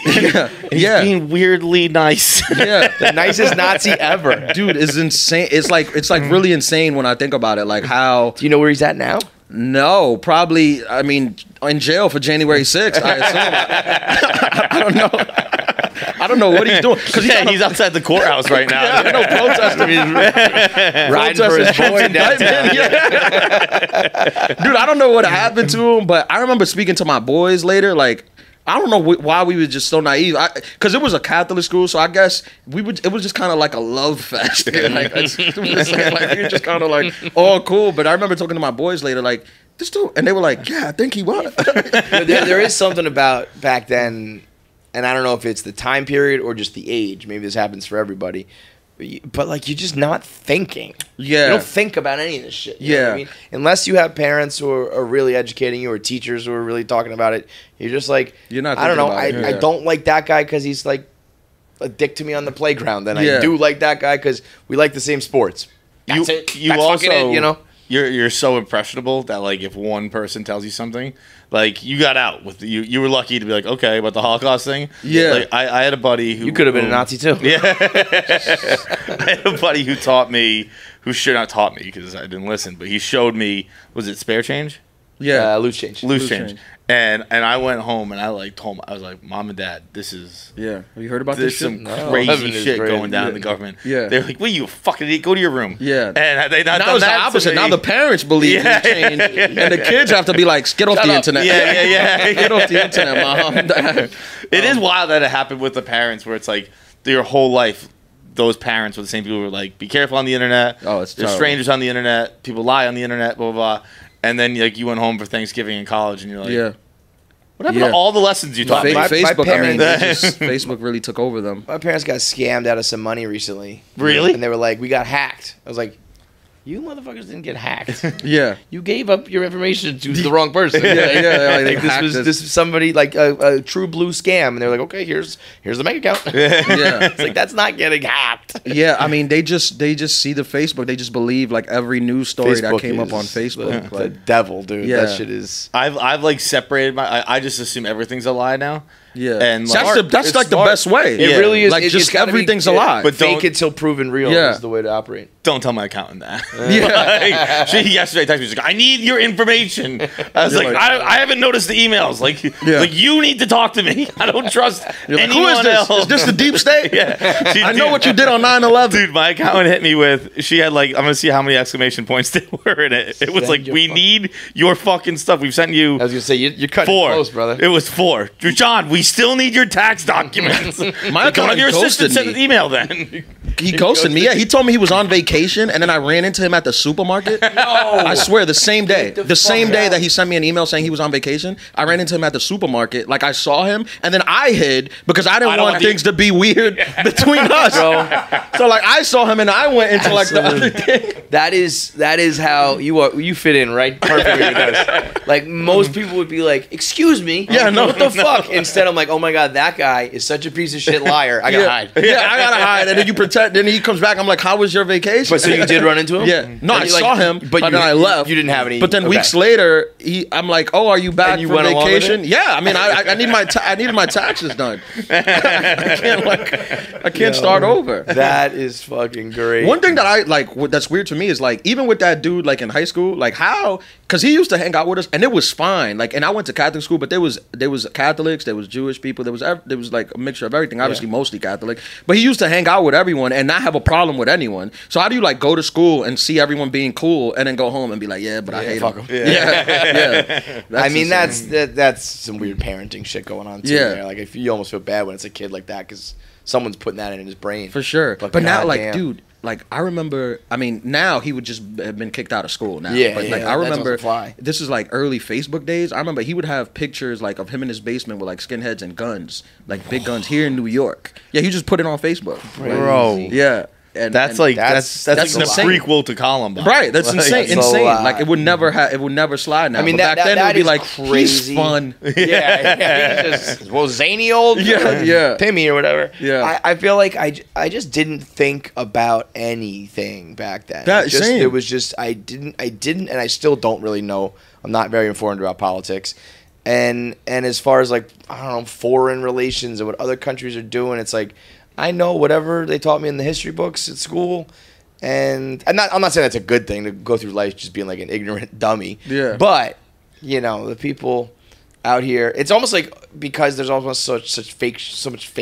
He's being weirdly nice. Yeah, the nicest Nazi ever. Dude, it's insane. It's like really insane when I think about it. Like how. Do you know where he's at now? No, probably. I mean, in jail for January 6th. I assume. I don't know. I don't know what he's doing. He's outside the courthouse right now. Yeah, I know, protesting. He's riding for his boy downtown. Dude, I don't know what happened to him, but I remember speaking to my boys later. Like, I don't know why we were just so naive. Because it was a Catholic school, so I guess it was just kind of like a love fest. We were just kind of like, oh, cool. But I remember talking to my boys later, like, this dude, and they were like, yeah, I think he was. There is something about back then. And I don't know if it's the time period or just the age. Maybe this happens for everybody. But like, you're just not thinking. Yeah. You don't think about any of this shit. You know what I mean? Unless you have parents who are really educating you or teachers who are really talking about it. You're just like, you're not I don't know. I don't like that guy because he's like a dick to me on the playground. Then I do like that guy because we like the same sports. That's it. You That's also, it, you know? You're so impressionable that like if one person tells you something, like you got out with you were lucky to be like, okay, about the Holocaust thing. Yeah, like I had a buddy who you could have been a Nazi too. Yeah, I had a buddy who taught me, who should not taught me because I didn't listen, but he showed me, was it spare change? Yeah, loose change. Loose change. And I went home and I like told I was like, Mom and Dad, this is Have you heard about there's this some crazy shit going down in the government. They're like, well, you fucking idiot, go to your room. And they not now it's the opposite. Now the parents believe it's changed, and the kids have to be like, get off the internet. Get off the internet, Mom. Dad. It is wild that it happened with the parents, where it's like your whole life. Those parents were the same people who were like, be careful on the internet. There's strangers on the internet. People lie on the internet. Blah blah blah. And then like you went home for Thanksgiving in college, and you're like, what happened to all the lessons you taught me? Facebook, Facebook really took over them. My parents got scammed out of some money recently. Really? And they were like, we got hacked. I was like, you motherfuckers didn't get hacked. You gave up your information to the wrong person. Like this is somebody like a true blue scam, and they're like, okay, here's the bank account. It's like, that's not getting hacked. I mean, they just see the Facebook. They just believe like every news story that came up on Facebook. The devil, dude. That shit is. I've like separated I just assume everything's a lie now. And that's like the best way. It really is. Like just everything's a lie. But fake it till proven real is the way to operate. Don't tell my accountant that. She yesterday texted me, she's like, I need your information. I was like, I haven't noticed the emails. Like you need to talk to me. I don't trust anyone who is this? else. Is this the deep state? I know what you did on 9/11. Dude, my accountant hit me with, she had like, I'm gonna see how many exclamation points there were in it. It was like, we need your fucking stuff. We've sent you. I was gonna say, you're cutting 4. close, brother. It was 4. John, we still need your tax documents. My accountant your assistant ghosted sent an me. email then. He ghosted me. Yeah, he told me he was on vacation, and then I ran into him at the supermarket. No, I swear, the same day. The same day that he sent me an email saying he was on vacation, I ran into him at the supermarket. Like, I saw him, and then I hid because I didn't want things to be weird between us. So, like, I saw him, and I went into, like, the other thing. That is how you fit in, right? Perfectly with us. Like, most people would be like, excuse me. What the fuck? Instead, I'm like, oh my God, that guy is such a piece of shit liar. I gotta hide. I gotta hide. And then you pretend. Then he comes back. I'm like, how was your vacation? But so you did run into him? Yeah. No, I saw him, but then I left. You didn't have any. But then weeks later, I'm like, oh, are you back from vacation? Yeah. I mean, I need I needed my taxes done. I can't start over. That is fucking great. One thing that I like that's weird to me is like, even with that dude like in high school, like how, because he used to hang out with us and it was fine. Like, and I went to Catholic school, but there was Catholics, there was Jewish people, there was like a mixture of everything. Obviously, mostly Catholic, but he used to hang out with everyone and not have a problem with anyone. So how do you like go to school and see everyone being cool and then go home and be like, yeah, but I hate them. I mean, that's some weird parenting shit going on too. There. Like, if you almost feel bad when it's a kid like that because someone's putting that in his brain. For sure. But now, like, dude, like, I remember, I mean, now he would just have been kicked out of school now. But like, I remember, this is like early Facebook days. I remember he would have pictures like of him in his basement with like skinheads and guns, like big guns here in New York. Yeah, he just put it on Facebook. Bro. Yeah. And that's like that's like a prequel to Columbine, right? That's insane. Insane. Like it would never slide now. I mean, back then it would be like crazy. He's fun. He's just zany old Pimmy or whatever. I feel like I just didn't think about anything back then. It was just I didn't, and I still don't really know. I'm not very informed about politics. And as far as like, I don't know, foreign relations and what other countries are doing, it's like, I know whatever they taught me in the history books at school, and I'm not saying that's a good thing to go through life just being like an ignorant dummy. Yeah. But you know, the people out here, it's almost like, because there's almost so much fake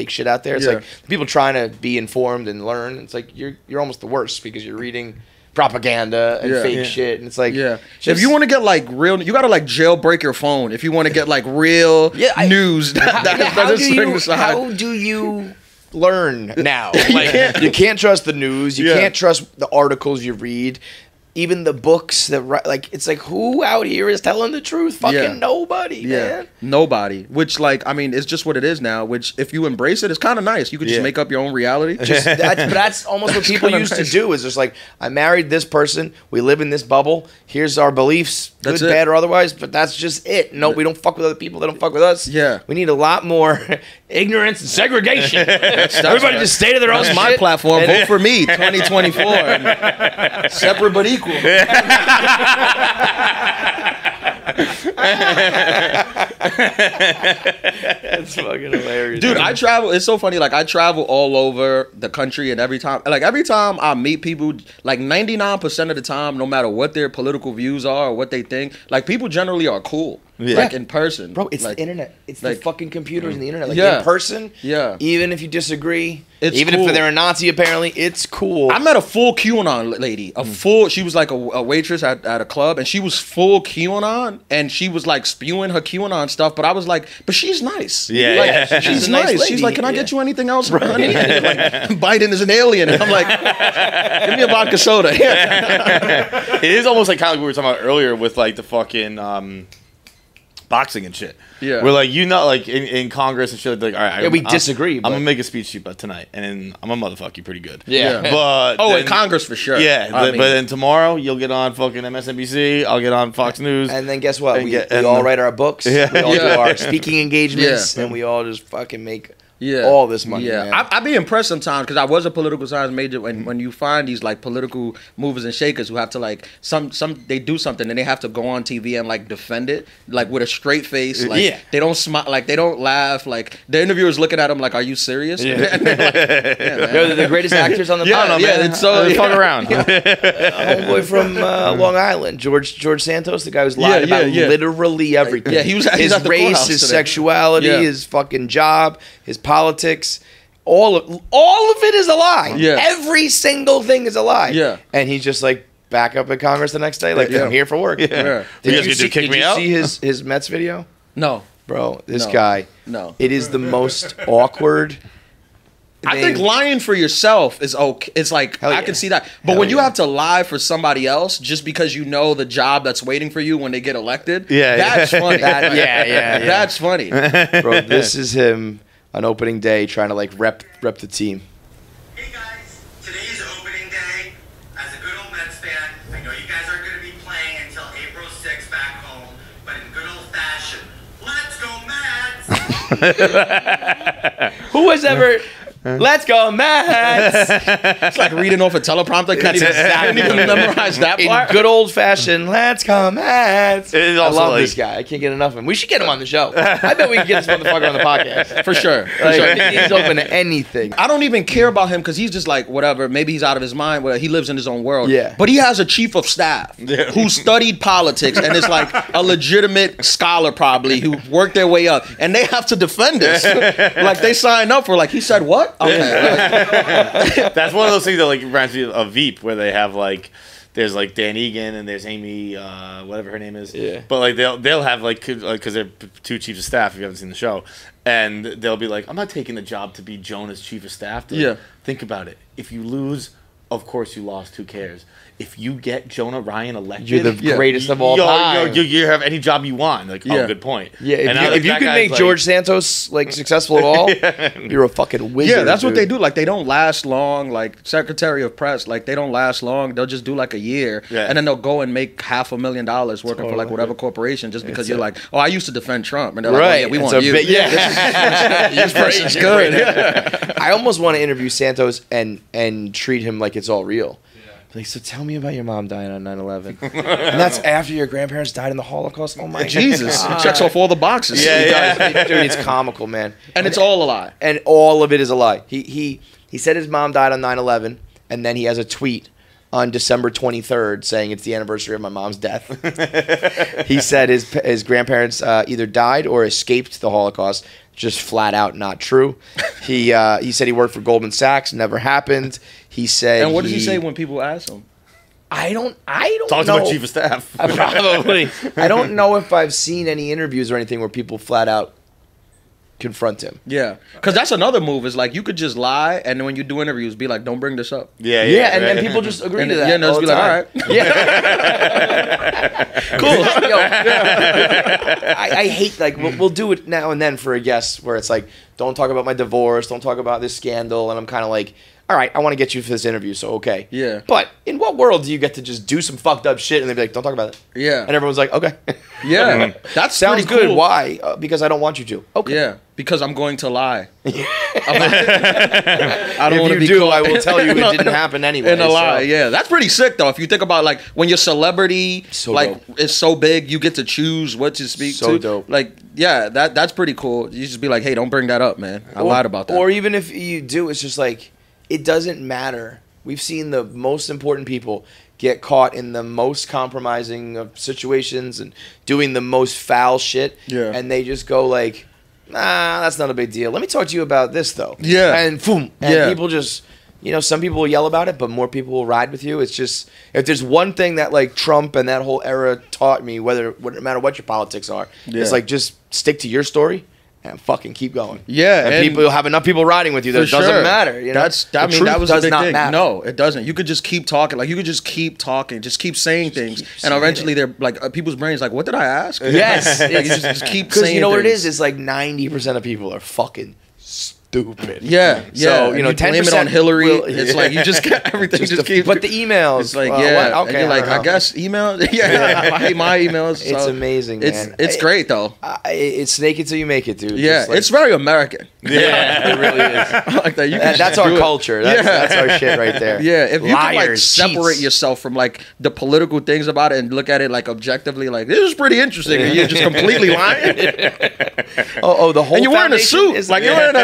shit out there. It's like the people trying to be informed and learn. It's like you're almost the worst because you're reading propaganda and fake shit, and it's like, if you want to get like real, you gotta like jailbreak your phone if you want to get like real news. How do you learn now? Like, you can't trust the news. You can't trust the articles you read. Even the books that like, it's like, who out here is telling the truth? Fucking nobody, man. Nobody. Which, like, I mean, it's just what it is now. Which, if you embrace it, it's kind of nice. You could just make up your own reality. That's almost what people used to do. Is just like, I married this person. We live in this bubble. Here's our beliefs, good, bad, or otherwise. But that's just it. No, we don't fuck with other people. They don't fuck with us. Yeah. We need a lot more ignorance and segregation. Everybody just stay to their own. That's my platform. Vote for me, 2024. Separate but equal. That's fucking hilarious. Dude, I travel. It's so funny. Like, I travel all over the country, and every time I meet people, like 99% of the time, no matter what their political views are or what they think, like, people generally are cool. Yeah. Like, in person. Bro, it's like, the internet. It's the fucking computers and the internet. Like, yeah. in person, yeah. Even if you disagree, it's even cool. if they're a Nazi, apparently, it's cool. I met a full QAnon lady. She was like a waitress at a club, and she was full QAnon, and she was like spewing her QAnon stuff, but I was like, but she's nice. Yeah, like, yeah. She's a nice nice. lady. She's like, can I get you anything else, honey? Like, Biden is an alien. And I'm like, give me a vodka soda. It is almost like kind of like we were talking about earlier with like the fucking boxing and shit. Yeah. We're like, like in Congress and shit, like, all right, we disagree. I'm gonna make a speech to you about tonight, and then I'm gonna motherfuck you pretty good. Yeah. But in Congress for sure. Yeah, but then tomorrow you'll get on fucking MSNBC. I'll get on Fox News. And then guess what? We all write our books. Yeah. We all do our speaking engagements, and we all just fucking make all this money. Yeah, man. I be impressed sometimes because I was a political science major. When you find these like political movers and shakers who have to like they do something and they have to go on TV and like defend it like with a straight face. Like they don't smile, like they don't laugh. Like the interviewer's looking at them like, "Are you serious?" Yeah. And they're like, they're the greatest actors on the planet. Yeah, it's so fuck around. Homeboy from Long Island, George Santos, the guy who's lied about literally everything. Yeah, he's his at the race, his today. sexuality, his fucking job, his politics. All of it is a lie. Yeah. Every single thing is a lie. Yeah. And he's just like back up at Congress the next day, like I'm here for work. Yeah. Did you see his Mets video? No. Bro, this guy. No. It is the most awkward. I think lying for yourself is okay. It's like, I can see that. But when you have to lie for somebody else just because you know the job that's waiting for you when they get elected, that's funny. That's funny. Bro, this is him on opening day trying to like rep the team. Hey guys, today is opening day. As a good old Mets fan, I know you guys aren't going to be playing until April 6th back home, but in good old fashion, let's go Mets! Who has ever... Let's go, Mets! It's like reading off a teleprompter. Can't even memorize that part. In good old fashioned, let's go, Mets! I love like, this guy. I can't get enough of him. We should get him on the show. I bet we can get this motherfucker on the podcast. For sure. He's open to anything. I don't even care about him because he's just like, whatever. Maybe he's out of his mind. He lives in his own world. Yeah. But he has a chief of staff who studied politics and is like a legitimate scholar probably who worked their way up. And they have to defend this. Like they signed up for like, he said what? Okay. That's one of those things that like reminds me of Veep, where they have like there's like Dan Egan and there's Amy whatever her name is. Yeah. But like they'll have like because they're two chiefs of staff if you haven't seen the show, and they'll be like, I'm not taking the job to be Jonah's chief of staff. Think about it. If you lose, of course you lost. Who cares? If you get Jonah Ryan elected, you're the greatest of all time. You have any job you want. Like, oh, good point. Yeah, if you can make George Santos like successful at all, you're a fucking wizard. Yeah, that's what they do. Like, they don't last long. Like, Secretary of Press, like, they don't last long. They'll just do like a year, and then they'll go and make $500,000 working for like whatever corporation just because you're like, oh, I used to defend Trump, and they're like, oh, yeah, we want you. This person's good. I almost want to interview Santos and treat him like it's all real. Like, so tell me about your mom dying on 9/11. And that's after your grandparents died in the Holocaust. Oh my Jesus. God. It checks off all the boxes. Yeah. Dude, it's comical, man. And it's all a lie. And all of it is a lie. He said his mom died on 9/11, and then he has a tweet on December 23rd saying it's the anniversary of my mom's death. He said his grandparents either died or escaped the Holocaust. Just flat out not true. He said he worked for Goldman Sachs. Never happened. He said. And what does he say when people ask him? I don't Talk know. to my chief of staff. Probably. I don't know if I've seen any interviews or anything where people flat out confront him. Yeah, because that's another move. Is like you could just lie, and then when you do interviews, be like, "Don't bring this up." Yeah, and then people just agree to that. Yeah, and they'll just be like, "All right." Yeah. Cool. Yo, I hate like we'll do it now and then for a guest where it's like, don't talk about my divorce, don't talk about this scandal, and I'm kind of like, all right, I want to get you for this interview, so okay. Yeah. But in what world do you get to just do some fucked up shit and they'd be like, don't talk about it? Yeah. And everyone's like, okay. Yeah. That sounds pretty good. cool. Why? Because I don't want you to. Okay. Yeah. Because I'm going to lie. I don't If want to you be do, caught. I will tell you it didn't happen anyway. In a lie, so. yeah. That's pretty sick, though. If you think about, like, when your celebrity, So like, dope. is so big, you get to choose what to speak So to. dope. Like, yeah, that's pretty cool. You just be like, hey, don't bring that up, man. I lied about that. Or even if you do, it's just like, it doesn't matter. We've seen the most important people get caught in the most compromising of situations and doing the most foul shit. Yeah. And they just go like, nah, that's not a big deal. Let me talk to you about this, though. Yeah. And boom. And Yeah. people just, you know, some people will yell about it, but more people will ride with you. It's just, if there's one thing that, like, Trump and that whole era taught me, no matter what your politics are, Yeah. it's like, just stick to your story and fucking keep going. Yeah, And people, you'll have enough people riding with you that it For doesn't sure. matter. You know? That was a does big not thing. matter. No, it doesn't. You could just keep talking. Like, you could just keep talking, just keep saying things, and eventually they're like, people's brains like, what did I ask? Yes. Like, you just keep Because saying. you know what it things. is? It's like 90% of people are fucking stupid. Yeah, yeah. So, you know, and you blame it 10% on Hillary. will- It's like you just get everything. Just keeps. But the emails. It's like, what? yeah. Okay. And you're like, don't know. I guess email. Yeah, I hate my emails. It's so amazing, man. It's great though. It's snake it till you make it, dude. Yeah, Just like- it's very American. Yeah, it really is. I like that. You can That's just our do it. culture. That's our shit right there. Yeah, if you can like Liars, separate cheats. yourself from like the political things about it and look at it like objectively, like this is pretty interesting, and you're just completely lying. The whole And you're wearing a foundation suit, is- like you're wearing a.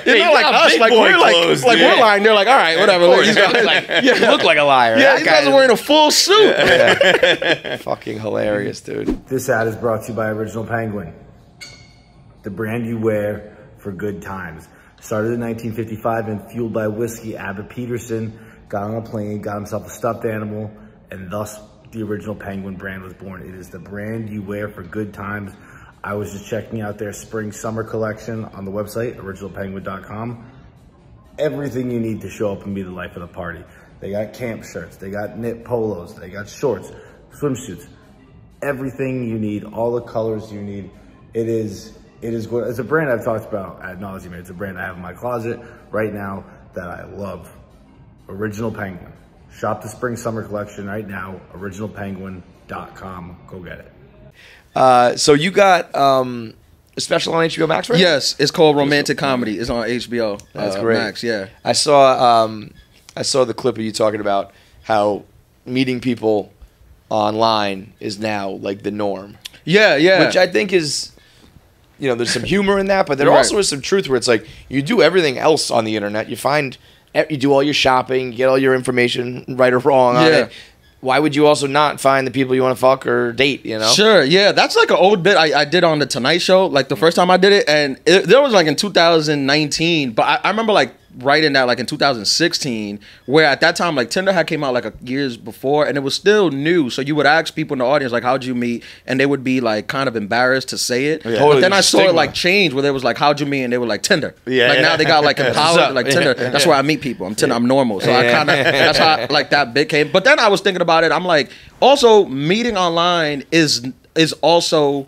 You're not like us, big like boy we're clothes, like dude. we're lying. They're like, all right, whatever. Of course, These guys, you look like a liar. yeah, That these guys guy are wearing a full suit. is fucking hilarious, dude. This ad is brought to you by Original Penguin, the brand you wear for good times. Started in 1955 and fueled by whiskey, Abbott Peterson got on a plane, got himself a stuffed animal, and thus the Original Penguin brand was born. It is the brand you wear for good times. I was just checking out their spring summer collection on the website, originalpenguin.com. Everything you need to show up and be the life of the party. They got camp shirts, they got knit polos, they got shorts, swimsuits, everything you need, all the colors you need. It is good. It's a brand I've talked about ad nauseum. It's a brand I have in my closet right now that I love. Original Penguin. Shop the spring summer collection right now, originalpenguin.com. Go get it. So you got a special on HBO Max, right? Yes, it's called Romantic Comedy. It's on HBO. That's great. Max, yeah. I saw the clip of you talking about how meeting people online is now like the norm. Yeah, yeah. Which I think is, you know, there's some humor in that, but there Right. also is some truth where it's like you do everything else on the internet. You do all your shopping, you get all your information, right or wrong on it. Why would you also not find the people you want to fuck or date, you know? Sure, yeah. That's like an old bit I did on The Tonight Show, like the first time I did it. And there was like in 2019, but I remember like writing that like in 2016, where at that time like Tinder had came out like years before and it was still new. So you would ask people in the audience like, how'd you meet? And they would be like kind of embarrassed to say it. Yeah. But Totally, then I saw it stigma. like change where they was like, how'd you meet? And they were like Tinder. Yeah, like yeah. now they got like empowered like Tinder. That's where I meet people. I'm Tinder. I'm normal. So I kind of that's how like that bit came. But then I was thinking about it. I'm like, also meeting online is also,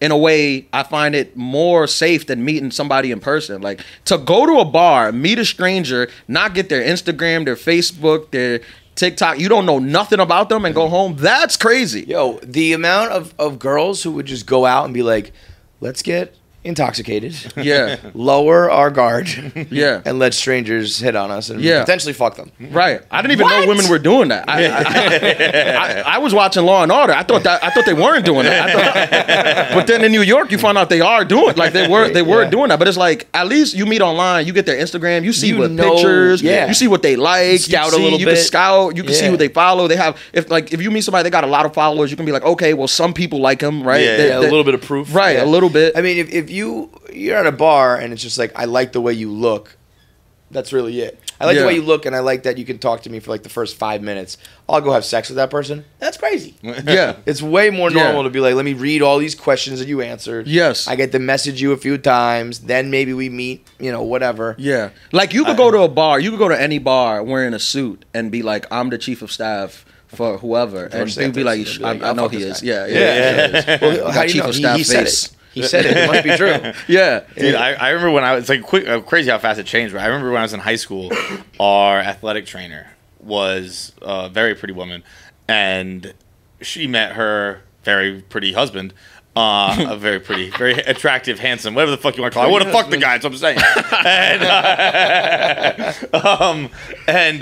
in a way, I find it more safe than meeting somebody in person. Like, to go to a bar, meet a stranger, not get their Instagram, their Facebook, their TikTok, you don't know nothing about them and go home, that's crazy. Yo, the amount of girls who would just go out and be like, let's get intoxicated. Yeah. Lower our guard. Yeah. And let strangers hit on us and Yeah. potentially fuck them. Right. I didn't even know women were doing that. I was watching Law and Order. I thought they weren't doing that. But then in New York, you find out they are doing like they were doing that. But it's like at least you meet online, you get their Instagram, you see You what know- pictures, yeah. you see what they like, Scout a you little can bit. scout, you can see Yeah. who they follow. They have if you meet somebody they got a lot of followers, you can be like, okay, well some people like him, right? Yeah, a little bit of proof. Right, Yeah. a little bit. I mean, if you're at a bar and it's just like, I like the way you look, that's really it. I like the Yeah. way you look, and I like that you can talk to me for like the first 5 minutes. I'll go have sex with that person. That's crazy. Yeah. It's way more Yeah. normal to be like, let me read all these questions that you answered. Yes. I get to message you a few times. Then maybe we meet, you know, whatever. Yeah. Like you could go to a bar, you could go to any bar wearing a suit and be like, I'm the chief of staff for whoever. And Santos. he'll be like, They'll be like, I I'll know fuck he this is. guy. Yeah. Well, He how got do you chief know? of staff He said face. it. He said it. It must be true. Yeah. Dude, I remember when I was like crazy how fast it changed. But I remember when I was in high school, our athletic trainer was a very pretty woman, and she met her very pretty husband. A very pretty, very attractive, handsome, whatever the fuck you want to call it. I want to fuck the guy, that's what I'm saying. And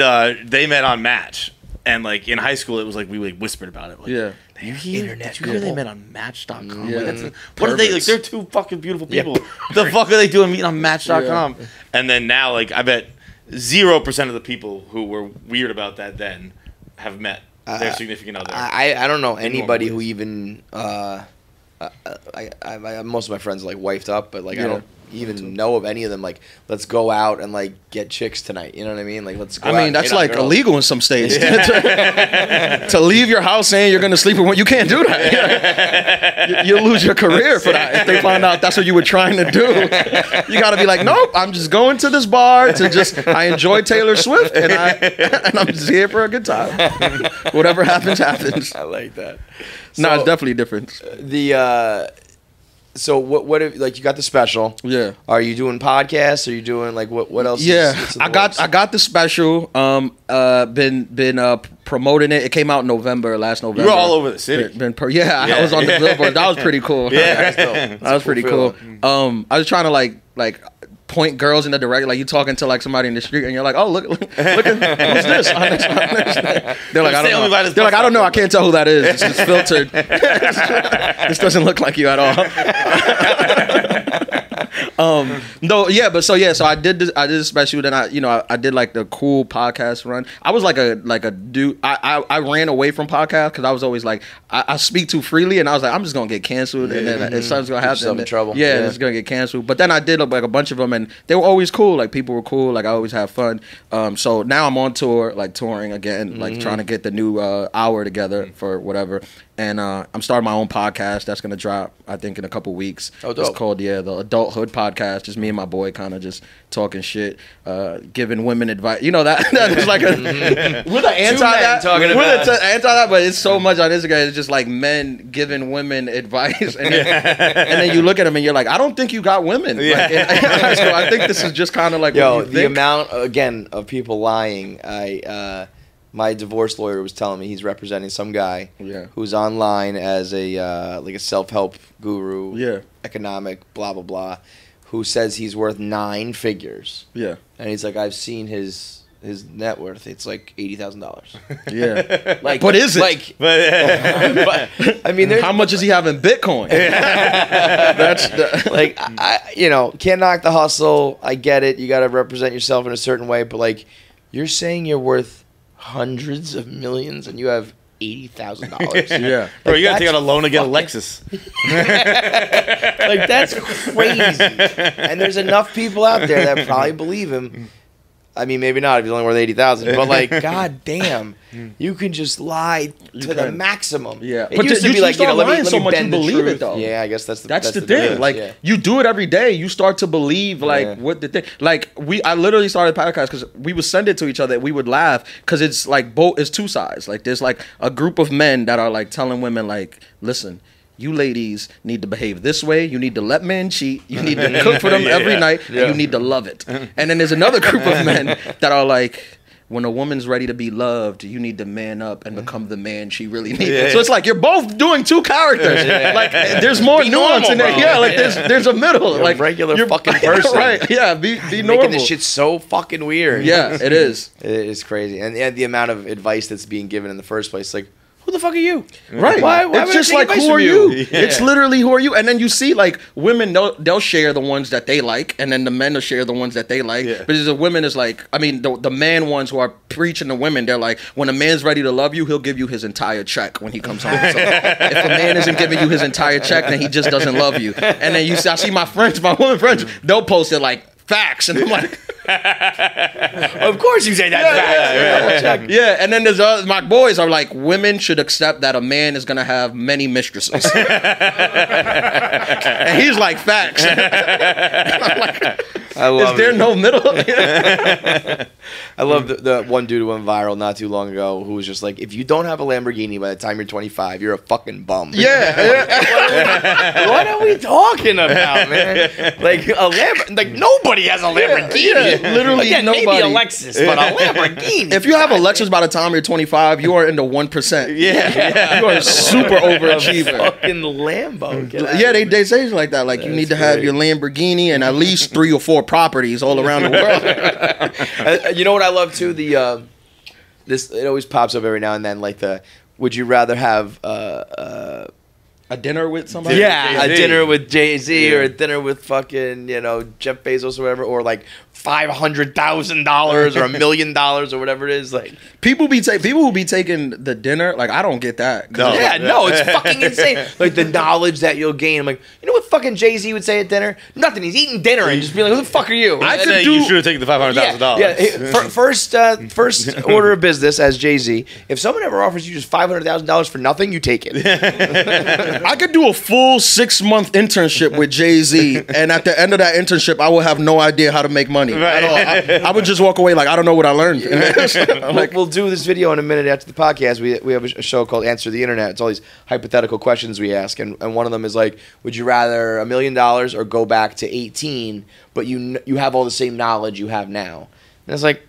they met on Match. And like in high school, it was like we like whispered about it. Like, Yeah. Did you hear they met on Match.com? Yeah. Like, what are they like? They're two fucking beautiful people. What the fuck are they doing meeting on Match.com? Yeah. And then now, like, I bet 0% of the people who were weird about that then have met their significant other. I don't know anybody who even. Most of my friends are like wifed up, but like I don't even know of any of them. Like, let's go out and like get chicks tonight. You know what I mean? Like, let's go. I mean, that's like illegal in some states. To leave your house saying you're going to sleep with one, you can't do that. You'll lose your career for that if they find out that's what you were trying to do. You got to be like, nope, I'm just going to this bar to just. I enjoy Taylor Swift and I'm just here for a good time. Whatever happens, happens. I like that. No, it's definitely different. So what if, like, you got the special? Yeah. Are you doing podcasts? Are you doing like what else? Yeah, I got the special. Been promoting it. It came out last November. You were all over the city. I was on the billboard. That was pretty cool. Yeah, that was pretty cool. I was trying to like point girls in the direction, like you talking to like somebody in the street and you're like, oh look at who's this? They're like, I don't know. They're like, I don't know. I can't tell who that is. It's filtered. This doesn't look like you at all. So I did a special. Then I did like the cool podcast run. I was like a dude. I ran away from podcasts because I was always like I speak too freely, and I was like I'm just gonna get canceled, and then something's gonna happen. In trouble. Yeah, it's gonna get canceled. But then I did like a bunch of them, and they were always cool. Like people were cool. Like I always have fun. So now I'm on tour, like touring again, like trying to get the new hour together for whatever. And I'm starting my own podcast that's gonna drop, I think, in a couple weeks. Oh, dope. It's called the Adulthood Podcast. Just me and my boy, kind of just talking shit, giving women advice. You know that is like we're the anti that. We're the anti that, but it's so much on Instagram. It's just like men giving women advice, and then you look at them and you're like, I don't think you got women. Yeah. Like, so I think this is just kind of like the amount again of people lying. My divorce lawyer was telling me he's representing some guy who's online as a like a self-help guru, economic, blah, blah, blah, who says he's worth 9 figures. Yeah. And he's like, I've seen his net worth. It's like $80,000. Yeah. Like, what is it? Like, but I mean, how much does he have in Bitcoin? That's like, can't knock the hustle. I get it. You got to represent yourself in a certain way. But like, you're saying you're worth hundreds of millions and you have $80,000. Yeah, bro, you gotta take out a loan to get a Lexus. Like, that's crazy. And there's enough people out there that probably believe him. I mean, maybe not if he's only worth 80,000, but like, god damn, you can just lie to the maximum. Yeah, it used to be like, let me so much bend you the believe truth. it though. Yeah, I guess that's the thing. difference. Like, you do it every day. You start to believe like what the thing. Like I literally started a podcast because we would send it to each other. We would laugh because it's like it's two sides. Like there's like a group of men that are like telling women like, listen, you ladies need to behave this way. You need to let men cheat. You need to cook for them every night. And you need to love it. And then there's another group of men that are like, when a woman's ready to be loved, you need to man up and become the man she really needs. Yeah. So it's like you're both doing two characters. Yeah. Like there's more nuance in there. Yeah, like there's a middle. You're like a regular fucking person. Right. Yeah, be normal. Making this shit so fucking weird. Yeah, it is. It is crazy. And the amount of advice that's being given in the first place, like, who the fuck are you? Right. Why it's just like, who are you? Yeah. It's literally, who are you? And then you see, like, women, they'll share the ones that they like, and then the men will share the ones that they like. Yeah. But the women is like, I mean, the man ones who are preaching to women, they're like, when a man's ready to love you, he'll give you his entire check when he comes home. So if a man isn't giving you his entire check, then he just doesn't love you. And then I see my women friends, they'll post it like, facts, and I'm like, of course you say that. Yeah, and then there's my boys are like, women should accept that a man is gonna have many mistresses. And he's like, facts. I'm like, I love is there no middle? I love the one dude who went viral not too long ago who was just like, if you don't have a Lamborghini by the time you're 25, you're a fucking bum. Yeah. What are we talking about, man? Like like nobody has a Lamborghini. Yeah, literally Again, nobody. maybe a Lexus, but a Lamborghini. If you have a Lexus by the time you're 25, you are in the 1%. Yeah. You are super overachiever. Fucking Lambo. Yeah, they say it like that. Like you need to have your Lamborghini and at least 3 or 4 properties all around the world. You know what I love too? This it always pops up every now and then. Like would you rather have a dinner with somebody? Yeah, a dinner with Jay-Z or a dinner with fucking Jeff Bezos or whatever, or like $500,000 or $1 million or whatever it is. Like people who be taking the dinner, like I don't get that. No. Yeah, no, it's fucking insane. Like the knowledge that you'll gain. I'm like, you know what fucking Jay-Z would say at dinner? Nothing. He's eating dinner and just be like, who the fuck are you? I could you should have taken the $500,000. Yeah. First order of business as Jay-Z. If someone ever offers you just $500,000 for nothing, you take it. I could do a full 6-month internship with Jay-Z, and at the end of that internship, I will have no idea how to make money at all. I would just walk away like I don't know what I learned. We'll do this video in a minute after the podcast. We have a show called Answer the Internet. It's all these hypothetical questions we ask, and one of them is like, would you rather $1 million or go back to 18, but you have all the same knowledge you have now? And it's like,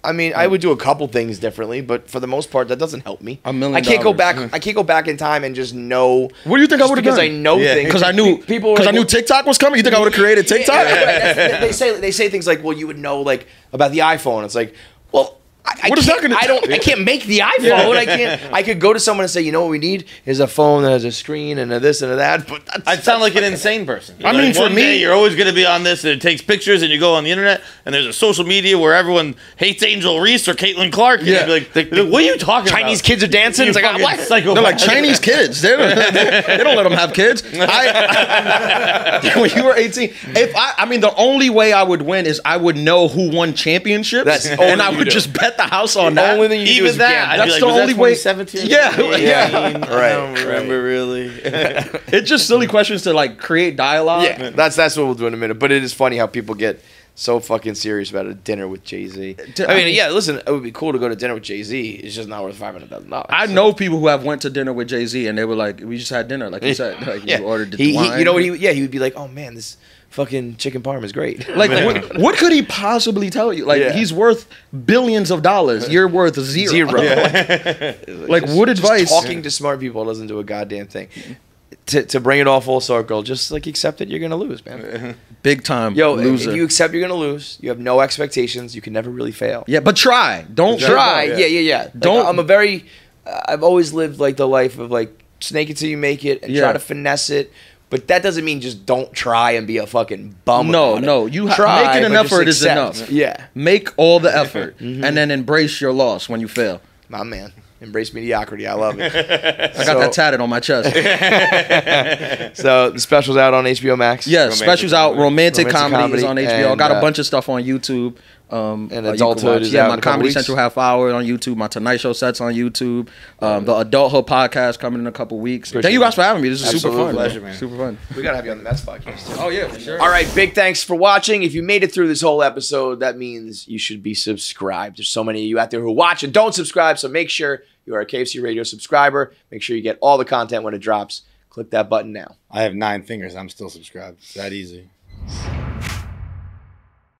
I mean, I would do a couple things differently, but for the most part, that doesn't help me. $1 million. I can't go back. I can't go back in time and just know. What do you think I would have done? Because I know things. Because I knew people. Because I knew TikTok was coming. You think I would have created TikTok? Yeah, they say things like, "Well, you would know like about the iPhone." It's like, well. I can't make the iPhone. I could go to someone and say, you know what we need is a phone that has a screen and a this and a that. But I'd sound like an insane person. I mean, for me, you're always going to be on this, and it takes pictures, and you go on the internet, and there's a social media where everyone hates Angel Reese or Caitlin Clark. And you'd be like, what are you talking about? Chinese kids are dancing. It's like, what? They're like Chinese kids. They don't let them have kids. When you were 18, I mean, the only way I would win is I would know who won championships, and I would just bet the house on that. Only thing you do is that. That's the only way. 17? Yeah. I don't remember really. It's just silly questions to like create dialogue. Yeah, that's what we'll do in a minute. But it is funny how people get so fucking serious about a dinner with Jay-Z. I mean, yeah, listen, it would be cool to go to dinner with Jay-Z. It's just not worth $500,000. I know people who have went to dinner with Jay-Z and they were like, we just had dinner, like you said. Like you ordered the wine. You know what he would be like, oh man, this fucking chicken parm is great. Like, what could he possibly tell you? Like, he's worth billions of dollars. You're worth zero. Like, what advice? Talking to smart people doesn't do a goddamn thing. To bring it all full circle, just like accept it, you're gonna lose, man. Big time. Yo, loser. If you accept you're gonna lose, you have no expectations. You can never really fail. Yeah, but try. Don't try. Yeah. Like, I've always lived like the life of like snake it till you make it and try to finesse it. But that doesn't mean just don't try and be a fucking bum. No. You try, making an effort is enough. Yeah. Make all the effort and then embrace your loss when you fail. My man. Embrace mediocrity. I love it. I got that tatted on my chest. So the special's out on HBO Max. Yeah, special's out. Romantic comedy is on HBO. I got a bunch of stuff on YouTube. And Adulthood is out my Comedy Central half hour on YouTube. My Tonight Show sets on YouTube. The Adulthood podcast coming in a couple weeks. Thank you guys for having me. This is super fun. Pleasure, man. Super fun. We gotta have you on the Mets podcast too. Oh yeah, for sure. All right, big thanks for watching. If you made it through this whole episode, that means you should be subscribed. There's so many of you out there who watch and don't subscribe, so make sure you are a KFC Radio subscriber. Make sure you get all the content when it drops. Click that button now. I have 9 fingers. I'm still subscribed. It's that easy.